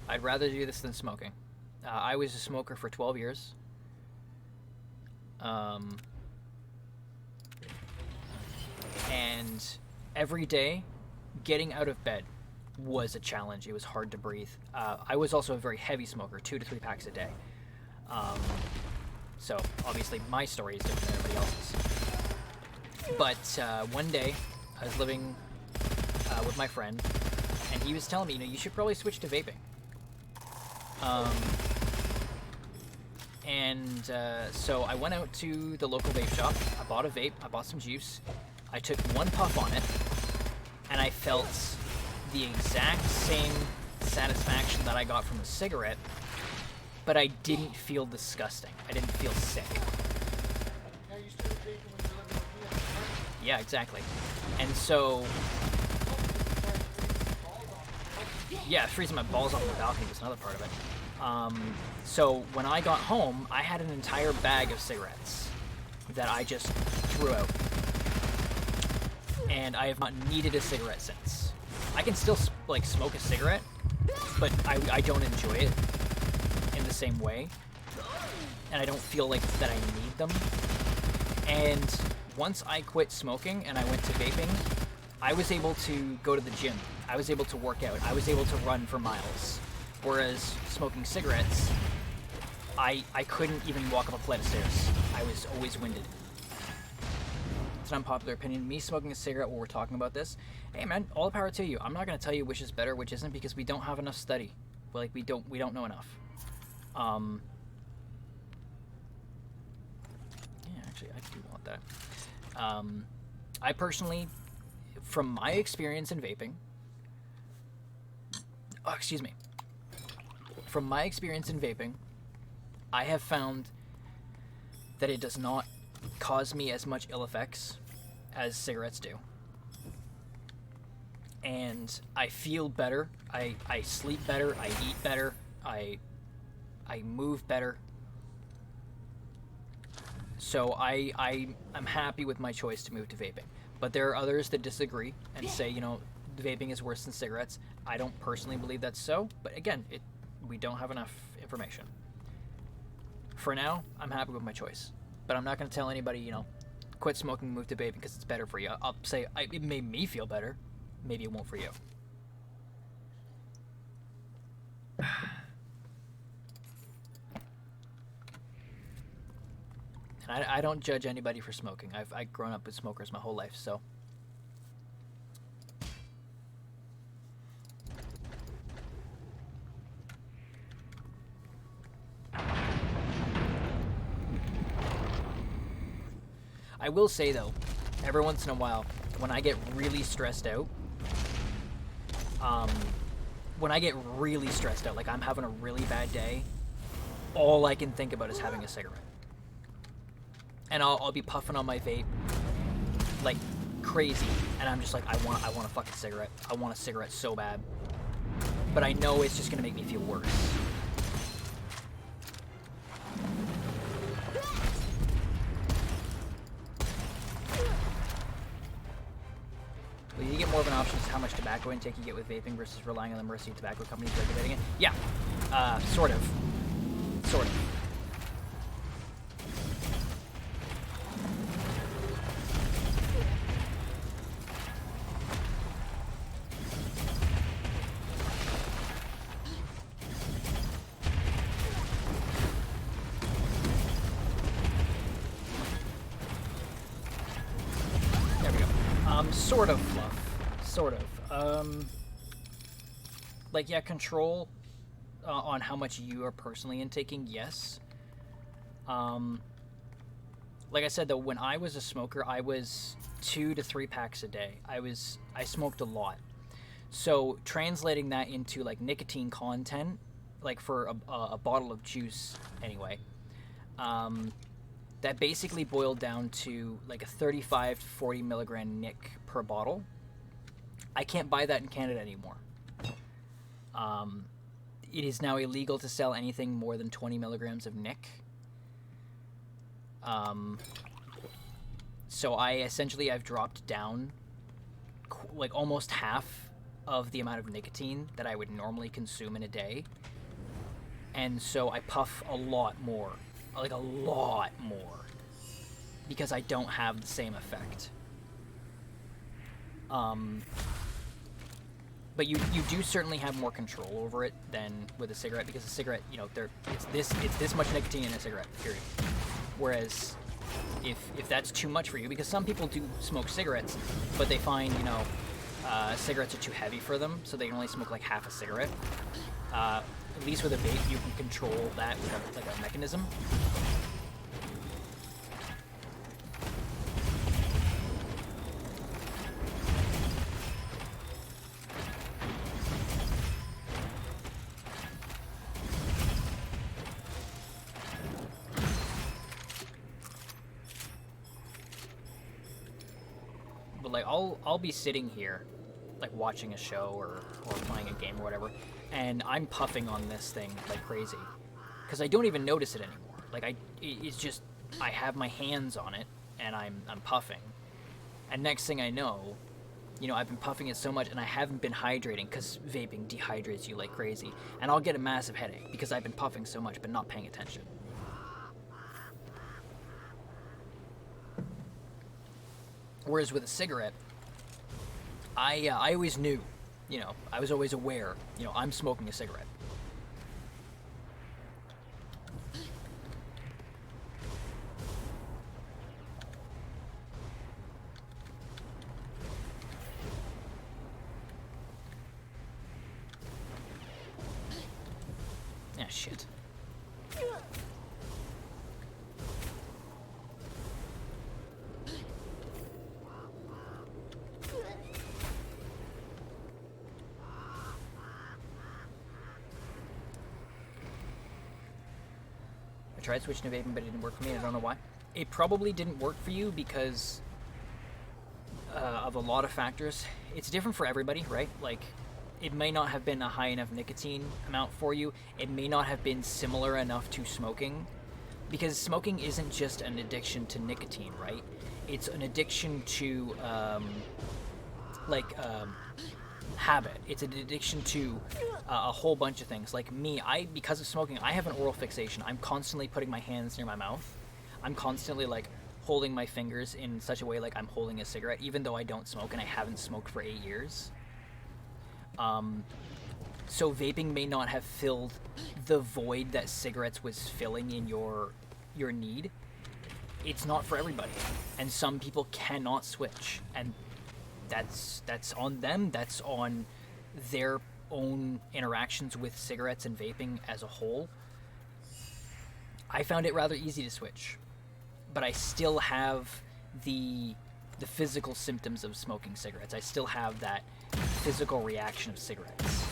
I'd rather do this than smoking. I was a smoker for 12 years. And every day, getting out of bed was a challenge. It was hard to breathe. I was also a very heavy smoker, 2 to 3 packs a day. So obviously my story is different than everybody else's. But one day, I was living with my friend, and he was telling me, you know, you should probably switch to vaping. So I went out to the local vape shop. I bought a vape. I bought some juice. I took one puff on it, and I felt the exact same satisfaction that I got from a cigarette, but I didn't feel disgusting. I didn't feel sick. Yeah, exactly. And so, yeah, freezing my balls off on the balcony was another part of it. So when I got home, I had an entire bag of cigarettes that I just threw out. And I have not needed a cigarette since. I can still, like, smoke a cigarette, but I don't enjoy it in the same way. And I don't feel like that I need them. And once I quit smoking and I went to vaping, I was able to go to the gym. I was able to work out. I was able to run for miles. Whereas smoking cigarettes, I couldn't even walk up a flight of stairs. I was always winded. It's an unpopular opinion. Me smoking a cigarette while we're talking about this, hey man, all the power to you. I'm not going to tell you which is better, which isn't, because we don't have enough study. Like, we don't know enough. Yeah, actually, I do want that. I personally, from my experience in vaping, from my experience in vaping, I have found that it does not cause me as much ill effects as cigarettes do. And I feel better, I sleep better, I eat better, I move better. So I'm happy with my choice to move to vaping. But there are others that disagree and say, you know, vaping is worse than cigarettes. I don't personally believe that's so, but again, we don't have enough information. For now, I'm happy with my choice. But I'm not going to tell anybody, you know, quit smoking, move to vaping because it's better for you. I'll say it made me feel better. Maybe it won't for you. And I don't judge anybody for smoking. I've grown up with smokers my whole life, so. I will say though, every once in a while, when I get really stressed out, like I'm having a really bad day, all I can think about is having a cigarette. And I'll be puffing on my vape like crazy, and I'm just like, I want a fucking cigarette. I want a cigarette so bad. But I know it's just gonna make me feel worse. Well, you get more of an option as to how much tobacco intake you get with vaping versus relying on the mercy of tobacco companies regulating it. Yeah, sort of. Sort of. There we go. Sort of fluff. Sort of. Like, yeah, control on how much you are personally intaking, yes. Like I said, though, when I was a smoker, I was 2 to 3 packs a day. I smoked a lot. So translating that into like nicotine content, like for a bottle of juice anyway, that basically boiled down to like a 35 to 40 milligram nic per bottle. I can't buy that in Canada anymore. It is now illegal to sell anything more than 20 milligrams of nic. So I've dropped down like almost half of the amount of nicotine that I would normally consume in a day. And so I puff a lot more, like a lot more, because I don't have the same effect. But you do certainly have more control over it than with a cigarette, because a cigarette, you know, it's this much nicotine in a cigarette, period. Whereas if that's too much for you, because some people do smoke cigarettes, but they find, you know, cigarettes are too heavy for them, so they can only smoke like half a cigarette. At least with a vape, you can control that with like a mechanism. But like I'll be sitting here like watching a show or playing a game or whatever, and I'm puffing on this thing like crazy because I don't even notice it anymore. Like it's just I have my hands on it and I'm puffing, and next thing I know, you know, I've been puffing it so much and I haven't been hydrating because vaping dehydrates you like crazy, and I'll get a massive headache because I've been puffing so much but not paying attention. Whereas with a cigarette, I always knew, you know, I was always aware, you know, I'm smoking a cigarette. Ah, shit. I tried switching to vaping, but it didn't work for me. I don't know why. It probably didn't work for you because of a lot of factors. It's different for everybody, right? Like, it may not have been a high enough nicotine amount for you. It may not have been similar enough to smoking, because smoking isn't just an addiction to nicotine, right? It's an addiction to habit. It's an addiction to a whole bunch of things. Like me, because of smoking, I have an oral fixation. I'm constantly putting my hands near my mouth. I'm constantly like holding my fingers in such a way like I'm holding a cigarette, even though I don't smoke and I haven't smoked for 8 years. So vaping may not have filled the void that cigarettes was filling in your need. It's not for everybody, and some people cannot switch, and that's on them. That's on their own interactions with cigarettes and vaping as a whole. I found it rather easy to switch, but I still have the physical symptoms of smoking cigarettes. I still have that physical reaction of cigarettes.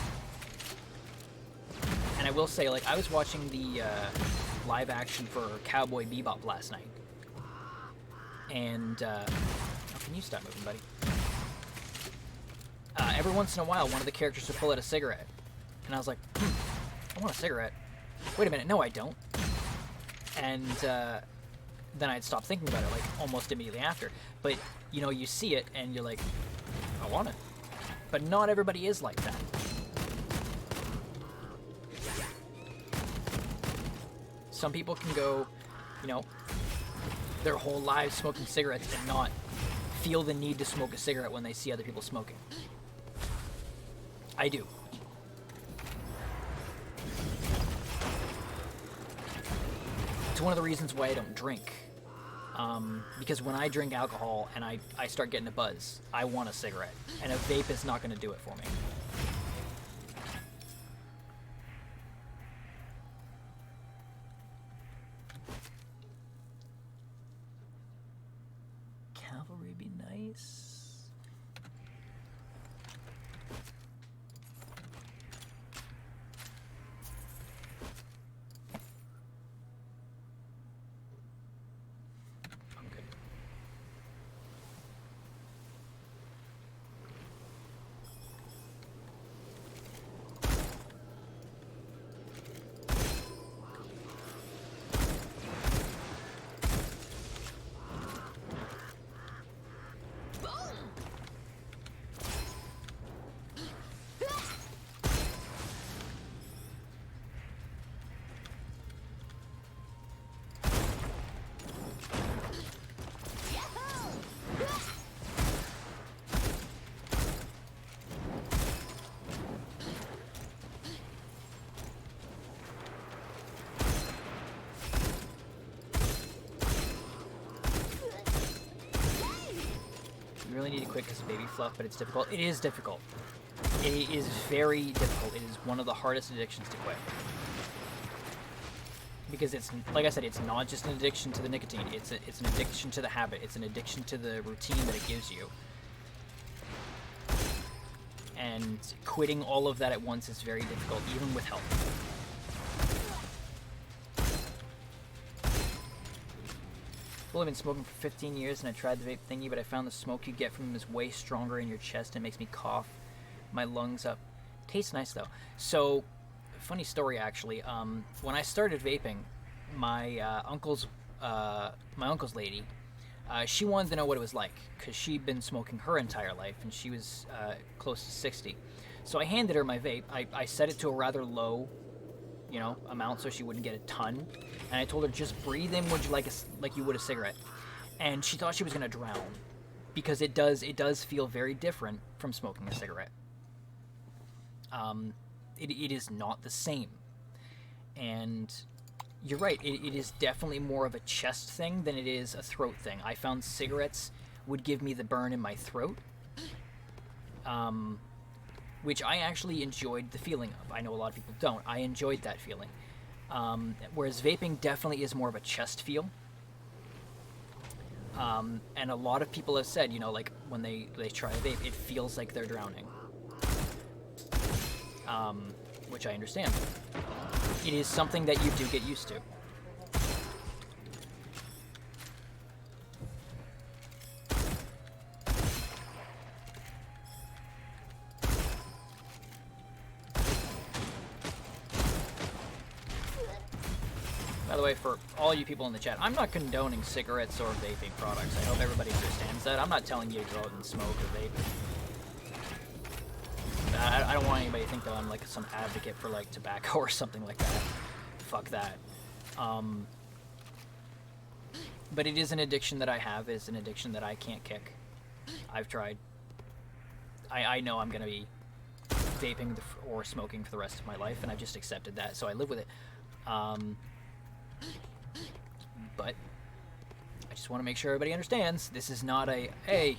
And I will say, like, I was watching the live action for Cowboy Bebop last night. And, oh, can you stop moving, buddy? Every once in a while, one of the characters would pull out a cigarette. And I was like, I want a cigarette. Wait a minute, no I don't. And then I'd stop thinking about it, like, almost immediately after. But, you know, you see it, and you're like, I want it. But not everybody is like that. Some people can go, you know, their whole lives smoking cigarettes and not feel the need to smoke a cigarette when they see other people smoking. I do. It's one of the reasons why I don't drink. Because when I drink alcohol and I start getting a buzz, I want a cigarette. And a vape is not going to do it for me. Cavalry be nice. Really need to quit because of baby fluff, but it's difficult. It is difficult. It is very difficult. It is one of the hardest addictions to quit. Because it's, like I said, it's not just an addiction to the nicotine. It's an addiction to the habit. It's an addiction to the routine that it gives you. And quitting all of that at once is very difficult, even with help. I've been smoking for 15 years and I tried the vape thingy, but I found the smoke you get from them is way stronger in your chest and it makes me cough my lungs up. Tastes nice though. So, funny story actually. When I started vaping, my uncle's lady, she wanted to know what it was like because she'd been smoking her entire life and she was close to 60. So I handed her my vape. I set it to a rather low, you know, amount so she wouldn't get a ton. And I told her, just breathe in would you like you would a cigarette. And she thought she was gonna drown because it does feel very different from smoking a cigarette. It is not the same. And you're right, it is definitely more of a chest thing than it is a throat thing. I found cigarettes would give me the burn in my throat. Which I actually enjoyed the feeling of. I know a lot of people don't. I enjoyed that feeling. Whereas vaping definitely is more of a chest feel. And a lot of people have said, you know, like when they try a vape, it feels like they're drowning. Which I understand. It is something that you do get used to. By the way, for all you people in the chat, I'm not condoning cigarettes or vaping products. I hope everybody understands that. I'm not telling you to go out and smoke or vape. I don't want anybody to think that I'm like some advocate for like tobacco or something like that. Fuck that. But it is an addiction that I have. It's an addiction that I can't kick. I've tried. I know I'm gonna be vaping or smoking for the rest of my life, and I've just accepted that, so I live with it. But I just want to make sure everybody understands this is not a, hey,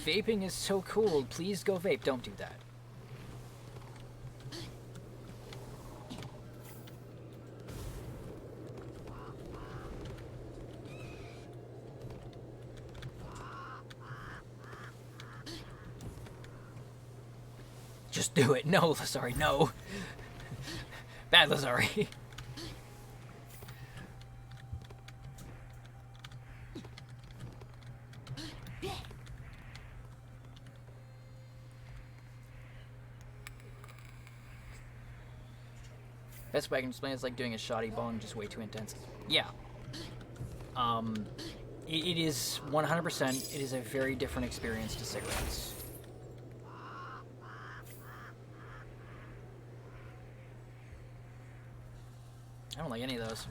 vaping is so cool, please go vape. Don't do that. Just do it. No, Lazari, no. Bad Lazari. Best way I can explain it's like doing a shoddy bong, just way too intense. Yeah. It is 100%, it is a very different experience to cigarettes. I don't like any of those.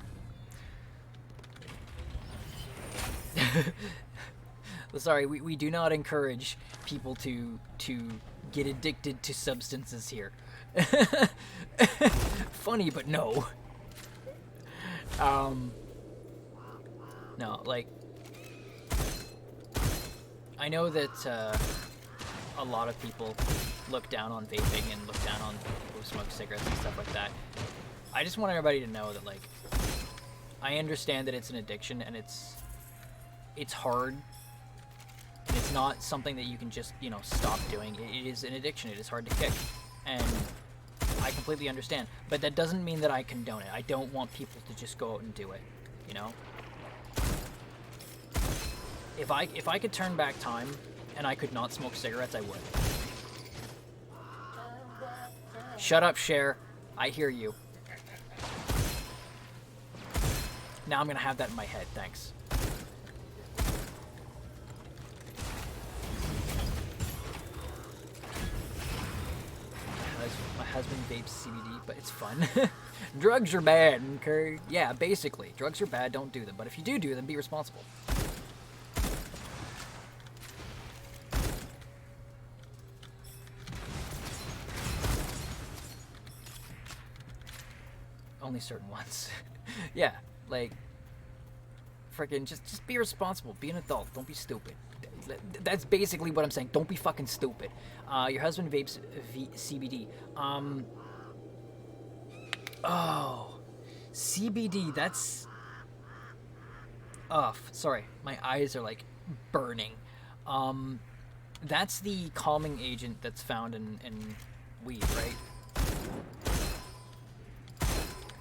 Sorry, we do not encourage people to get addicted to substances here. Funny, but no. No, like, I know that a lot of people look down on vaping and look down on people who smoke cigarettes and stuff like that. I just want everybody to know that, like, I understand that it's an addiction and it's hard. And it's not something that you can just, you know, stop doing. It is an addiction. It is hard to kick. And I completely understand. But that doesn't mean that I condone it. I don't want people to just go out and do it, you know? If I could turn back time and I could not smoke cigarettes, I would. Shut up, Cher. I hear you. Now I'm gonna have that in my head, thanks. My husband vapes CBD, but it's fun. Drugs are bad, okay? Yeah, basically. Drugs are bad, don't do them. But if you do them, be responsible. Only certain ones. Yeah, like, freaking just be responsible. Be an adult. Don't be stupid. That's basically what I'm saying. Don't be fucking stupid. Your husband vapes CBD. Oh, CBD. That's. Oh, sorry. My eyes are like burning. That's the calming agent that's found in weed, right?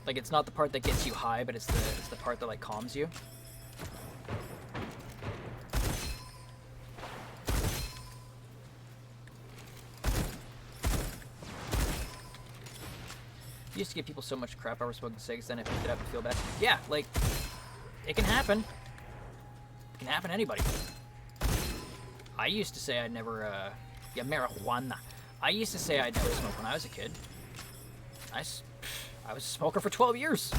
Like, it's not the part that gets you high, but it's the part that, like, calms you. I used to give people so much crap over smoking cigs, then I picked it up and feel bad. Yeah, like, it can happen. It can happen to anybody. I used to say I'd never, yeah, marijuana. I used to say I'd never smoke when I was a kid. I was a smoker for 12 years.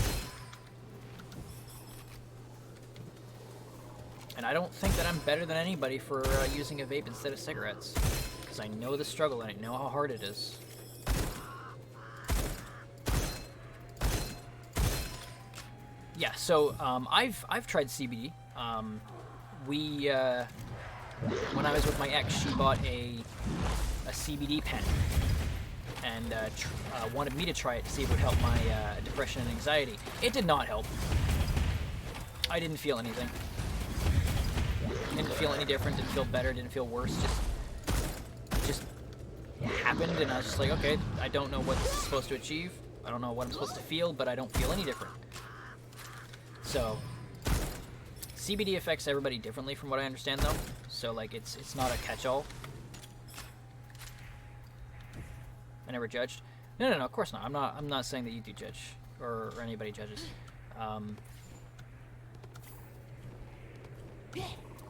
And I don't think that I'm better than anybody for using a vape instead of cigarettes. Because I know the struggle and I know how hard it is. Yeah, so I've tried CBD. When I was with my ex, she bought a CBD pen. And wanted me to try it to see if it would help my depression and anxiety. It did not help. I didn't feel anything. Didn't feel any different, didn't feel better, didn't feel worse. It just happened, and I was just like, okay, I don't know what this is supposed to achieve. I don't know what I'm supposed to feel, but I don't feel any different. So, CBD affects everybody differently from what I understand, though. So, like, it's not a catch-all. I never judged. No, of course not. I'm not saying that you do judge or anybody judges.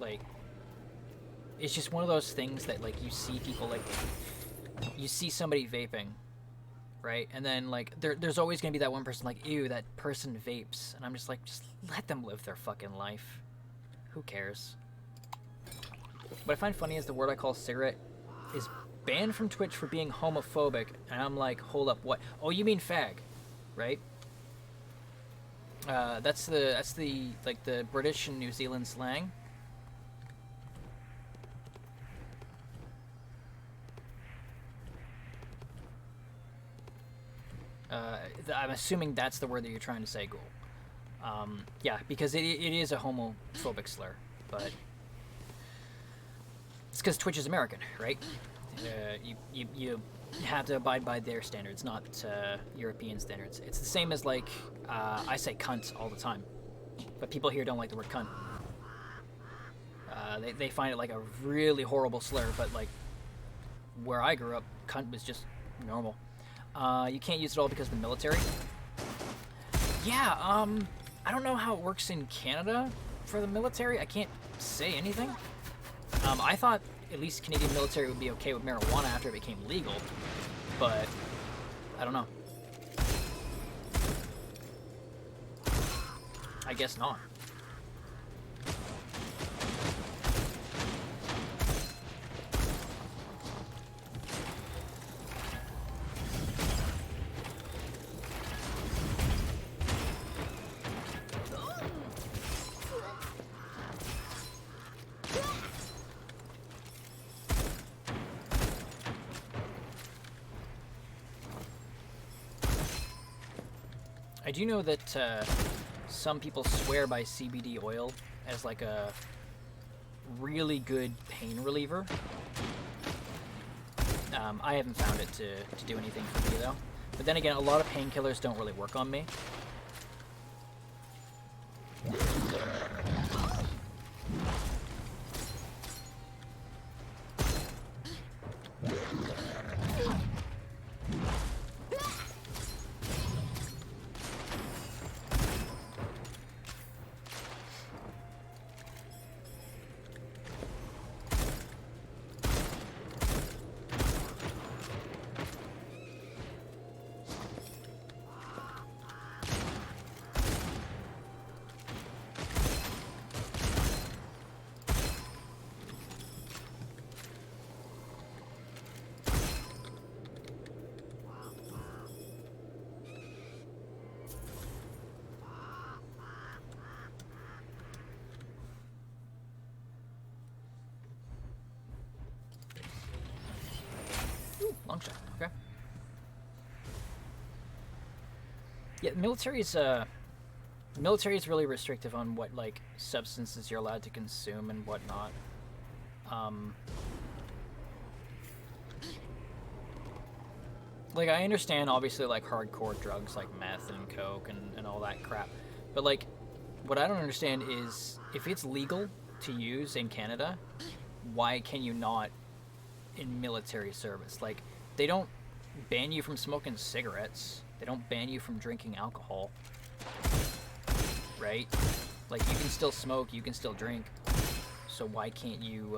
Like, it's just one of those things that, like, you see people, like, you see somebody vaping, right? And then, like, there's always gonna be that one person like, ew, that person vapes, and I'm just like, just let them live their fucking life. Who cares? What I find funny is the word I call cigarette is banned from Twitch for being homophobic, and I'm like, hold up, what? Oh, you mean fag, right? That's the like the British and New Zealand slang. I'm assuming that's the word that you're trying to say, Ghoul. Yeah, because it is a homophobic slur, but it's because Twitch is American, right? you have to abide by their standards, not European standards. It's the same as, like, I say cunt all the time, but people here don't like the word cunt. They find it like a really horrible slur, but, like, where I grew up, cunt was just normal. You can't use it all because of the military. Yeah, I don't know how it works in Canada for the military. I can't say anything. I thought at least Canadian military would be okay with marijuana after it became legal, but I don't know. I guess not. I do know that some people swear by CBD oil as like a really good pain reliever. I haven't found it to do anything for me though. But then again, a lot of painkillers don't really work on me. Long shot, okay. Yeah, the military is really restrictive on what, like, substances you're allowed to consume and whatnot. Like, I understand, obviously, like, hardcore drugs like meth and coke and all that crap. But, like, what I don't understand is, if it's legal to use in Canada, why can you not in military service? Like, they don't ban you from smoking cigarettes. They don't ban you from drinking alcohol. Right? Like, you can still smoke, you can still drink. So why can't you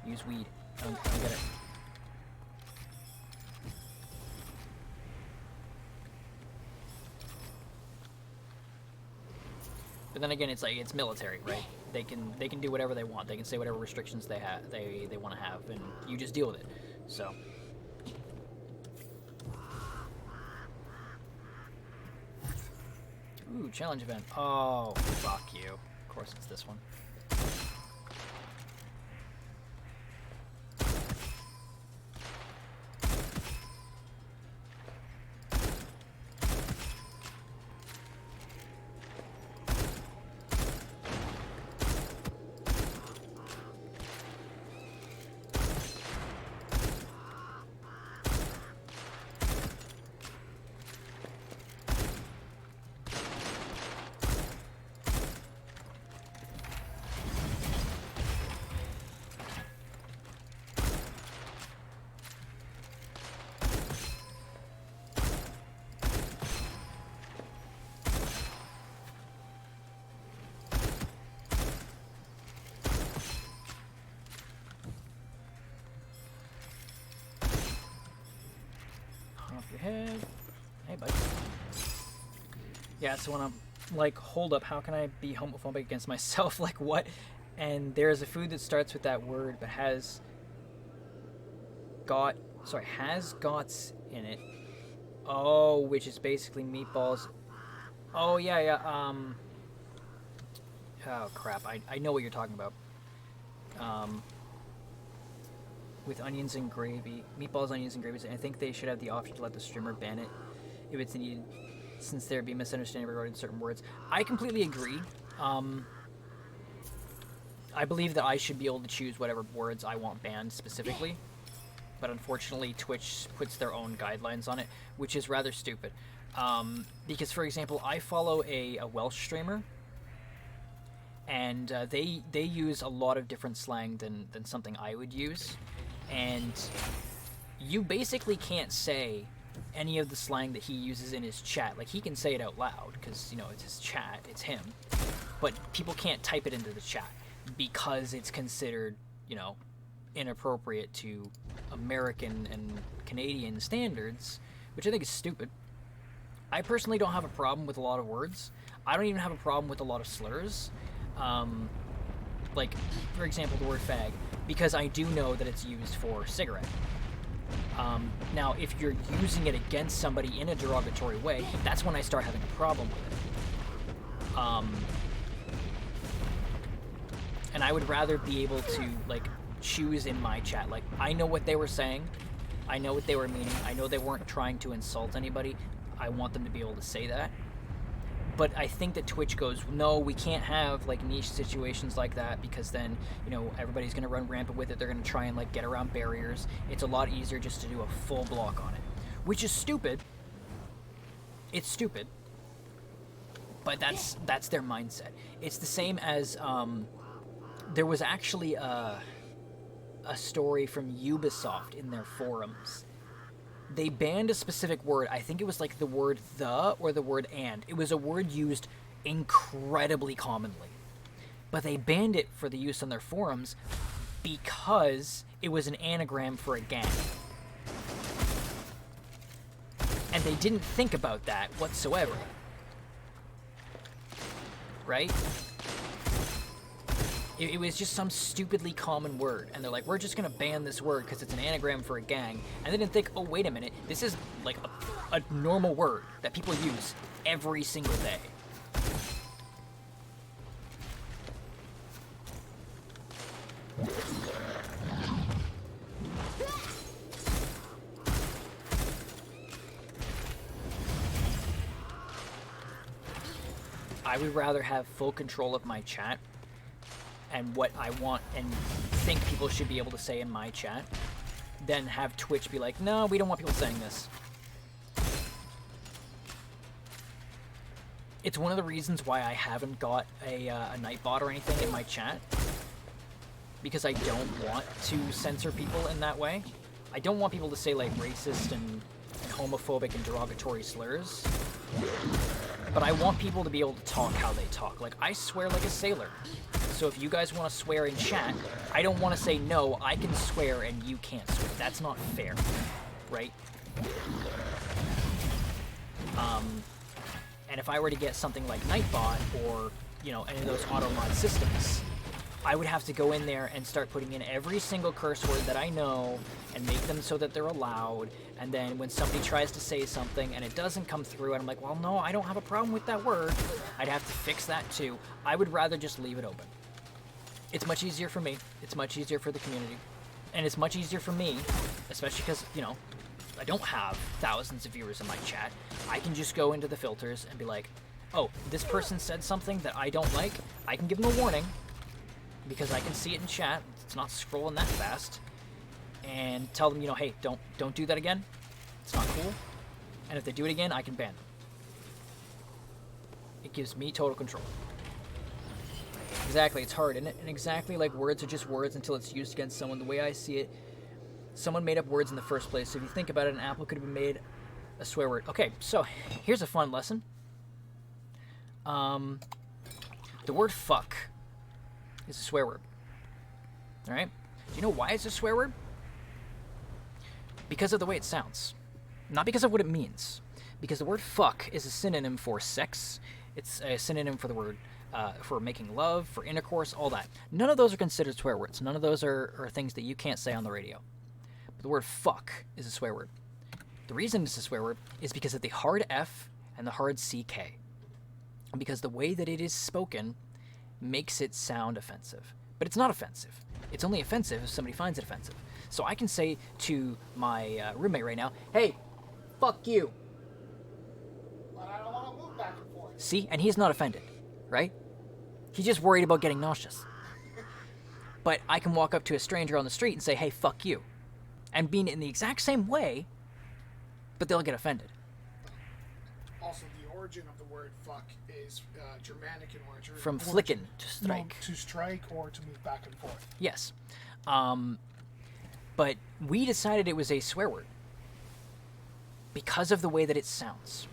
use weed? I don't get it. But then again, it's like, it's military, right? They can do whatever they want. They can say whatever restrictions they want to have, and you just deal with it. So. Ooh, challenge event. Oh, fuck you. Of course it's this one. Head. Hey, buddy. Yeah, so when I'm like, hold up, how can I be homophobic against myself? Like, what? And there's a food that starts with that word, but has gots in it. Oh, which is basically meatballs. Oh, yeah. Oh, crap. I know what you're talking about. With onions and gravy, meatballs, onions, and gravy. I think they should have the option to let the streamer ban it if it's needed, since there'd be misunderstanding regarding certain words. I completely agree. I believe that I should be able to choose whatever words I want banned specifically. but unfortunately Twitch puts their own guidelines on it, which is rather stupid. Because, for example, I follow a Welsh streamer, and they use a lot of different slang than something I would use, and you basically can't say any of the slang that he uses in his chat. Like, he can say it out loud, because, you know, it's his chat, it's him, but people can't type it into the chat, because it's considered, you know, inappropriate to American and Canadian standards, which I think is stupid. I personally don't have a problem with a lot of words. I don't even have a problem with a lot of slurs. Like, for example, the word fag, because I do know that it's used for cigarette. Now, if you're using it against somebody in a derogatory way, that's when I start having a problem with it. And I would rather be able to, like, choose in my chat. Like, I know what they were saying. I know what they were meaning. I know they weren't trying to insult anybody. I want them to be able to say that. But I think that Twitch goes, no, we can't have, like, niche situations like that, because then, you know, everybody's going to run rampant with it. They're going to try and, like, get around barriers. It's a lot easier just to do a full block on it, which is stupid. It's stupid. But that's their mindset. It's the same as, there was actually a story from Ubisoft in their forums. They banned a specific word. I think it was like the word the or the word and. It was a word used incredibly commonly. But they banned it for the use on their forums because it was an anagram for a gang. And they didn't think about that whatsoever. Right? It was just some stupidly common word, and they're like, we're just gonna ban this word because it's an anagram for a gang. And they didn't think, oh, wait a minute, this is like a normal word that people use every single day. I would rather have full control of my chat and what I want and think people should be able to say in my chat, then have Twitch be like, no, we don't want people saying this. It's one of the reasons why I haven't got a Nightbot or anything in my chat, because I don't want to censor people in that way. I don't want people to say, like, racist and homophobic and derogatory slurs, but I want people to be able to talk how they talk. Like, I swear like a sailor. So if you guys want to swear in chat, I don't want to say, no, I can swear and you can't swear. That's not fair, right? And if I were to get something like Nightbot or, you know, any of those auto mod systems, I would have to go in there and start putting in every single curse word that I know and make them so that they're allowed. And then when somebody tries to say something and it doesn't come through, and I'm like, well, no, I don't have a problem with that word, I'd have to fix that too. I would rather just leave it open. It's much easier for me. It's much easier for the community. And it's much easier for me, especially because, you know, I don't have thousands of viewers in my chat. I can just go into the filters and be like, oh, this person said something that I don't like. I can give them a warning because I can see it in chat. It's not scrolling that fast. And tell them, you know, hey, don't do that again. It's not cool. And if they do it again, I can ban them. It gives me total control. Exactly, it's hard, isn't it? And exactly, like, words are just words until it's used against someone. The way I see it, someone made up words in the first place. So if you think about it, an apple could have been made a swear word. Okay, so here's a fun lesson. The word fuck is a swear word. Alright? Do you know why it's a swear word? Because of the way it sounds. Not because of what it means. Because the word fuck is a synonym for sex. It's a synonym for the word for making love, for intercourse, all that. None of those are considered swear words. None of those are things that you can't say on the radio. But the word fuck is a swear word. The reason it's a swear word is because of the hard F and the hard CK. Because the way that it is spoken makes it sound offensive. But it's not offensive. It's only offensive if somebody finds it offensive. So I can say to my roommate right now, hey, fuck you. But I don't want to move back and forth. See? And he's not offended, right? He's just worried about getting nauseous. But I can walk up to a stranger on the street and say, hey, fuck you. and mean it in the exact same way, but they'll get offended. Also, the origin of the word fuck is Germanic in origin. From flicken, to strike. No, to strike or to move back and forth. Yes. But we decided it was a swear word because of the way that it sounds.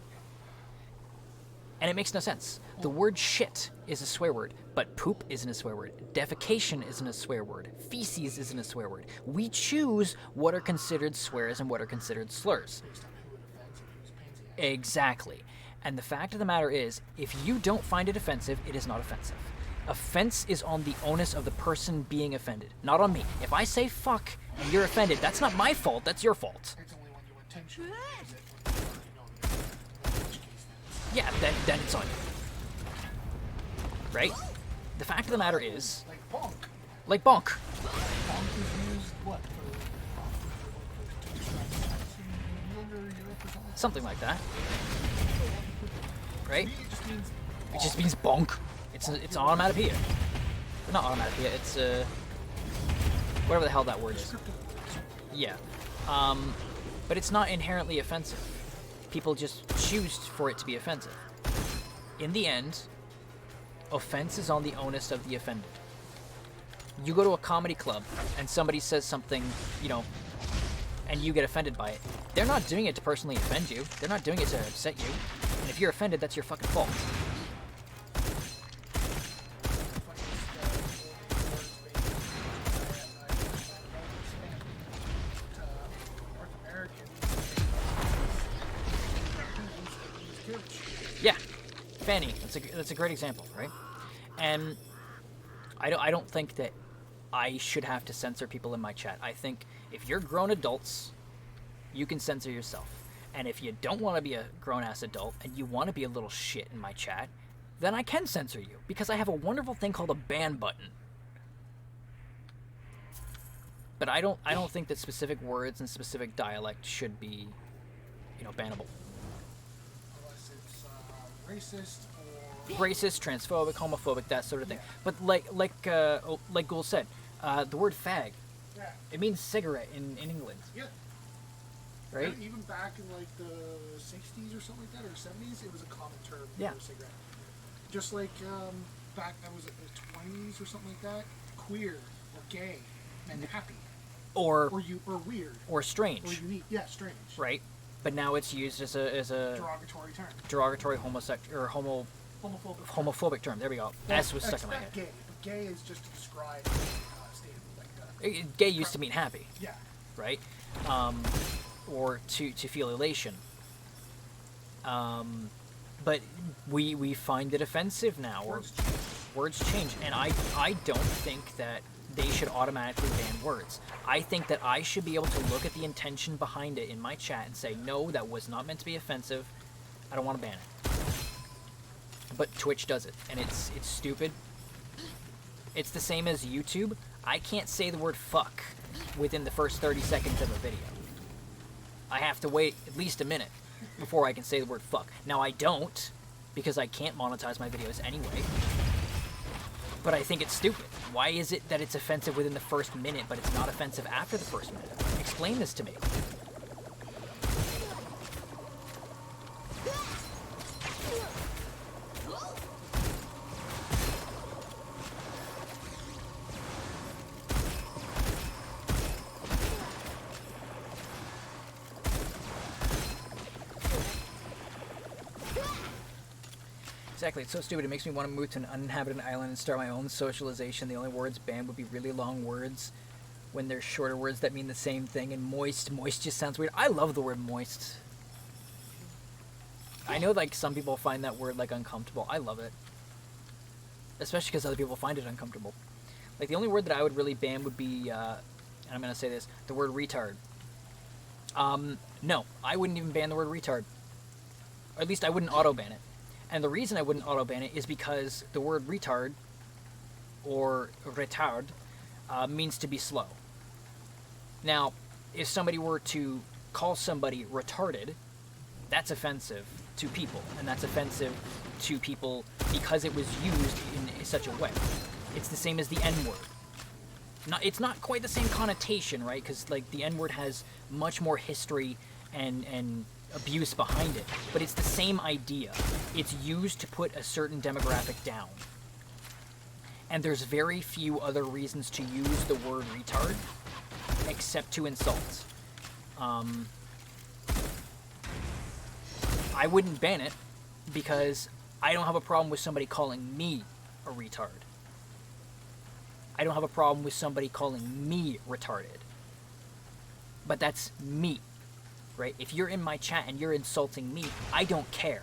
And it makes no sense. The word shit is a swear word, but poop isn't a swear word. Defecation isn't a swear word. Feces isn't a swear word. We choose what are considered swears and what are considered slurs. Based on who it offends and who's pansy ass. Exactly. And the fact of the matter is, if you don't find it offensive, it is not offensive. Offense is on the onus of the person being offended, not on me. If I say fuck and you're offended, that's not my fault, that's your fault. It's only when you intentionally use it, when you already know the offense, in which case Yeah, then it's on you. Right? The fact of the matter is, like bonk. like bonk. Bonk is used, what, to describe younger Europe or something? Something like that. Right? To me, it just means It just means bonk. It's onomatopoeia. Not onomatopoeia, it's whatever the hell that word is. Yeah. But it's not inherently offensive. People just choose for it to be offensive. In the end, offense is on the onus of the offended. You go to a comedy club and somebody says something, and you get offended by it. They're not doing it to personally offend you. They're not doing it to upset you. And if you're offended, that's your fucking fault. Yeah, Fanny. That's a great example, right? And I don't think that I should have to censor people in my chat. I think if you're grown adults, you can censor yourself. And if you don't want to be a grown-ass adult and you want to be a little shit in my chat, then I can censor you because I have a wonderful thing called a ban button. But I don't think that specific words and specific dialect should be, bannable. Unless it's racist or... Racist, transphobic, homophobic, that sort of thing. But like Ghoul said, the word fag, Yeah. it means cigarette in England, Yeah. right? And even back in like the 60s or something like that, or 70s, it was a common term Yeah. for a cigarette. Just like back, that was the 20s or something like that, queer or gay and happy. Or weird. Or strange, Or unique. Yeah, strange. right? But now it's used as a Derogatory term. derogatory homophobic term. There we go. S was stuck in my head. Gay. But gay is just to describe state like Gay used to mean happy, yeah. right? Or to feel elation. But we find it offensive now. Words change, and I don't think that they should automatically ban words. I think that I should be able to look at the intention behind it in my chat and say, no, that was not meant to be offensive. I don't want to ban it. But Twitch does it, and it's stupid. It's the same as YouTube. I can't say the word fuck within the first 30 seconds of a video. I have to wait at least a minute before I can say the word fuck. Now I don't, because I can't monetize my videos anyway. But I think it's stupid. Why is it that it's offensive within the first minute, but it's not offensive after the first minute? Explain this to me. Exactly, it's so stupid. It makes me want to move to an uninhabited island and start my own socialization. The only words banned would be really long words when there's shorter words that mean the same thing. And moist just sounds weird. I love the word moist. I know like some people find that word like uncomfortable. I love it. Especially because other people find it uncomfortable. Like the only word that I would really ban would be, and I'm going to say this, the word retard. No, I wouldn't even ban the word retard. Or at least I wouldn't auto-ban it. And the reason I wouldn't auto-ban it is because the word retard, or retard, means to be slow. Now, if somebody were to call somebody retarded, that's offensive to people. And that's offensive to people because it was used in such a way. It's the same as the N-word. It's not quite the same connotation, right? Because like the N-word has much more history and abuse behind it, but it's the same idea. It's used to put a certain demographic down. And there's very few other reasons to use the word retard except to insult. I wouldn't ban it because I don't have a problem with somebody calling me a retard. I don't have a problem with somebody calling me retarded. But that's me, right? If you're in my chat and you're insulting me, I don't care.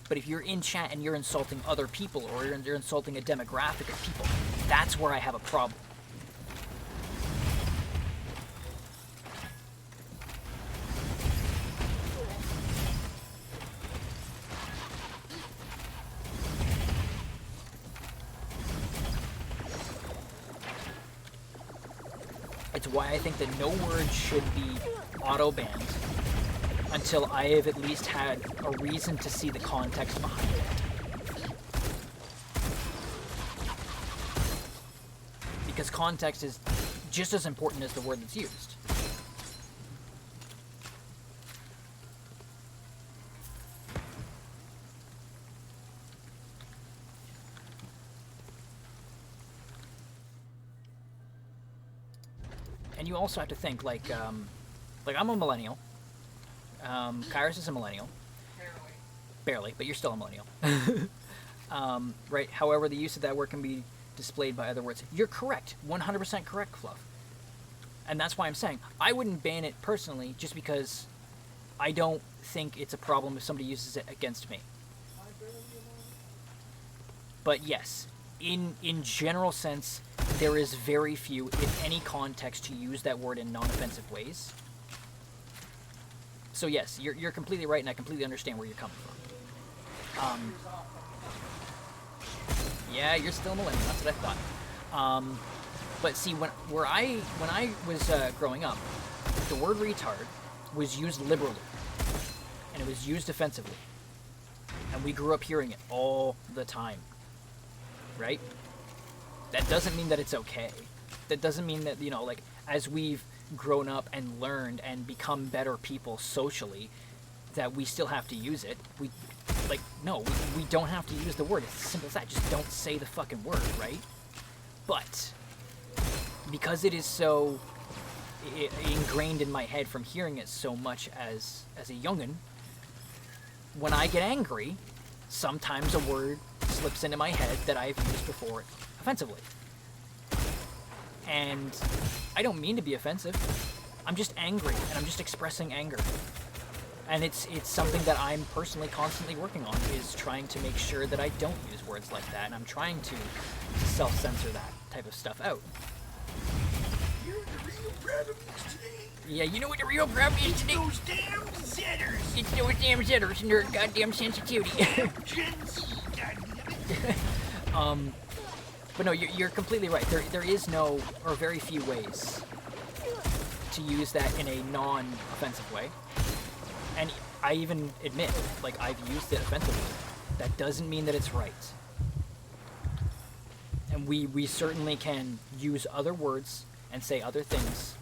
But if you're in chat and you're insulting other people, or you're insulting a demographic of people, that's where I have a problem. It's why I think that no word should be auto-banned until I have at least had a reason to see the context behind it. Because context is just as important as the word that's used. And you also have to think, like I'm a millennial. Kairos is a millennial. Barely, but you're still a millennial. Right? However, the use of that word can be displayed by other words. You're correct. 100% correct, Fluff. And that's why I'm saying I wouldn't ban it personally just because I don't think it's a problem if somebody uses it against me. But yes, in general sense, there is very few, if any, context to use that word in non-offensive ways. So yes, you're completely right, and I completely understand where you're coming from. Yeah, you're still a millennial. That's what I thought. But see, when I was growing up, the word retard was used liberally, and it was used offensively, and we grew up hearing it all the time. Right? That doesn't mean that it's okay. That doesn't mean that, like, as we've grown up and learned and become better people socially, that we still have to use it. No, we don't have to use the word. It's as simple as that. Just don't say the fucking word, right? But because it is so ingrained in my head from hearing it so much as a youngin', when I get angry, sometimes a word slips into my head that I've used before offensively. And I don't mean to be offensive. I'm just angry, and I'm just expressing anger. And it's something that I'm personally constantly working on, is trying to make sure that I don't use words like that, and I'm trying to self-censor that type of stuff out. You're the real problem is today. Yeah, you know what the real problem is today? Those damn Zetters. It's those damn Zetters and their goddamn sensitivity. Gen Z, goddammit. But no, you're completely right. There is no, or very few ways to use that in a non-offensive way. And I even admit, like, I've used it offensively. That doesn't mean that it's right. And we certainly can use other words and say other things,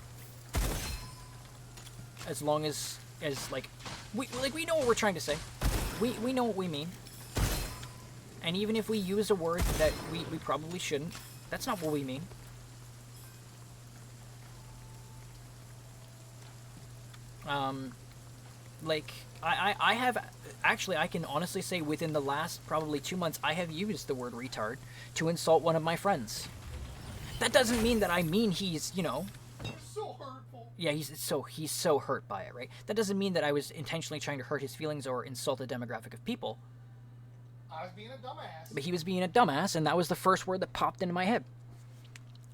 as long as we know what we're trying to say. We know what we mean. And even if we use a word that we probably shouldn't, that's not what we mean. I have, actually, I can honestly say within the last probably 2 months, I have used the word retard to insult one of my friends. That doesn't mean that I mean he's, So hurtful. Yeah, he's so hurt by it, right? That doesn't mean that I was intentionally trying to hurt his feelings or insult a demographic of people. I was being a dumbass. But he was being a dumbass, and that was the first word that popped into my head.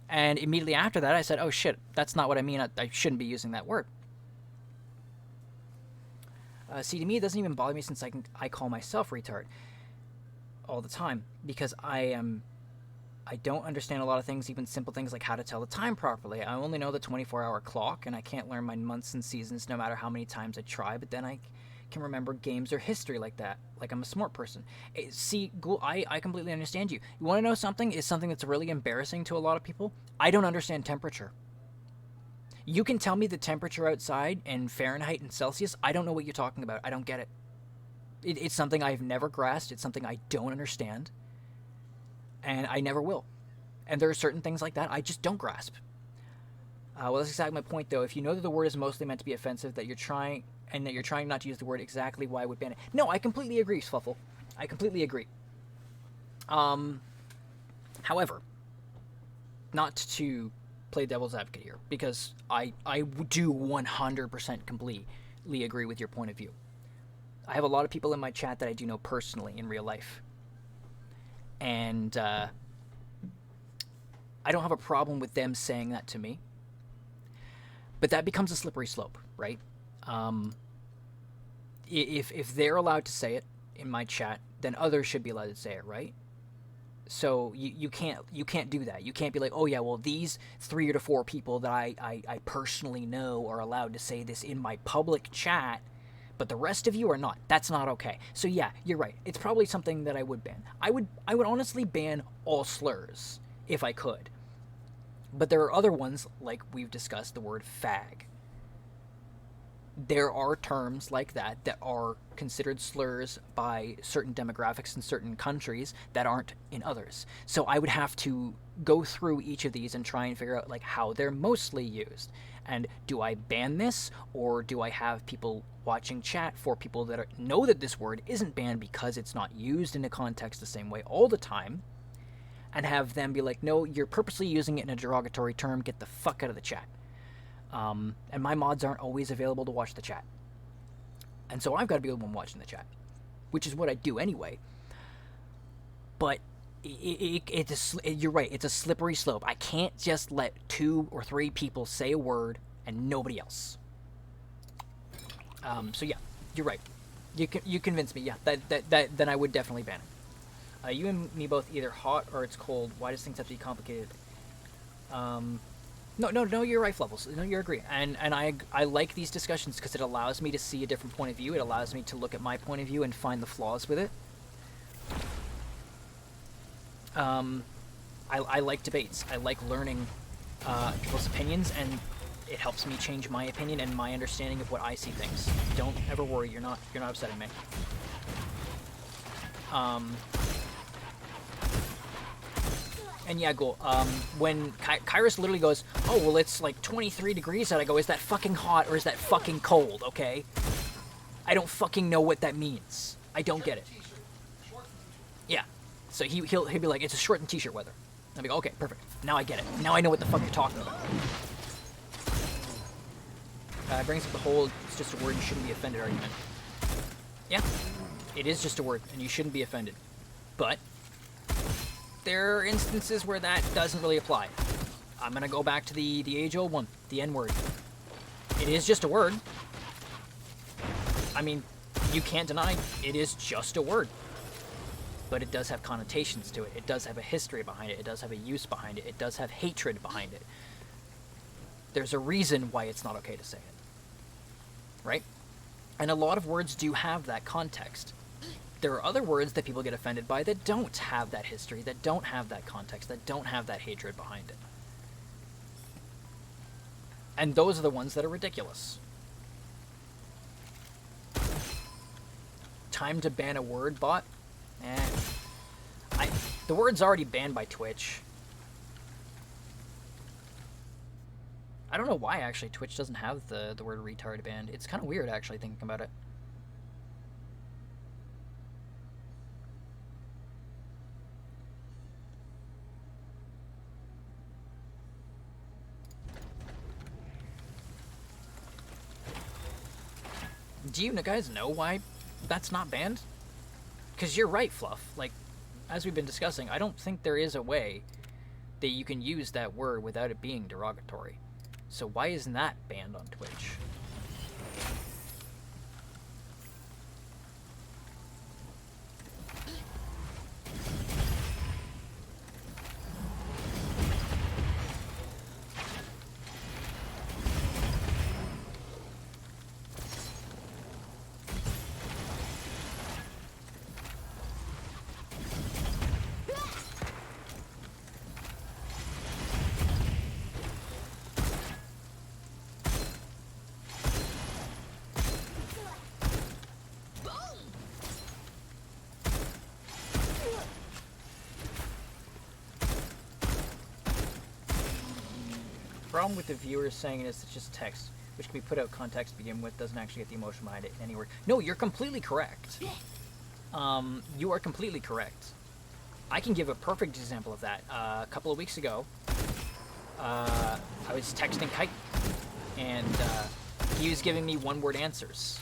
And immediately after that, I said, oh shit, that's not what I mean. I shouldn't be using that word. See, to me, it doesn't even bother me since I call myself retard all the time, because I don't understand a lot of things, even simple things like how to tell the time properly. I only know the 24-hour clock, and I can't learn my months and seasons no matter how many times I try, but then I can remember games or history like that. Like I'm a smart person. See, Ghoul, I completely understand you. You want to know something? Is something that's really embarrassing to a lot of people? I don't understand temperature. You can tell me the temperature outside in Fahrenheit and Celsius. I don't know what you're talking about. I don't get it. It's something I've never grasped. It's something I don't understand. And I never will. And there are certain things like that I just don't grasp. Well, that's exactly my point, though. If you know that the word is mostly meant to be offensive, that you're trying not to use the word exactly, why I would ban it. No, I completely agree, Fluffle. I completely agree. However, not to play devil's advocate here, because I do 100% completely agree with your point of view. I have a lot of people in my chat that I do know personally in real life. And I don't have a problem with them saying that to me. But that becomes a slippery slope, right? If they're allowed to say it in my chat, then others should be allowed to say it, right? So you can't do that. You can't be like, oh yeah, well these 3 to 4 people that I personally know are allowed to say this in my public chat, but the rest of you are not. That's not okay. So yeah, you're right. It's probably something that I would ban. I would honestly ban all slurs if I could. But there are other ones, like we've discussed, the word fag. There are terms like that that are considered slurs by certain demographics in certain countries that aren't in others. So I would have to go through each of these and try and figure out like how they're mostly used. And do I ban this, or do I have people watching chat for people that know that this word isn't banned because it's not used in a context the same way all the time, and have them be like, no, you're purposely using it in a derogatory term, get the fuck out of the chat. And my mods aren't always available to watch the chat. And so I've got to be the one watching the chat, which is what I do anyway. But you're right, it's a slippery slope. I can't just let 2 or 3 people say a word and nobody else. So yeah, you're right. You convinced me, yeah, then I would definitely ban it. You and me both, either hot or it's cold. Why does things have to be complicated? No, you're right, Fluffles. No, you're agreeing. And I like these discussions because it allows me to see a different point of view. It allows me to look at my point of view and find the flaws with it. I like debates. I like learning people's opinions, and it helps me change my opinion and my understanding of what I see things. Don't ever worry, you're not upsetting me. And yeah, Ghoul, when Kyrus literally goes, oh, well, it's like 23 degrees out, I go, is that fucking hot or is that fucking cold, okay? I don't fucking know what that means. I don't get it. Yeah. So he'll be like, it's a short and t-shirt weather. I'll be like, okay, perfect. Now I get it. Now I know what the fuck you're talking about. It brings up the whole, it's just a word, you shouldn't be offended argument. Yeah. It is just a word, and you shouldn't be offended. But there are instances where that doesn't really apply. I'm gonna go back to the age-old one, the N-word. It is just a word. I mean, you can't deny it is just a word. But it does have connotations to it. It does have a history behind it. It does have a use behind it. It does have hatred behind it. There's a reason why it's not okay to say it. Right? And a lot of words do have that context. There are other words that people get offended by that don't have that history, that don't have that context, that don't have that hatred behind it. And those are the ones that are ridiculous. Time to ban a word bot? The word's already banned by Twitch. I don't know why, actually, Twitch doesn't have the word retard banned. It's kind of weird, actually, thinking about it. Do you guys know why that's not banned? Because you're right, Fluff. Like, as we've been discussing, I don't think there is a way that you can use that word without it being derogatory. So why isn't that banned on Twitch? problem with the viewers saying is it's just text, which can be put out of context to begin with, doesn't actually get the emotion behind it in any word. No, you're completely correct. You are completely correct. I can give a perfect example of that. A couple of weeks ago, I was texting Kite, and he was giving me one-word answers.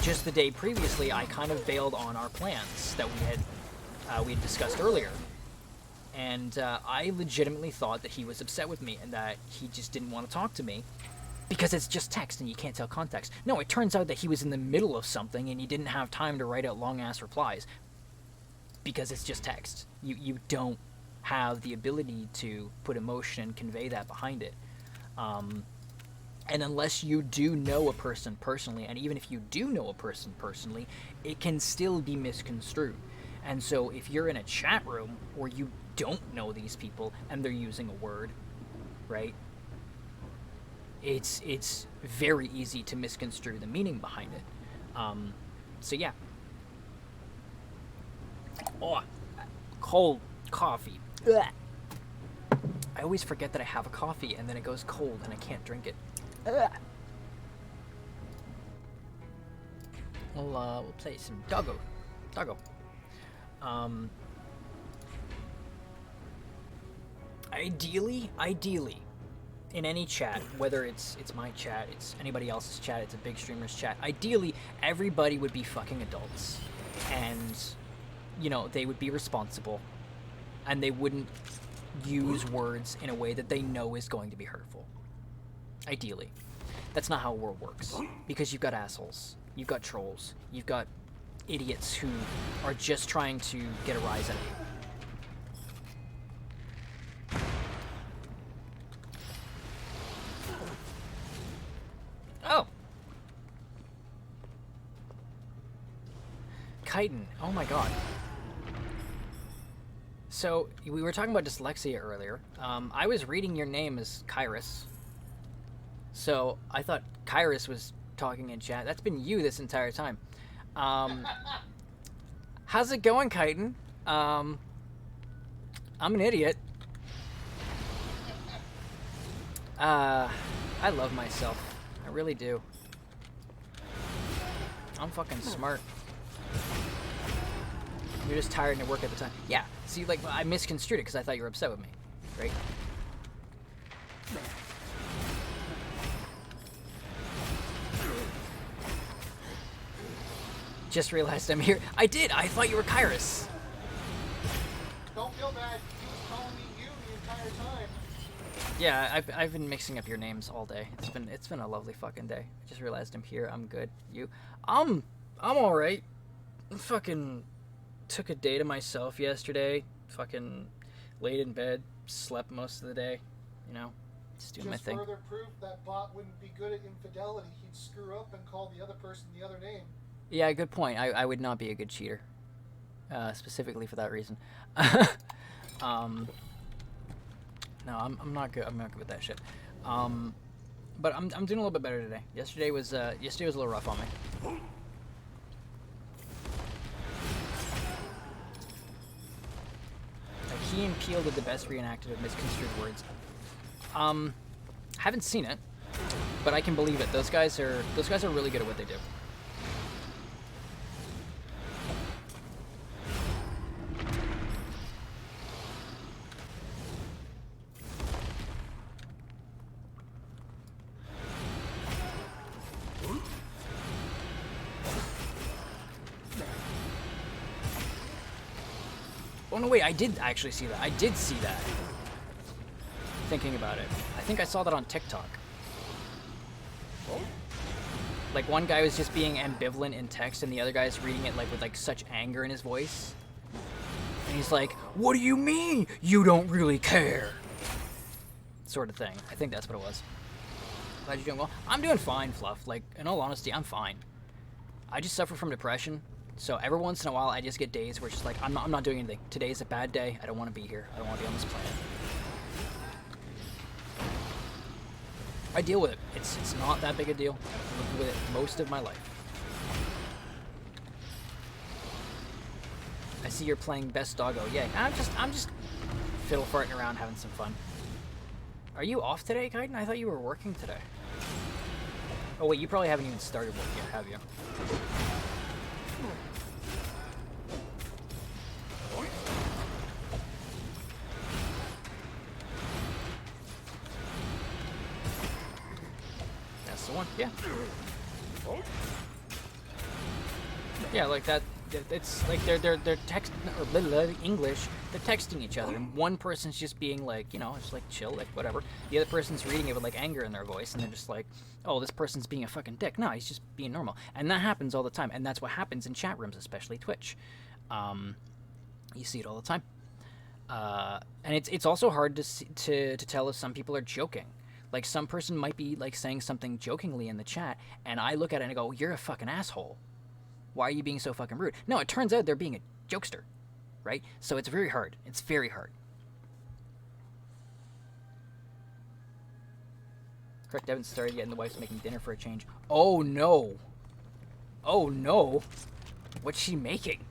Just the day previously, I kind of bailed on our plans that we had discussed earlier. And I legitimately thought that he was upset with me and that he just didn't want to talk to me because it's just text and you can't tell context. No, it turns out that he was in the middle of something and he didn't have time to write out long-ass replies because it's just text. You don't have the ability to put emotion and convey that behind it. And unless you do know a person personally, and even if you do know a person personally, it can still be misconstrued. And so if you're in a chat room or you don't know these people and they're using a word, right? It's very easy to misconstrue the meaning behind it. So yeah. Oh, cold coffee. Ugh. I always forget that I have a coffee and then it goes cold and I can't drink it. Ugh. We'll play some doggo. Ideally, in any chat, whether it's my chat, it's anybody else's chat, it's a big streamer's chat, ideally, everybody would be fucking adults. And, you know, they would be responsible. And they wouldn't use words in a way that they know is going to be hurtful. Ideally. That's not how the world works. Because you've got assholes. You've got trolls. You've got idiots who are just trying to get a rise out of you. Oh! Chitin. Oh my god. So, we were talking about dyslexia earlier. I was reading your name as Kairos. So, I thought Kairos was talking in chat. That's been you this entire time. How's it going, Chitin? I'm an idiot. I love myself. I really do. I'm fucking smart. You're just tired and at work at the time. Yeah, see, like, I misconstrued it because I thought you were upset with me, right? Just realized I'm here. I did! I thought you were Kairos. Don't feel bad. He was calling me you the entire time. Yeah, I've been mixing up your names all day. It's been a lovely fucking day. I just realized I'm here. I'm good. You? I'm alright. Fucking took a day to myself yesterday. Fucking laid in bed, slept most of the day. You know, just doing my thing. Just further proof that bot wouldn't be good at infidelity. He'd screw up and call the other person the other name. Yeah, good point. I would not be a good cheater. Specifically for that reason. No, I'm not good. I'm not good with that shit. But I'm doing a little bit better today. Yesterday was a little rough on me. Key and Peele did the best reenacted of misconstrued words. Haven't seen it, but I can believe it. Those guys are really good at what they do. Oh no, wait, I did actually see that. I did see that. Thinking about it. I think I saw that on TikTok. Like, one guy was just being ambivalent in text, and the other guy's reading it like with like such anger in his voice. And he's like, "What do you mean you don't really care?" Sort of thing. I think that's what it was. Glad you're doing well. I'm doing fine, Fluff. Like, in all honesty, I'm fine. I just suffer from depression. So every once in a while, I just get days where it's just like, I'm not doing anything. Today's a bad day. I don't want to be here. I don't want to be on this planet. I deal with it. It's not that big a deal. I've lived with it most of my life. I see you're playing Best Doggo. Yeah, I'm just fiddle farting around having some fun. Are you off today, Kaiden? I thought you were working today. Oh wait, you probably haven't even started work yet, have you? That's the one, yeah. Yeah, like that. It's like they're text or blah, blah, blah, English. They're texting each other, and one person's just being like, you know, just like chill, like whatever. The other person's reading it with like anger in their voice, and they're just like, oh, this person's being a fucking dick. No, he's just being normal, and that happens all the time, and that's what happens in chat rooms, especially Twitch. You see it all the time, and it's also hard to tell if some people are joking. Like some person might be like saying something jokingly in the chat, and I look at it and I go, you're a fucking asshole. Why are you being so fucking rude? No, it turns out they're being a jokester, right? So it's very hard. It's very hard. Correct, Devin started yet and the wife's making dinner for a change. Oh no. Oh no. What's she making?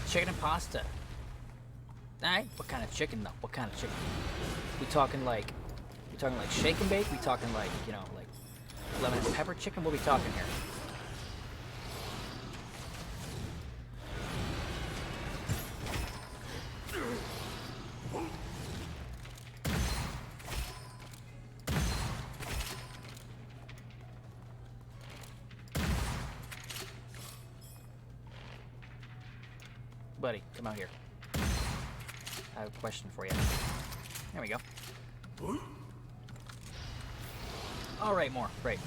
Chicken and pasta. Alright, what kind of chicken though? What kind of chicken? We talking like shake and bake? We talking like, you know, like lemon and pepper chicken? What are we talking here? Buddy, come out here. I have a question for you. There we go. All right, more. Great.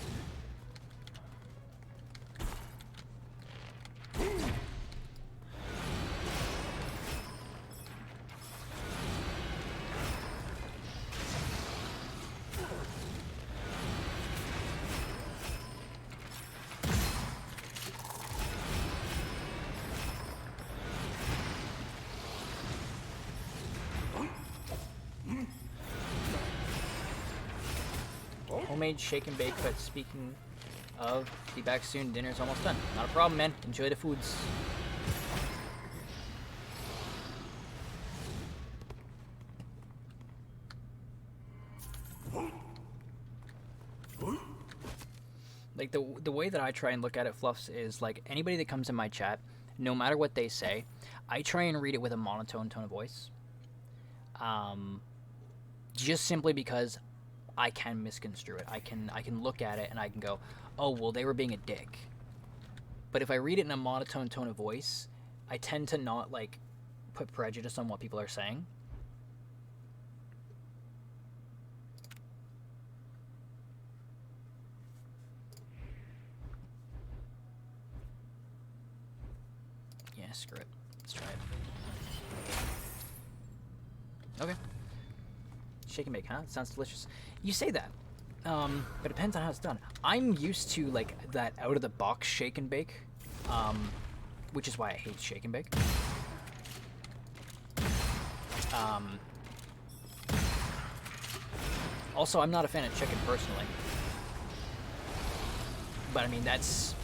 Homemade shake and bake, but speaking of, be back soon. Dinner's almost done. Not a problem, man. Enjoy the foods. Like the way that I try and look at it, Fluffs, is like anybody that comes in my chat, no matter what they say, I try and read it with a monotone tone of voice. Just simply because I can misconstrue it. I can look at it and I can go, oh, well, they were being a dick. But if I read it in a monotone tone of voice, I tend to not, like, put prejudice on what people are saying. Yeah, screw it. Let's try it. Okay. Shake and bake, huh? Sounds delicious. You say that, but it depends on how it's done. I'm used to like that out of the box shake and bake, which is why I hate shake and bake. Also, I'm not a fan of chicken personally, but I mean that's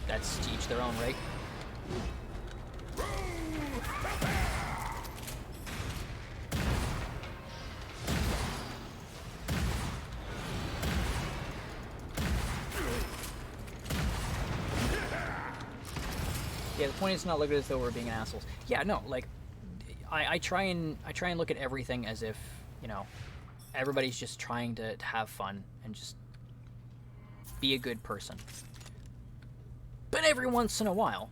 to each their own, right? Yeah, the point is not look at it as though we're being assholes. Yeah, no, like I try and look at everything as if, you know, everybody's just trying to have fun and just be a good person. But every once in a while,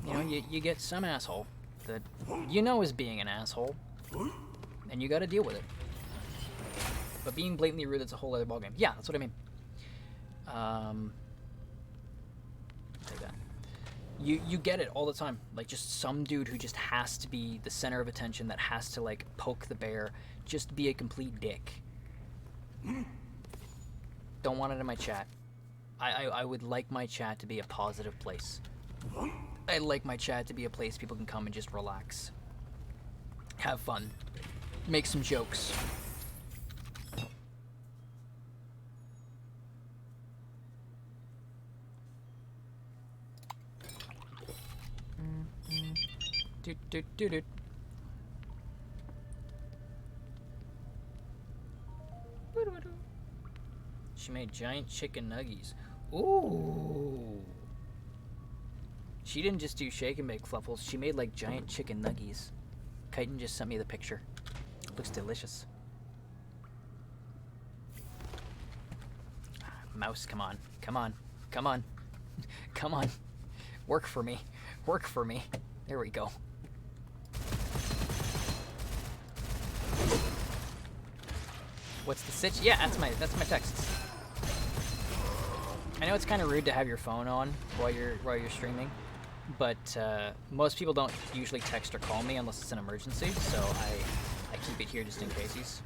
you know, you get some asshole that you know is being an asshole, and you got to deal with it. But being blatantly rude, that's a whole other ballgame. Yeah, that's what I mean. Take that. You get it all the time. Like, just some dude who just has to be the center of attention, that has to, like, poke the bear, just be a complete dick. Don't want it in my chat. I would like my chat to be a positive place. I'd like my chat to be a place people can come and just relax. Have fun. Make some jokes. Do. She made giant chicken nuggies. Ooh. She didn't just do shake and bake fluffles. She made like giant chicken nuggies. Chitin just sent me the picture. Looks delicious. Mouse, come on. Come on. Come on. Come on. Work for me. Work for me. There we go. What's the sitch? Yeah, that's my texts. I know it's kind of rude to have your phone on while you're streaming, but most people don't usually text or call me unless it's an emergency, so I keep it here just in case.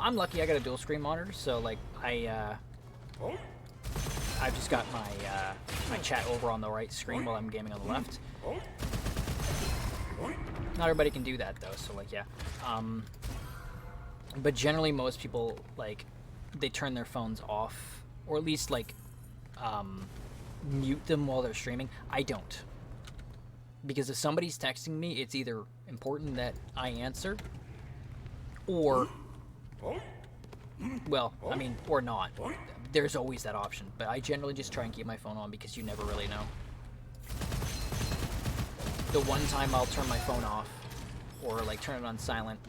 I'm lucky I got a dual screen monitor, so like I've just got my my chat over on the right screen while I'm gaming on the left. Not everybody can do that though, so like yeah. But generally most people like they turn their phones off, or at least like mute them while they're streaming. I don't. Because if somebody's texting me, it's either important that I answer, or well, I mean, or not. There's always that option, but I generally just try and keep my phone on because you never really know. The one time I'll turn my phone off, or like turn it on silent,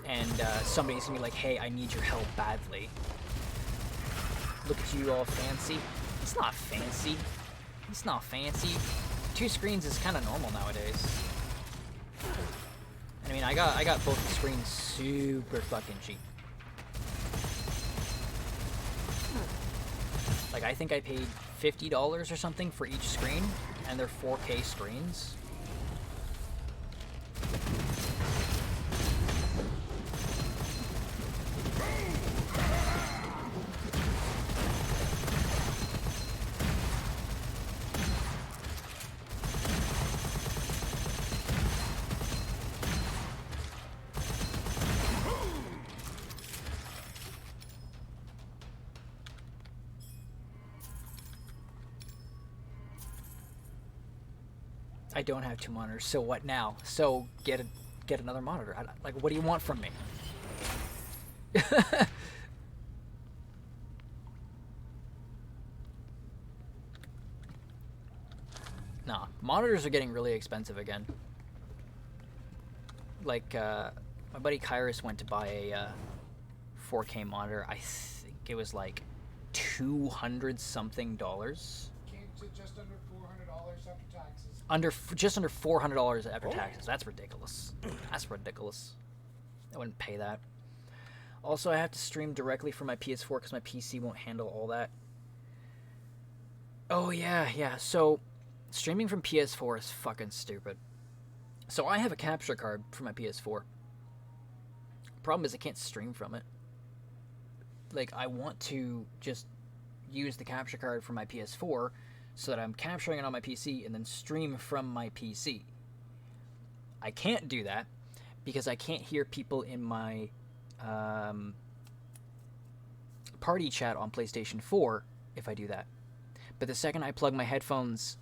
and somebody's gonna be like, hey, I need your help badly. Look at you all fancy. It's not fancy. It's not fancy. 2 screens is kind of normal nowadays. I mean, I got both the screens super fucking cheap. Like, I think I paid $50 or something for each screen, and they're 4K screens. I don't have 2 monitors, so what now? So get another monitor. Like, what do you want from me? Nah, monitors are getting really expensive again. Like, my buddy Kairos went to buy a 4K monitor. I think it was like $200 something. Came to just under $400 after taxes. Just under $400 after taxes. That's ridiculous. That's ridiculous. I wouldn't pay that. Also, I have to stream directly from my PS4 because my PC won't handle all that. Oh yeah. So, streaming from PS4 is fucking stupid. So I have a capture card for my PS4. Problem is I can't stream from it. Like, I want to just use the capture card for my PS4 so that I'm capturing it on my PC and then stream from my PC. I can't do that because I can't hear people in my party chat on PlayStation 4 if I do that. But the second I plug my headphones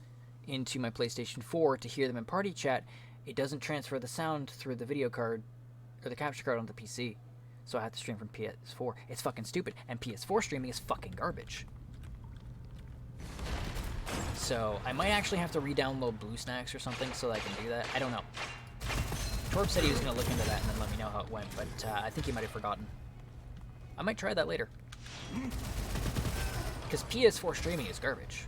into my PlayStation 4 to hear them in party chat, it doesn't transfer the sound through the video card or the capture card onto the PC. So I have to stream from PS4. It's fucking stupid. And PS4 streaming is fucking garbage. So I might actually have to re-download BlueStacks or something so that I can do that. I don't know. Torb said he was going to look into that and then let me know how it went, but I think he might have forgotten. I might try that later. Because PS4 streaming is garbage.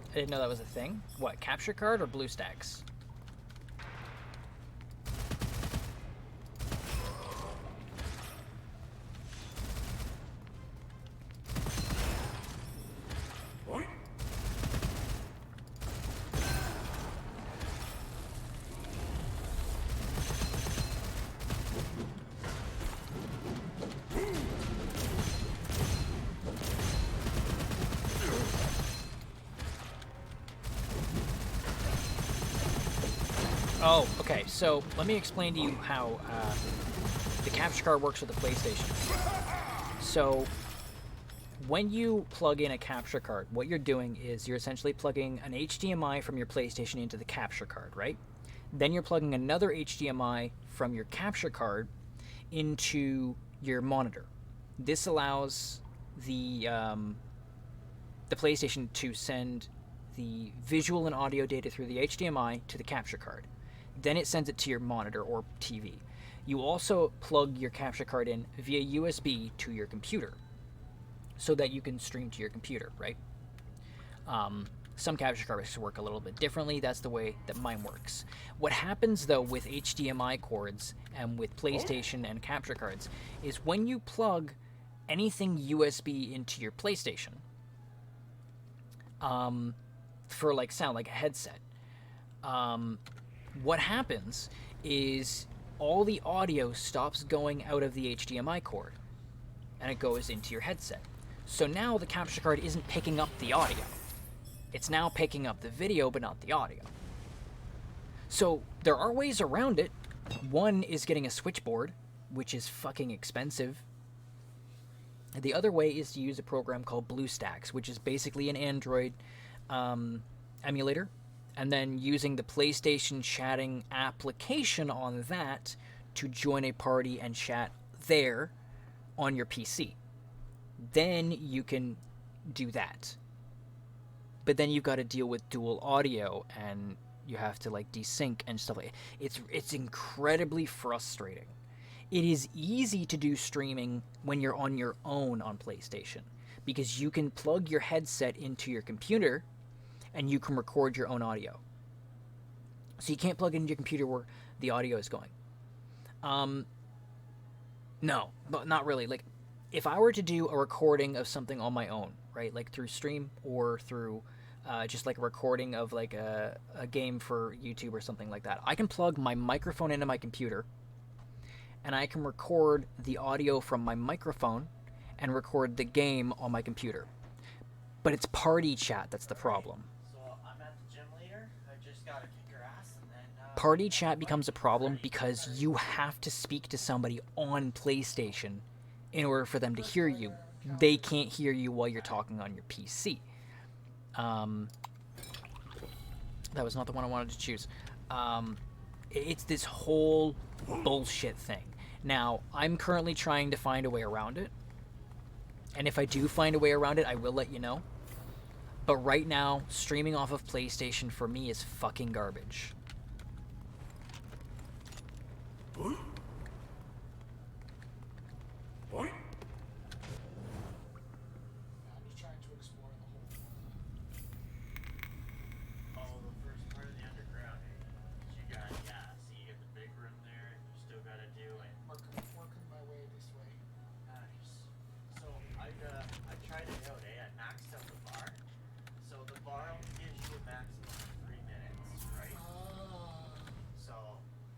I didn't know that was a thing. What, capture card or BlueStacks? Oh, okay, so let me explain to you how the capture card works with the PlayStation. So, when you plug in a capture card, what you're doing is you're essentially plugging an HDMI from your PlayStation into the capture card, right? Then you're plugging another HDMI from your capture card into your monitor. This allows the PlayStation to send the visual and audio data through the HDMI to the capture card. Then it sends it to your monitor or TV. You also plug your capture card in via USB to your computer so that you can stream to your computer, right? Some capture cards work a little bit differently. That's the way that mine works. What happens, though, with HDMI cords and with PlayStation and capture cards is when you plug anything USB into your PlayStation for, like, sound, like a headset, what happens is all the audio stops going out of the HDMI cord and it goes into your headset. So now the capture card isn't picking up the audio. It's now picking up the video but not the audio. So there are ways around it. One is getting a switchboard, which is fucking expensive. The other way is to use a program called BlueStacks, which is basically an Android emulator, and then using the PlayStation chatting application on that to join a party and chat there on your PC. Then you can do that. But then you've got to deal with dual audio, and you have to, like, desync and stuff like that. It's incredibly frustrating. It is easy to do streaming when you're on your own on PlayStation, because you can plug your headset into your computer and you can record your own audio. So you can't plug it into your computer where the audio is going. No, but not really. Like, if I were to do a recording of something on my own, right, like through stream or through just like a recording of like a game for YouTube or something like that, I can plug my microphone into my computer and I can record the audio from my microphone and record the game on my computer. But it's party chat that's the problem. So I'm at the gym later. I just gotta kick your ass and then. Party chat becomes a problem because you have to speak to somebody on PlayStation in order for them to hear you. They can't hear you while you're talking on your PC. That was not the one I wanted to choose. It's this whole bullshit thing. Now, I'm currently trying to find a way around it. And if I do find a way around it, I will let you know. But right now, streaming off of PlayStation for me is fucking garbage. I'm just trying to explore the whole Oh, the first part of the underground. You got, yeah. So you get the big room there, and you still gotta do it. working my way to bar only gives you a maximum of 3 minutes, right? So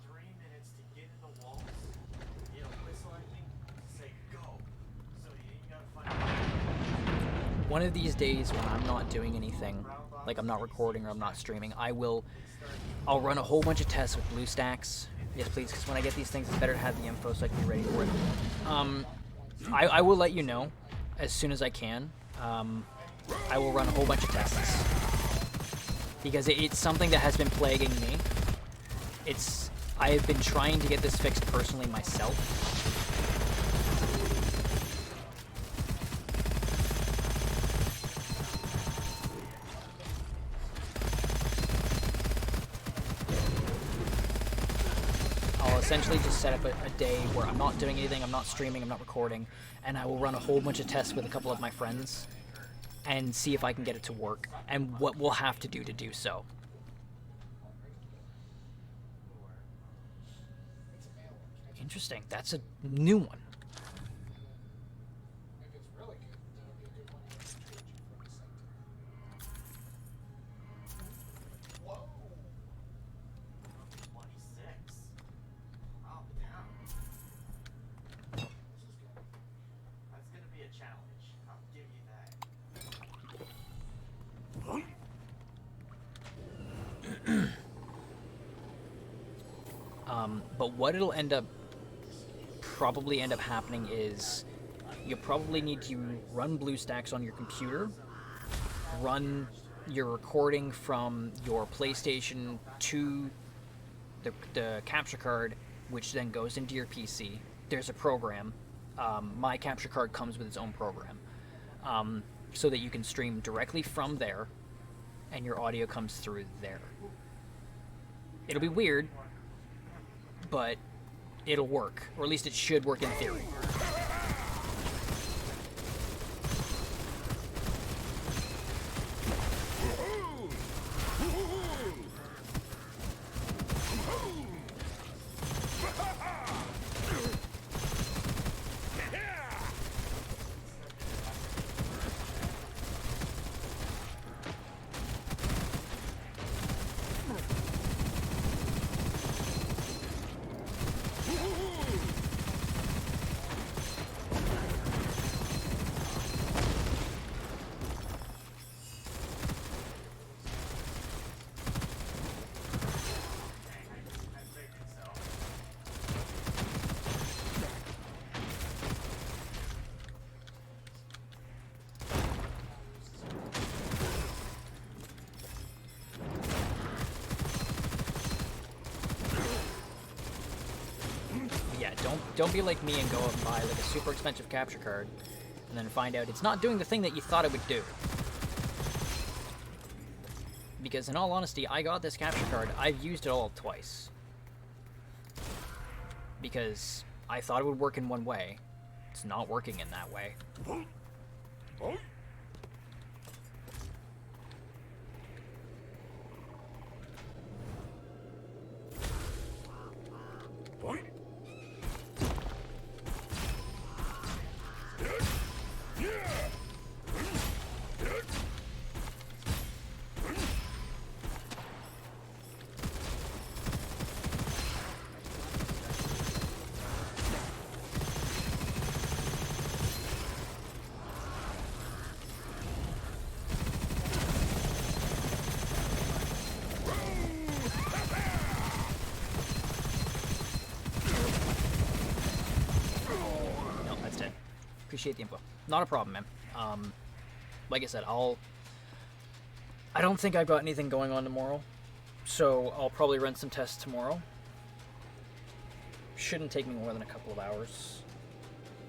3 minutes to get in the walls. It'll whistle at me to say go. So you gotta find. One of these days when I'm not doing anything, like I'm not recording or I'm not streaming, I'll run a whole bunch of tests with BlueStacks. Yes, please, because when I get these things, it's better to have the info so I can be ready for it. I will let you know as soon as I can. I will run a whole bunch of tests because it's something that has been plaguing me. I have been trying to get this fixed personally myself. I'll essentially just set up a day where I'm not doing anything, I'm not streaming, I'm not recording, and I will run a whole bunch of tests with a couple of my friends and see if I can get it to work and what we'll have to do so. Interesting. That's a new one. If it's really good, that would be a good one to trade you for the site. Whoa! 26. Oh, damn. This is good. That's gonna be a challenge. I'll give you that. But what it'll probably end up happening is you'll probably need to run BlueStacks on your computer, run your recording from your PlayStation to the capture card, which then goes into your PC. There's a program. My capture card comes with its own program, so that you can stream directly from there, and your audio comes through there. It'll be weird, but it'll work, or at least it should work in theory. Don't be like me and go out and buy like a super expensive capture card and then find out it's not doing the thing that you thought it would do. Because in all honesty, I got this capture card, I've used it all twice. Because I thought it would work in one way. It's not working in that way. Appreciate the info. Not a problem, man. Like I said, I don't think I've got anything going on tomorrow, so I'll probably run some tests tomorrow. Shouldn't take me more than a couple of hours.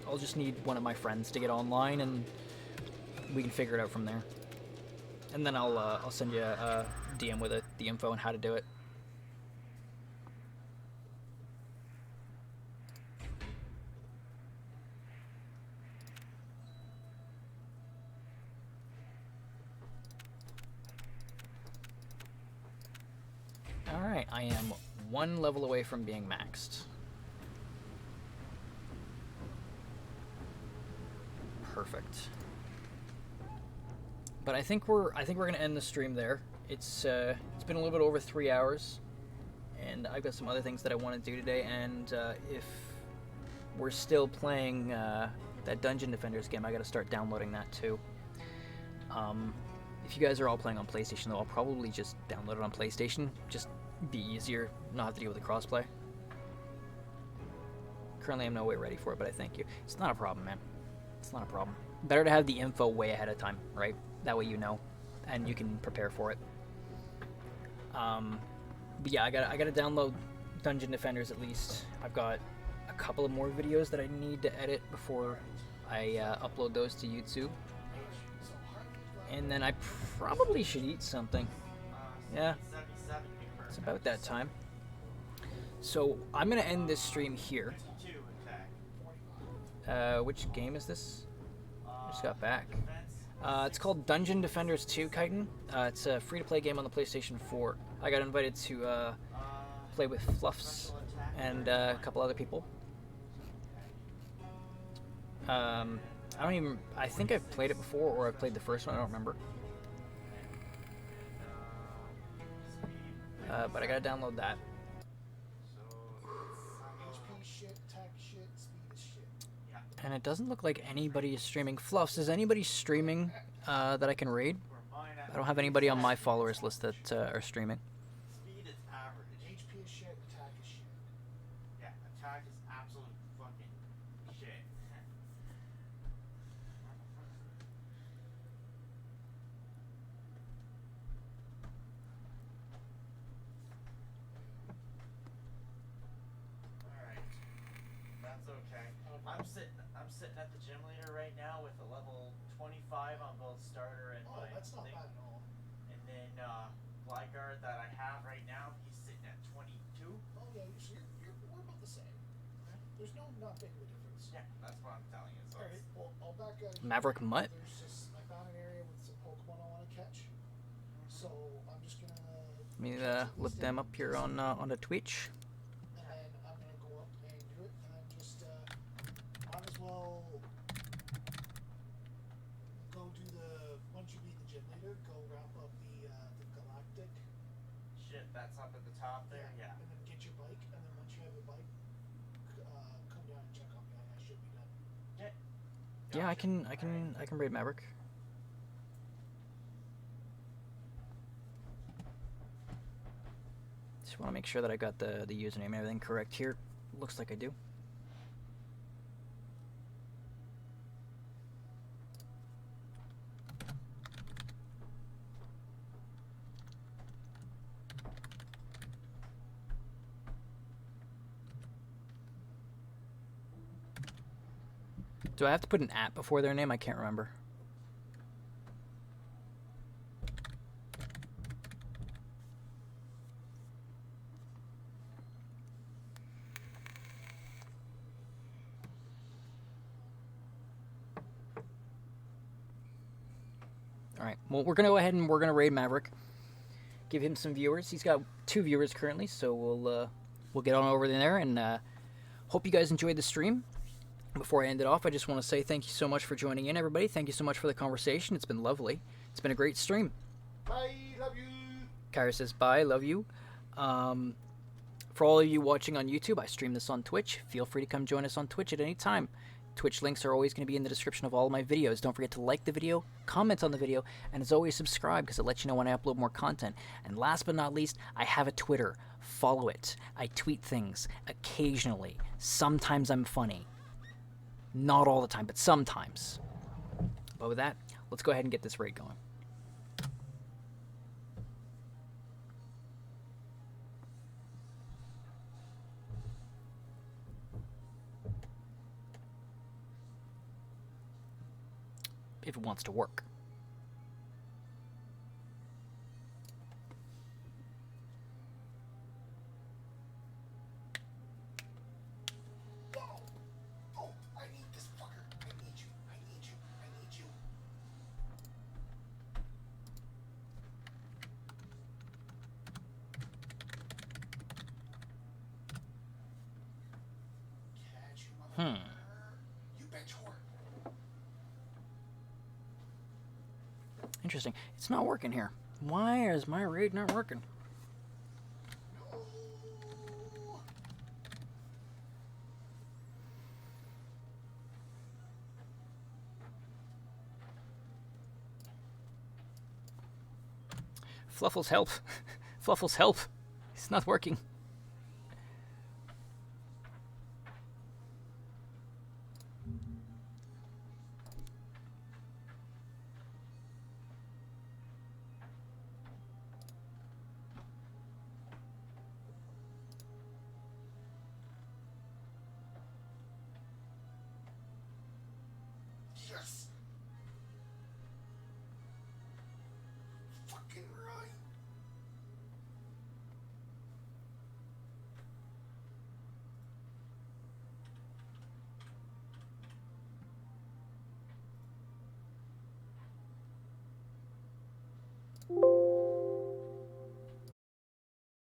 I'll just need one of my friends to get online, and we can figure it out from there. And then I'll send you a DM with the info on how to do it. Alright, I am one level away from being maxed. Perfect. But I think we're gonna end the stream there. It's been a little bit over 3 hours, and I've got some other things that I want to do today. And if we're still playing that Dungeon Defenders game, I got to start downloading that too. If you guys are all playing on PlayStation, though, I'll probably just download it on PlayStation. Just be easier, not have to deal with the crossplay. Currently, I'm no way ready for it, but I thank you. It's not a problem, man. It's not a problem. Better to have the info way ahead of time, right? That way you know, and you can prepare for it. But yeah, I gotta download Dungeon Defenders at least. I've got a couple of more videos that I need to edit before I upload those to YouTube. And then I probably should eat something. Yeah, it's about that time. So I'm gonna end this stream here. Which game is this? I just got back. It's called Dungeon Defenders 2, Chitin. It's a free-to-play game on the PlayStation 4. I got invited to play with Fluffs and a couple other people. I think I've played it before, or I've played the first one, I don't remember. But I gotta download that. HP shit, attack shit, speed is shit. And it doesn't look like anybody is streaming. Fluffs, is anybody streaming that I can raid? I don't have anybody on my followers list that are streaming. Speed is average. HP is shit, attack is shit. Yeah, attack is absolute fucking shit. Alright. That's okay. I'm sitting at the gym leader right now with a level 25 on both starter and Oh, my that's not thing. bad at all. And then Blackguard that I have right now, he's sitting at 22. Oh yeah, so we're about the same. There's not big of a difference. Yeah, that's what I'm telling you. So Alright, well, I'll back out of here. Maverick Mutt? I found an area with some Pokemon I want to catch. So I'm just gonna... Let me look them up here on the Twitch. And then I'm gonna go up and do it, and then just might as well go do the once you beat the gym leader, go wrap up the galactic. shit, that's up at the top there. Yeah. And then get your bike, and then once you have your bike, come down and check on me. I should be done. Yeah, I can raid Maverick. Just want to make sure that I got the username and everything correct here. Looks like I do. Do I have to put an @ before their name? I can't remember. Alright, well, we're going to go ahead and we're going to raid Maverick. Give him some viewers. He's got 2 viewers currently, so we'll get on over there, and hope you guys enjoyed the stream. Before I end it off, I just want to say thank you so much for joining in, everybody. Thank you so much for the conversation. It's been lovely. It's been a great stream. Bye, love you. Kyra says bye, love you. For all of you watching on YouTube, I stream this on Twitch. Feel free to come join us on Twitch at any time. Twitch links are always going to be in the description of all of my videos. Don't forget to like the video, comment on the video, and as always, subscribe because it lets you know when I upload more content. And last but not least, I have a Twitter. Follow it. I tweet things occasionally. Sometimes I'm funny. Not all the time, but sometimes. But with that, let's go ahead and get this raid going. If it wants to work. Oh, I need this fucker. I need you. I need you. I need you. Catch you, motherfucker. You bitch whore. Interesting. It's not working here. Why is my raid not working? Fluffles, help. Fluffles, help. It's not working. Yes.